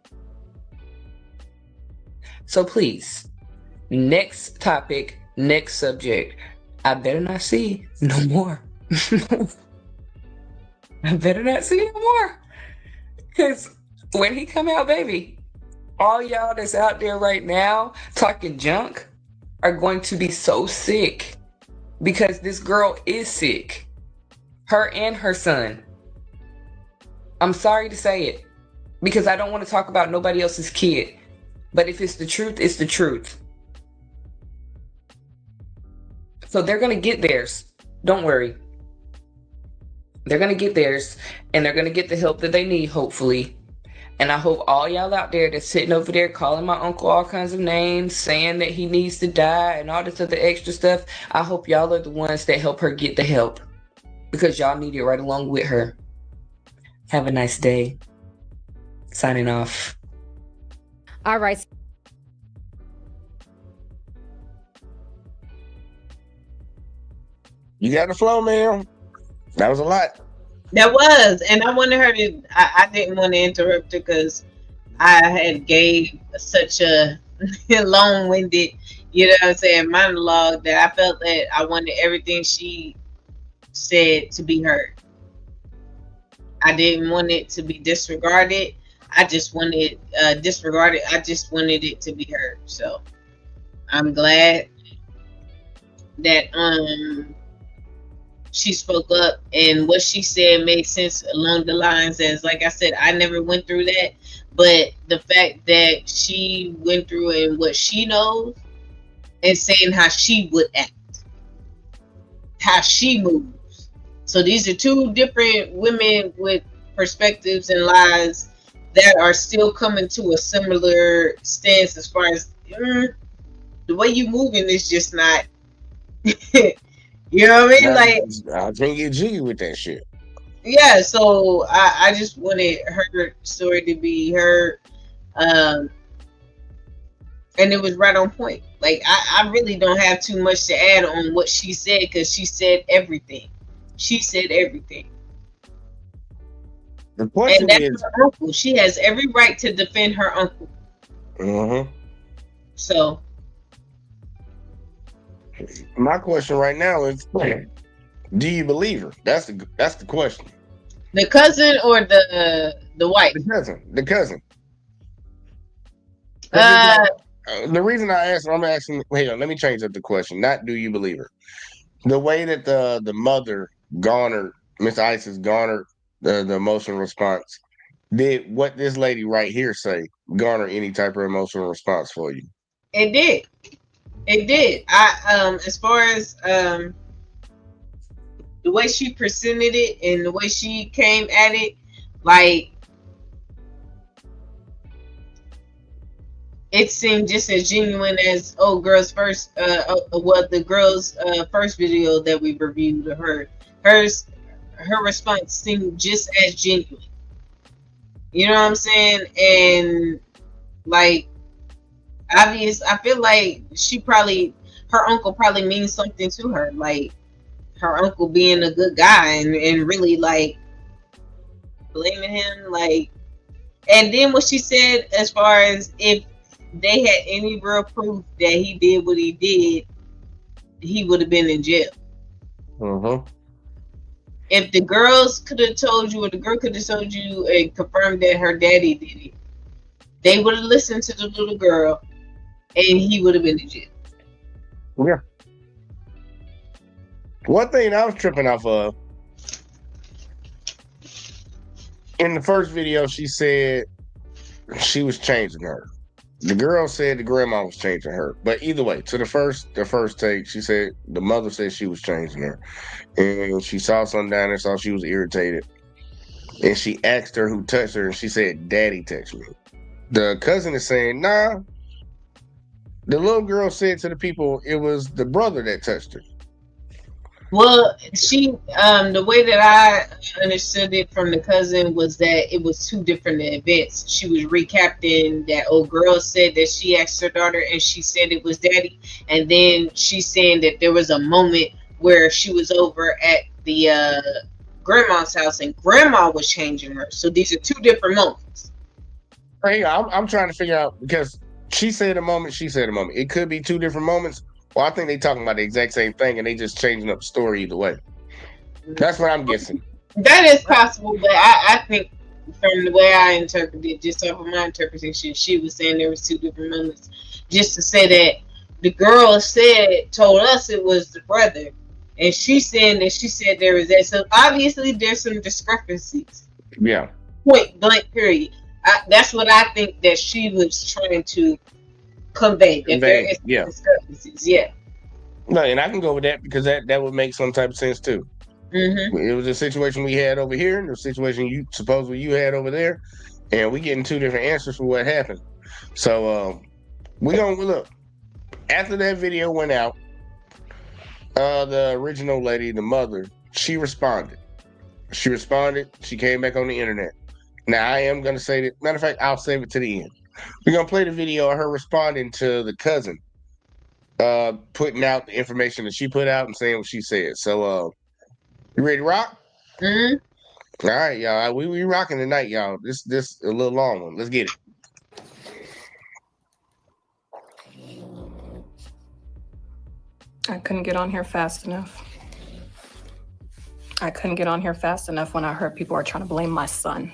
So please, next topic, next subject. I better not see no more. I better not see no more. Because when he come out, baby, all y'all that's out there right now talking junk are going to be so sick because this girl is sick. Her and her son. I'm sorry to say it because I don't want to talk about nobody else's kid. But if it's the truth, it's the truth. So they're going to get theirs. Don't worry. They're going to get theirs and they're going to get the help that they need, hopefully. And I hope all y'all out there that's sitting over there calling my uncle all kinds of names, saying that he needs to die and all this other extra stuff, I hope y'all are the ones that help her get the help. Because y'all need it right along with her. Have a nice day. Signing off. All right. You got the flow, man. That was a lot. That was, and I wanted her to. I didn't want to interrupt her because I had gave such a long-winded, you know what I'm saying, monologue that I felt that I wanted everything she said to be heard. I didn't want it to be disregarded. I just wanted disregarded. I just wanted it to be heard. So I'm glad that she spoke up and what she said made sense along the lines as, like I said, I never went through that, but the fact that she went through it and what she knows and saying how she would act, how she moves. So these are two different women with perspectives and lives that are still coming to a similar stance as far as the way you moving is just not you know what I mean? Like, I can't get jiggy with that shit. Yeah, so I just wanted her story to be heard, and it was right on point. Like, I really don't have too much to add on what she said because she said everything. She said everything. The question is, her uncle. She has every right to defend her uncle. Mm-hmm. So. My question right now is, do you believe her? That's the question. The cousin or the wife? The cousin. The reason I asked, I'm asking. Wait on, let me change up the question. Not do you believe her? The way that the mother garnered, Miss Isis garnered the emotional response. Did what this lady right here say garner any type of emotional response for you? It did. It did. As far as the way she presented it and the way she came at it, like it seemed just as genuine as girl's first the girl's first video that we reviewed of her. Her response seemed just as genuine. You know what I'm saying? And like obvious, I feel like her uncle probably means something to her, like her uncle being a good guy and really like blaming him, like. And then what she said as far as if they had any real proof that he did what he did, he would have been in jail. If the girls could have told you, or the girl could have told you and confirmed that her daddy did it, they would have listened to the little girl, and he would have been in jail. Yeah. One thing I was tripping off of, in the first video, she said she was changing her. The girl said the grandma was changing her. But either way, to the first take, she said the mother said she was changing her. And she saw something down there, saw she was irritated. And she asked her who touched her, and she said, Daddy touched me. The cousin is saying, nah. The little girl said to the people it was the brother that touched her. Well, she the way that I understood it from the cousin was that it was two different events. She was recapping that old girl said that she asked her daughter and she said it was daddy, and then she's saying that there was a moment where she was over at the grandma's house and grandma was changing her. So these are two different moments. Hey, I'm trying to figure out, because she said a moment, she said a moment. It could be two different moments. Well, I think they talking about the exact same thing and they just changing up the story either way. That's what I'm guessing. That is possible, but I think from the way I interpreted it, just off of my interpretation, she was saying there was two different moments. Just to say that the girl told us it was the brother, and she's saying that she said there was that. So obviously there's some discrepancies. Yeah. Point blank period. That's what I think that she was trying to convey. That there is discrepancies. Yeah. No, and I can go with that because that would make some type of sense too. It was a situation we had over here, and the situation you had over there, and we getting two different answers for what happened. So we gonna look. After that video went out, the original lady, the mother, she responded. She came back on the internet. Now I am gonna say that. Matter of fact, I'll save it to the end. We're gonna play the video of her responding to the cousin, putting out the information that she put out and saying what she said. So you ready to rock? All right, y'all. We rocking tonight, y'all. This a little long one. Let's get it. I couldn't get on here fast enough. I couldn't get on here fast enough when I heard people are trying to blame my son.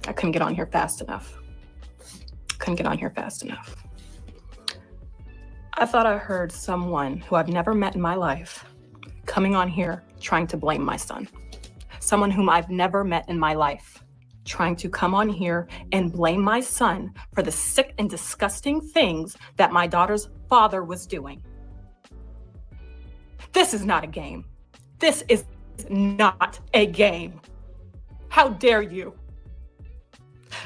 I couldn't get on here fast enough. Couldn't get on here fast enough. I thought I heard someone who I've never met in my life coming on here trying to blame my son. Someone whom I've never met in my life trying to come on here and blame my son for the sick and disgusting things that my daughter's father was doing. This is not a game. This is not a game. How dare you?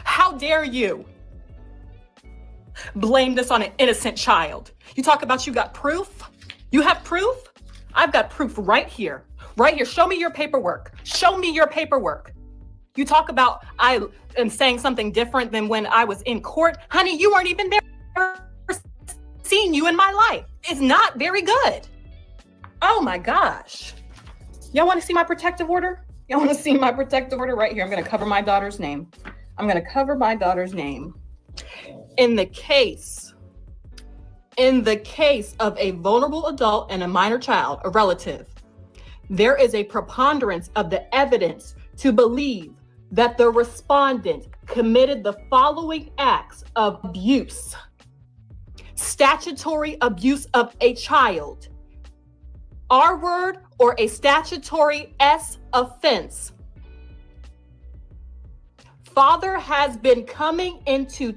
How dare you blame this on an innocent child? You talk about you got proof? You have proof? I've got proof right here. Right here. Show me your paperwork. Show me your paperwork. You talk about I am saying something different than when I was in court. Honey, you weren't even there. Seeing you in my life. It's not very good. Oh my gosh. Y'all want to see my protective order? Y'all want to see my protective order right here? I'm going to cover my daughter's name. I'm going to cover my daughter's name. In the case of a vulnerable adult and a minor child, a relative, there is a preponderance of the evidence to believe that the respondent committed the following acts of abuse. Statutory abuse of a child. R word or a statutory S offense. Father has been coming into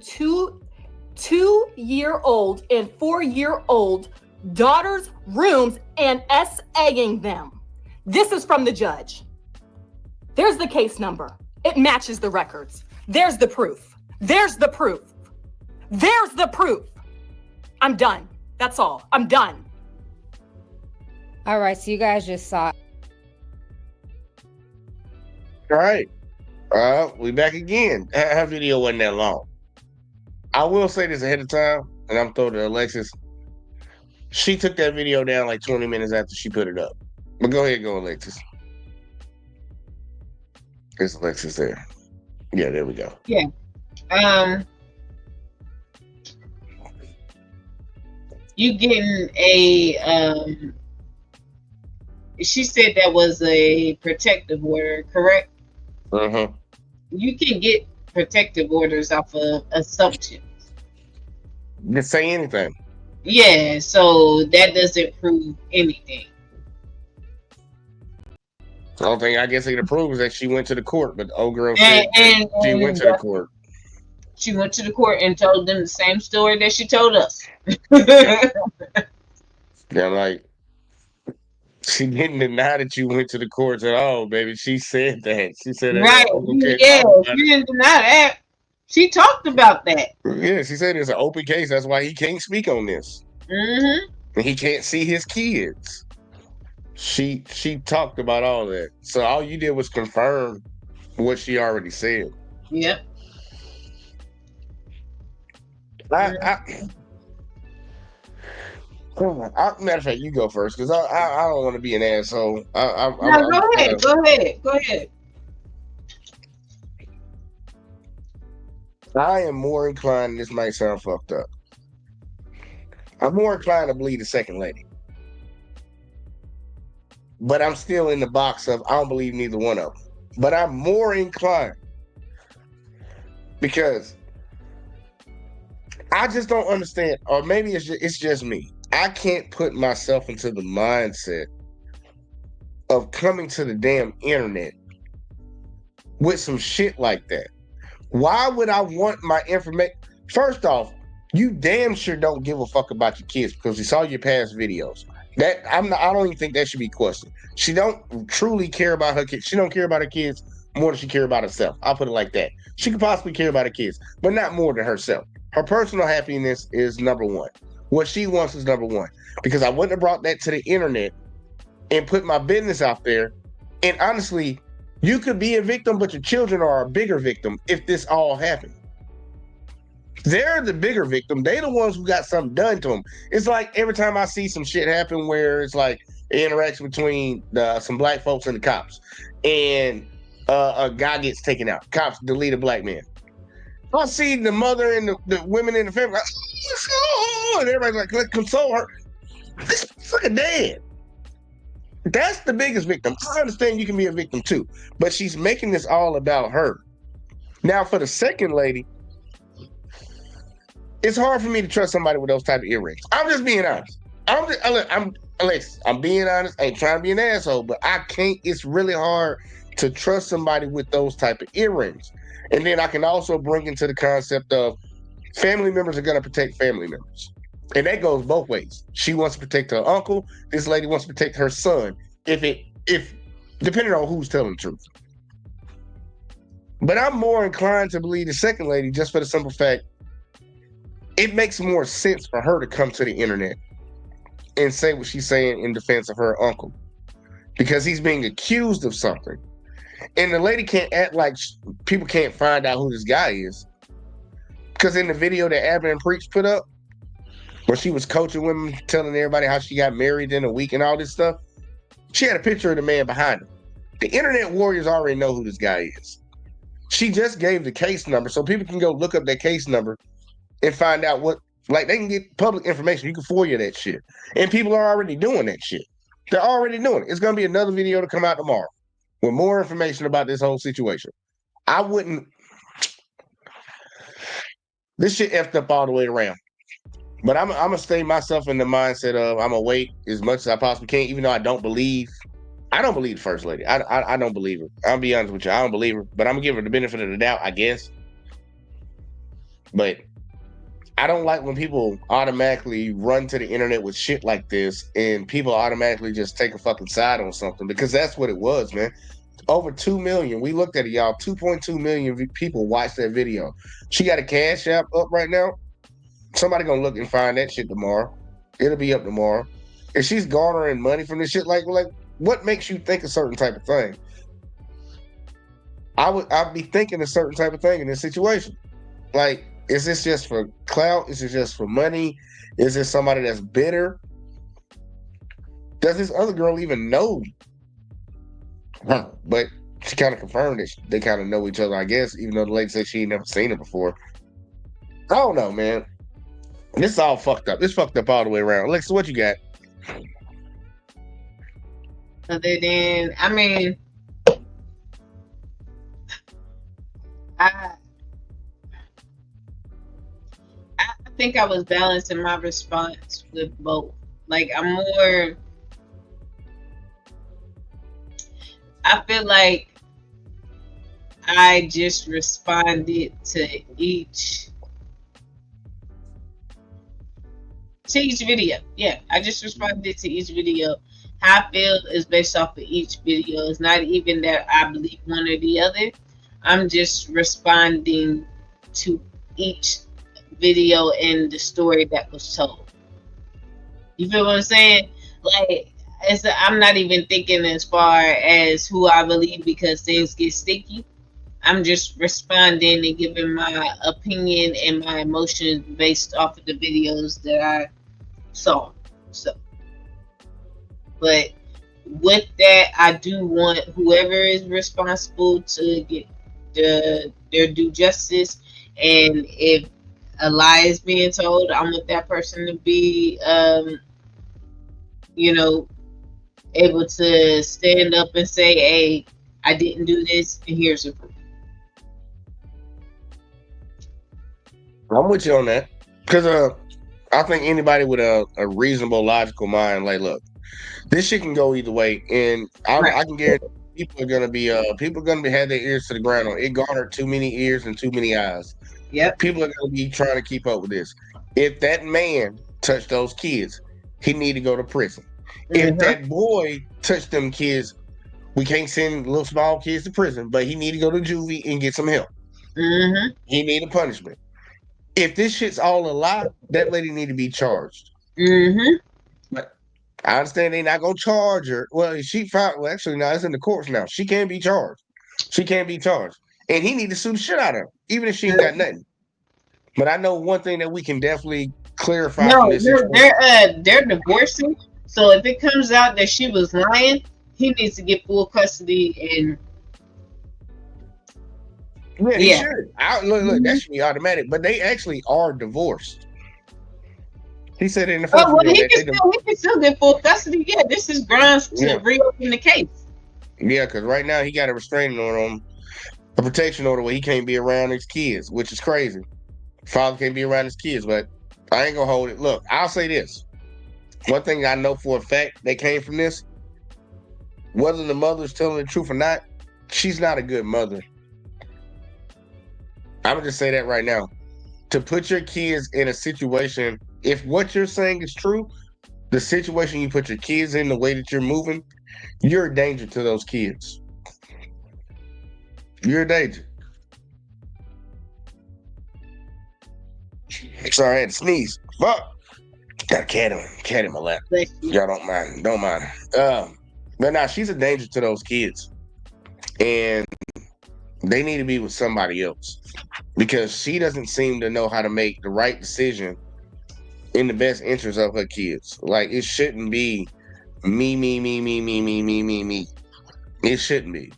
two-year-old and 4-year-old daughters' rooms and SAing them. This is from the judge. There's the case number. It matches the records. There's the proof. There's the proof. There's the proof. I'm done. That's all. I'm done. All right, so you guys just saw. All right. We back again. Her video wasn't that long. I will say this ahead of time, and I'm throwing to Alexis. She took that video down like 20 minutes after she put it up. But go ahead, go Alexis. Is Alexis there? Yeah, there we go. Yeah. You getting a she said that was a protective order, correct? Mm-hmm. You can get protective orders off of assumptions. Didn't say anything. Yeah, so that doesn't prove anything. The only thing I guess it could prove is that she went to the court, but the old girl And, said that she went to the court. She went to the court and told them the same story that she told us. Yeah, like she didn't deny that you went to the courts at all, baby. She said that. She said that Right. Uncle can't Yeah, talk about she didn't deny that. She talked about that. it. Yeah, she said it's an open case. That's why he can't speak on this. Mm-hmm. And he can't see his kids. She talked about all that. So all you did was confirm what she already said. Yep. Matter of fact, you go first because I don't want to be an asshole. No, go ahead. Go ahead. I am more inclined. This might sound fucked up. I'm more inclined to believe the second lady, but I'm still in the box of I don't believe neither one of them. But I'm more inclined because I just don't understand, or maybe it's just me. I can't put myself into the mindset of coming to the damn internet with some shit like that. Why would I want my information? First off, you damn sure don't give a fuck about your kids because we saw your past videos. That I don't even think that should be questioned. She don't truly care about her kids. She don't care about her kids more than she care about herself. I'll put it like that. She could possibly care about her kids, but not more than herself. Her personal happiness is number one. What she wants is number one. Because I wouldn't have brought that to the internet and put my business out there. And honestly, you could be a victim, but your children are a bigger victim if this all happened. They're the bigger victim. They're the ones who got something done to them. It's like every time I see some shit happen where it's like an interaction between some black folks and the cops, and a guy gets taken out. Cops delete a black man. I see the mother and the women in the family, like, oh, and everybody's like, let's console her. This fucking dead. That's the biggest victim. I understand you can be a victim too, but she's making this all about her. Now, for the second lady, it's hard for me to trust somebody with those type of earrings. I'm just being honest. I'm being honest. I ain't trying to be an asshole, but I can't. It's really hard to trust somebody with those type of earrings. And then I can also bring into the concept of family members are going to protect family members. And that goes both ways. She wants to protect her uncle. This lady wants to protect her son. If depending on who's telling the truth. But I'm more inclined to believe the second lady just for the simple fact it makes more sense for her to come to the internet and say what she's saying in defense of her uncle because he's being accused of something. And the lady can't act like people can't find out who this guy is. Because in the video that Abner and Preach put up, where she was coaching women, telling everybody how she got married in a week and all this stuff, she had a picture of the man behind her. The internet warriors already know who this guy is. She just gave the case number so people can go look up that case number and find out what, like they can get public information. You can FOIA that shit. And people are already doing that shit. They're already doing it. It's going to be another video to come out tomorrow with more information about this whole situation. I wouldn't, this shit effed up all the way around. But I'm going to stay myself in the mindset of I'm going to wait as much as I possibly can, even though I don't believe the first lady. I don't believe her. I'll be honest with you. I don't believe her. But I'm going to give her the benefit of the doubt, I guess. But I don't like when people automatically run to the internet with shit like this and people automatically just take a fucking side on something because that's what it was, man. Over 2 million. We looked at it, y'all. 2.2 million people watched that video. She got a Cash App up right now. Somebody gonna look and find that shit tomorrow. It'll be up tomorrow. If she's garnering money from this shit, like what makes you think a certain type of thing? I'd be thinking a certain type of thing in this situation. Like, is this just for clout? Is it just for money? Is this somebody that's bitter? Does this other girl even know? But she kind of confirmed it. They kind of know each other, I guess, even though the lady said she ain't never seen her before. I don't know, man. This is all fucked up. It's fucked up all the way around. Alexa, what you got? Other than, I mean, I think I was balancing my response with both. Like, I feel like I just responded to each video. Yeah, I just responded to each video. How I feel is based off of each video. It's not even that I believe one or the other. I'm just responding to each video and the story that was told. You feel what I'm saying? Like, I'm not even thinking as far as who I believe because things get sticky. I'm just responding and giving my opinion and my emotions based off of the videos that I saw. So, but with that, I do want whoever is responsible to get their due justice, and if a lie is being told, I want that person to be, able to stand up and say, "Hey, I didn't do this, and here's the proof." I'm with you on that because I think anybody with a reasonable, logical mind, like, look, this shit can go either way, and I can guarantee people are gonna be have their ears to the ground on it. Garnered too many ears and too many eyes. Yep. People are gonna be trying to keep up with this. If that man touched those kids, he need to go to prison. If that boy touched them kids, we can't send little small kids to prison, but he need to go to juvie and get some help. He need a punishment. If this shit's all a lie, that lady need to be charged. But I understand they're not gonna charge her. Well, she filed. Well, actually, no, it's in the courts now. She can't be charged. She can't be charged, and he need to sue the shit out of her, even if she ain't got nothing. But I know one thing that we can definitely clarify. No, from this they're divorcing. So if it comes out that she was lying, he needs to get full custody and. Yeah, he should. Look, that should be automatic. But they actually are divorced. He said in the first video he can still get full custody. Yeah, this is grounds to reopen the case. Yeah, because right now he got a restraining order on him, a protection order where he can't be around his kids, which is crazy. Father can't be around his kids, but I ain't gonna hold it. Look, I'll say this. One thing I know for a fact that came from this, whether the mother's telling the truth or not, she's not a good mother. I'm gonna just say that right now. To put your kids in a situation, if what you're saying is true, the situation you put your kids in, the way that you're moving, you're a danger to those kids. You're a danger. Sorry, I had to sneeze. Fuck. Got a cat in my lap. Y'all don't mind. But now she's a danger to those kids. And they need to be with somebody else. Because she doesn't seem to know how to make the right decision in the best interest of her kids. Like, it shouldn't be me. It shouldn't be.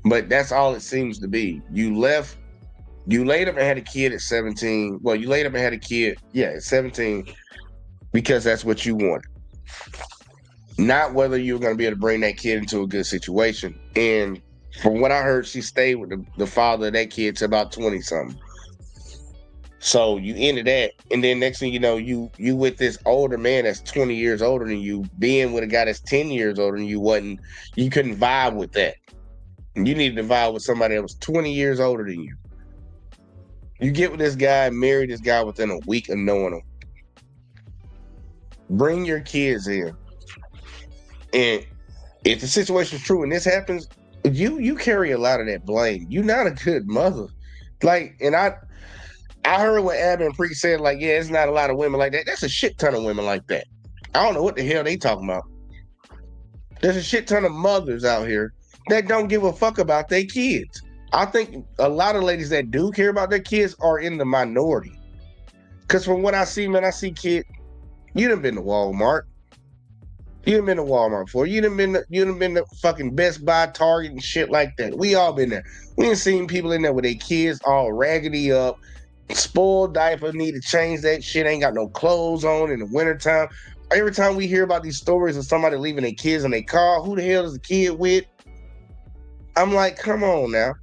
But that's all it seems to be. You laid up and had a kid at 17. Well, you laid up and had a kid, at 17, because that's what you wanted. Not whether you were going to be able to bring that kid into a good situation. And from what I heard, she stayed with the father of that kid to about 20-something. So you ended that, and then next thing you know, you with this older man that's 20 years older than you, being with a guy that's 10 years older than you, you couldn't vibe with that. You needed to vibe with somebody that was 20 years older than you. You get with this guy, marry this guy within a week of knowing him. Bring your kids in. And if the situation's true and this happens, you carry a lot of that blame. You're not a good mother. Like, and I heard what Abby and Pre said, like, yeah, it's not a lot of women like that. That's a shit ton of women like that. I don't know what the hell they talking about. There's a shit ton of mothers out here that don't give a fuck about their kids. I think a lot of ladies that do care about their kids are in the minority. Because from what I see, man, I see kids. You done been to Walmart. You done been to Walmart before. You done been to fucking Best Buy, Target, and shit like that. We all been there. We done seen people in there with their kids all raggedy up, Spoiled diaper, need to change that shit. Ain't got no clothes on in the wintertime. Every time we hear about these stories of somebody leaving their kids in their car, who the hell is the kid with? I'm like, come on now.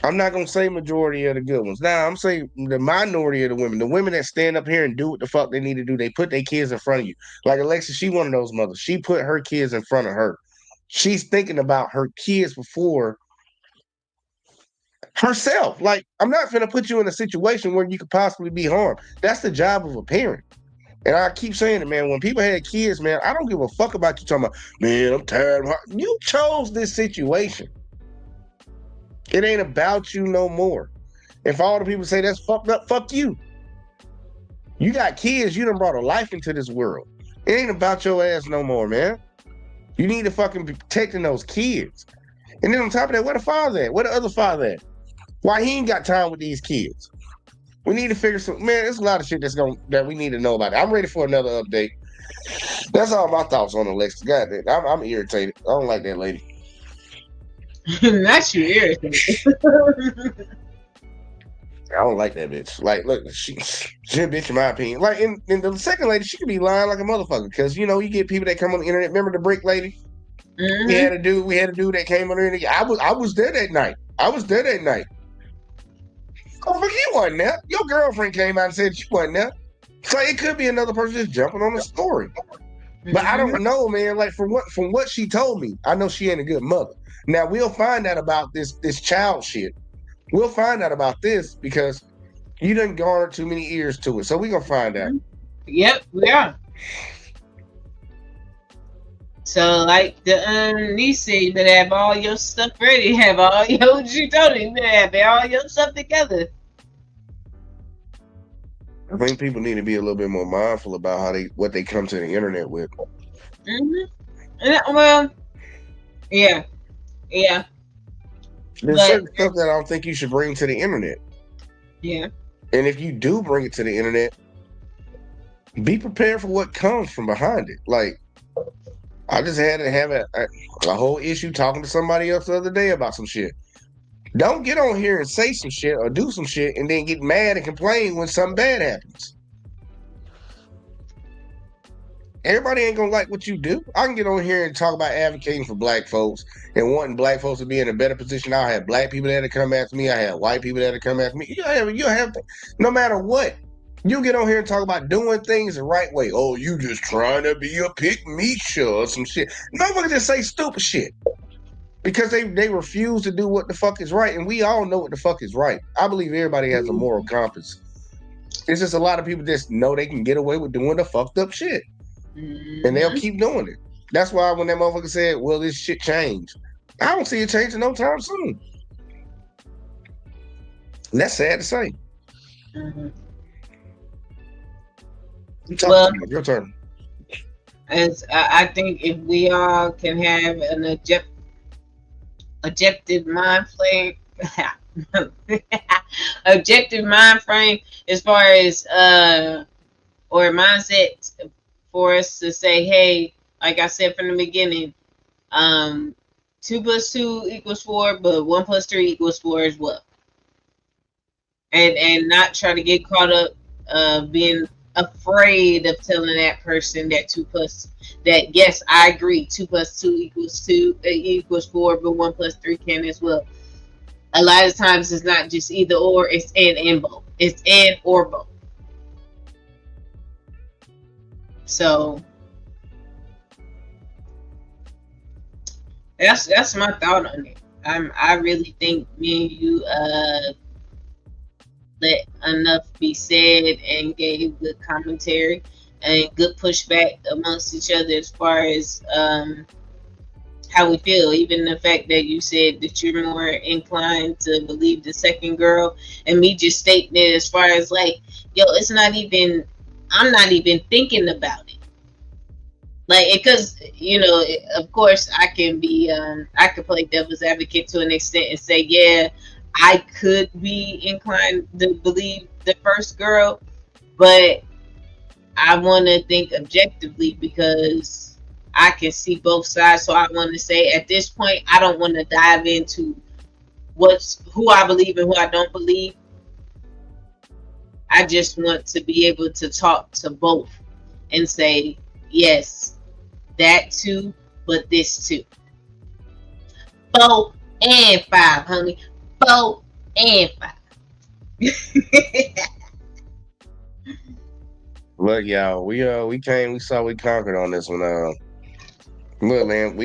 I'm not gonna say majority of the good ones. Now I'm saying the minority of the women that stand up here and do what the fuck they need to do. They put their kids in front of you. Like Alexa, she one of those mothers. She put her kids in front of her. She's thinking about her kids before herself. Like, I'm not gonna put you in a situation where you could possibly be harmed. That's the job of a parent. And I keep saying it, man. When people had kids, man, I don't give a fuck about you talking about, man, I'm tired of her. You chose this situation. It ain't about you no more. If all the people say that's fucked up, fuck you. You got kids, you done brought a life into this world. It ain't about your ass no more, man. You need to fucking be protecting those kids. And then on top of that, where the father at? Where the other father at? Why he ain't got time with these kids? We need to figure some, man, there's a lot of shit that we need to know about it. I'm ready for another update. That's all my thoughts on Alexa. God, I'm irritated. I don't like that lady. Not you irritated. I don't like that bitch. Like, look, she's a bitch in my opinion. Like, and the second lady, she could be lying like a motherfucker. Because, you know, you get people that come on the internet. Remember the brick lady? Mm-hmm. We had a dude that came on the internet. I was there that night. Oh, but you wasn't there. Your girlfriend came out and said you wasn't there. So it could be another person just jumping on the story. Mm-hmm. But I don't know, man. Like, from what she told me, I know she ain't a good mother. Now, we'll find out about this child shit. We'll find out about this because you didn't garner too many ears to it. So we're going to find out. Yep, we are. So, like the niece said, you better have all your stuff ready. Have all your, what you told him, you better have all your stuff together. I think people need to be a little bit more mindful about what they come to the internet with. Mm-hmm. Well, yeah. There's certain stuff that I don't think you should bring to the internet. Yeah. And if you do bring it to the internet, be prepared for what comes from behind it. Like, I just had to have a whole issue talking to somebody else the other day about some shit. Don't get on here and say some shit or do some shit and then get mad and complain when something bad happens. Everybody ain't gonna like what you do. I can get on here and talk about advocating for black folks and wanting black folks to be in a better position. I'll have black people that come after me. I have white people that come after me. You have no matter what. You get on here and talk about doing things the right way. Oh, you just trying to be a pick-me-sha or some shit. Motherfuckers just say stupid shit. Because they refuse to do what the fuck is right. And we all know what the fuck is right. I believe everybody has a moral compass. It's just a lot of people just know they can get away with doing the fucked up shit. Mm-hmm. And they'll keep doing it. That's why when that motherfucker said, well, this shit changed. I don't see it changing no time soon. And that's sad to say. Mm-hmm. Well, your turn. As I think if we all can have an objective mind frame, objective mind frame as far as or mindset for us to say, hey, like I said from the beginning, 2 + 2 = 4, but 1 + 3 = 4 as well. And not try to get caught up being afraid of telling that person that that yes, I agree, 2 + 2 = 4, but 1 + 3 can as well. A lot of times it's not just either or, it's and both. It's and or both. So that's my thought on it. I really think me and you let enough be said and gave good commentary and good pushback amongst each other as far as how we feel. Even the fact that you said that you're more inclined to believe the second girl, and me just stating it as far as like, yo, it's not even, I'm not even thinking about it. Like, because, you know, of course I can be, I could play devil's advocate to an extent and say, yeah, I could be inclined to believe the first girl, but I want to think objectively because I can see both sides. So I want to say at this point, I don't want to dive into who I believe and who I don't believe. I just want to be able to talk to both and say, yes, that too, but this too. 4 and 5, honey. 4 and 5. Look, y'all, we came, we saw, we conquered on this one. Look, man,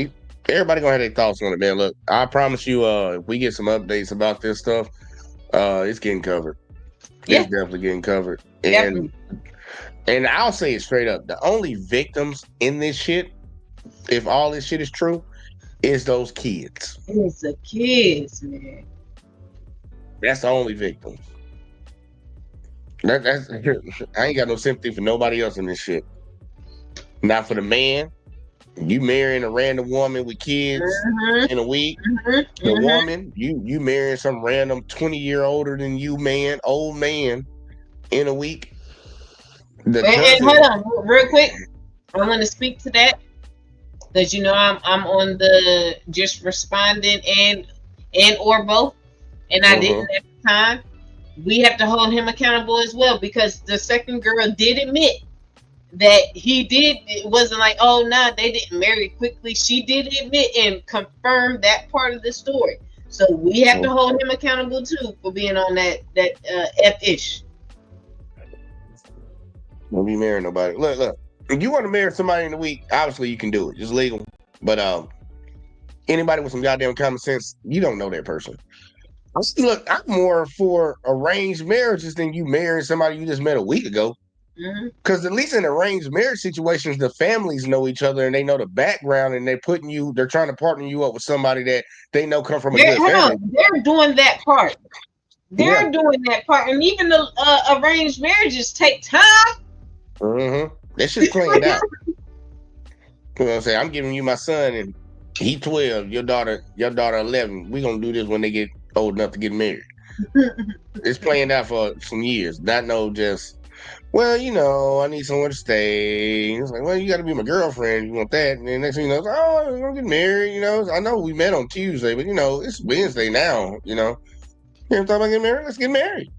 everybody gonna have their thoughts on it, man. Look, I promise you, if we get some updates about this stuff, it's getting covered. Yeah. It's definitely getting covered. Definitely. And I'll say it straight up: the only victims in this shit, if all this shit is true, is those kids. It's the kids, man. That's the only victim. That's I ain't got no sympathy for nobody else in this shit. Not for the man. You marrying a random woman with kids in a week. The woman, you marrying some random 20-year older than you man, old man in a week. And hold on, real quick. I want to speak to that because you know I'm on the just responding and or both, and I didn't at the time. We have to hold him accountable as well because the second girl did admit that he did. It wasn't like, oh no, they didn't marry quickly. She did admit and confirm that part of the story. So we have to hold him accountable too for being on that F-ish. Don't be marrying nobody. Look. If you want to marry somebody in a week, obviously you can do it. It's legal. But anybody with some goddamn common sense, you don't know that person. Look, I'm more for arranged marriages than you marrying somebody you just met a week ago. Because at least in arranged marriage situations, the families know each other and they know the background, and they're trying to partner you up with somebody that they know come from a good family. They're doing that part. They're doing that part, and even the arranged marriages take time. That shit's planned out. You know what I'm saying? I'm giving you my son, and he 12. Your daughter 11. We gonna do this when they get old enough to get married. It's planned out for some years. Not no just. Well, you know, I need somewhere to stay. It's like, well, you got to be my girlfriend. You want that? And then next thing you know, it's, oh, we're gonna get married. You know, I know we met on Tuesday, but you know, it's Wednesday now. You know, you ever thought about getting married? Let's get married.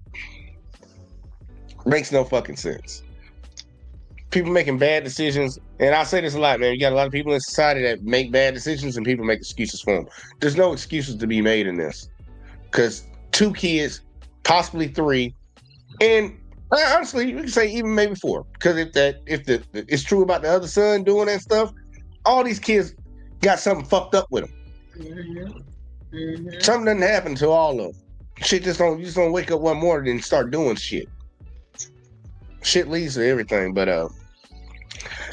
Makes no fucking sense. People making bad decisions, and I say this a lot, man. You got a lot of people in society that make bad decisions, and people make excuses for them. There's no excuses to be made in this, because 2 kids, possibly 3, and honestly, you can say even maybe 4, because if it's true about the other son doing that stuff, all these kids got something fucked up with them. Something doesn't happen to all of them. Shit you just don't wake up one morning and start doing shit. Shit leads to everything, but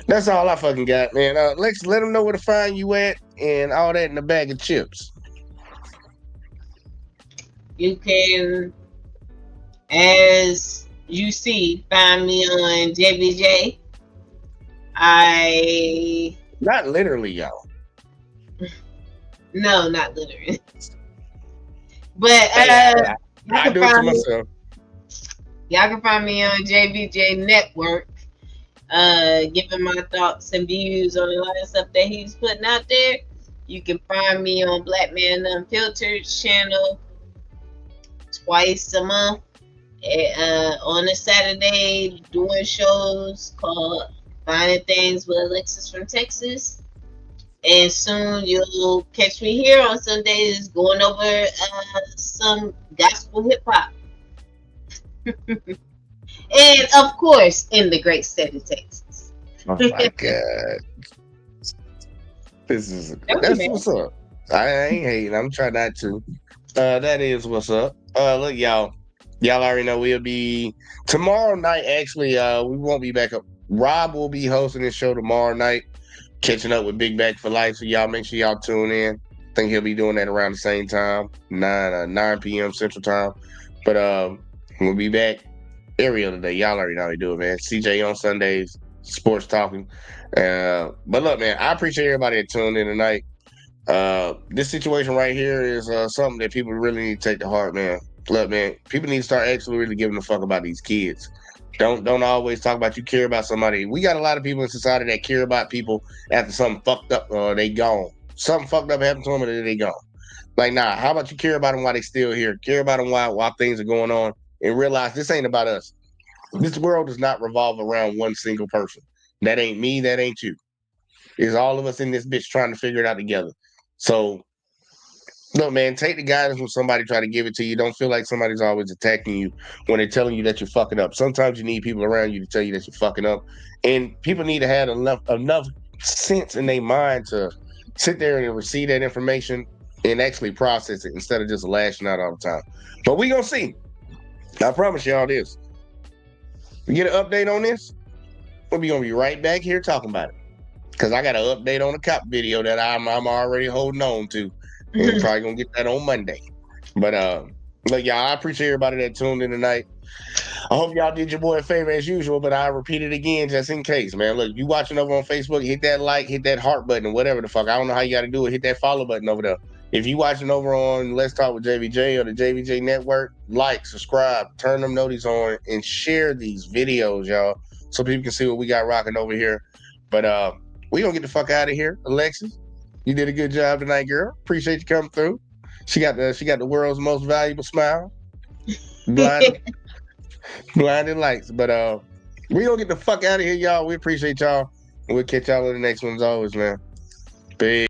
that's all I fucking got, man. Lex, let them know where to find you at and all that in a bag of chips. You can, as you see, find me on JVJ. Not literally, y'all. No, not literally. But I do it to myself. Y'all can find me on JVJ Network, giving my thoughts and views on a lot of stuff that he's putting out there. You can find me on Black Man Unfiltered channel twice a month on a Saturday, doing shows called Finding Things with Alexis from Texas. And soon you'll catch me here on Sundays going over some gospel hip hop. And of course, in the great state of Texas. Oh my God. That's what's up. I ain't hating. I'm trying not to. That is what's up. Look, y'all already know we'll be tomorrow night. Actually, we won't be back up. Rob will be hosting this show tomorrow night, catching up with Big Back for Life. So y'all make sure y'all tune in. I think he'll be doing that around the same time, 9 p.m. Central Time. But we'll be back every other day. Y'all already know how we do it, man. CJ on Sundays, sports talking. But look, man, I appreciate everybody that tuned in tonight. This situation right here is something that people really need to take to heart, man. Look, man, people need to start actually really giving a fuck about these kids. Don't always talk about you care about somebody. We got a lot of people in society that care about people after something fucked up or they gone. Something fucked up happened to them and then they gone. Like, nah, how about you care about them while they still here? Care about them while things are going on and realize this ain't about us. This world does not revolve around one single person. That ain't me. That ain't you. It's all of us in this bitch trying to figure it out together. So, look, man, take the guidance when somebody try to give it to you. Don't feel like somebody's always attacking you when they're telling you that you're fucking up. Sometimes you need people around you to tell you that you're fucking up. And people need to have enough sense in their mind to sit there and receive that information and actually process it instead of just lashing out all the time. But we gonna see. I promise y'all this. We get an update on this, we'll be gonna be right back here talking about it. Cause I got an update on the cop video that I'm already holding on to. And we're probably gonna get that on Monday. But look, y'all, I appreciate everybody that tuned in tonight. I hope y'all did your boy a favor as usual, but I repeat it again just in case, man. Look, you watching over on Facebook, hit that like, hit that heart button, whatever the fuck. I don't know how you gotta do it. Hit that follow button over there. If you watching over on Let's Talk with JVJ or the JVJ Network, like, subscribe, turn them notices on, and share these videos, y'all, so people can see what we got rocking over here. But we gonna get the fuck out of here. Alexis, you did a good job tonight, girl. Appreciate you coming through. She got the world's most valuable smile. Blinding lights. But we gonna get the fuck out of here, y'all. We appreciate y'all. And we'll catch y'all in the next one as always, man. Peace.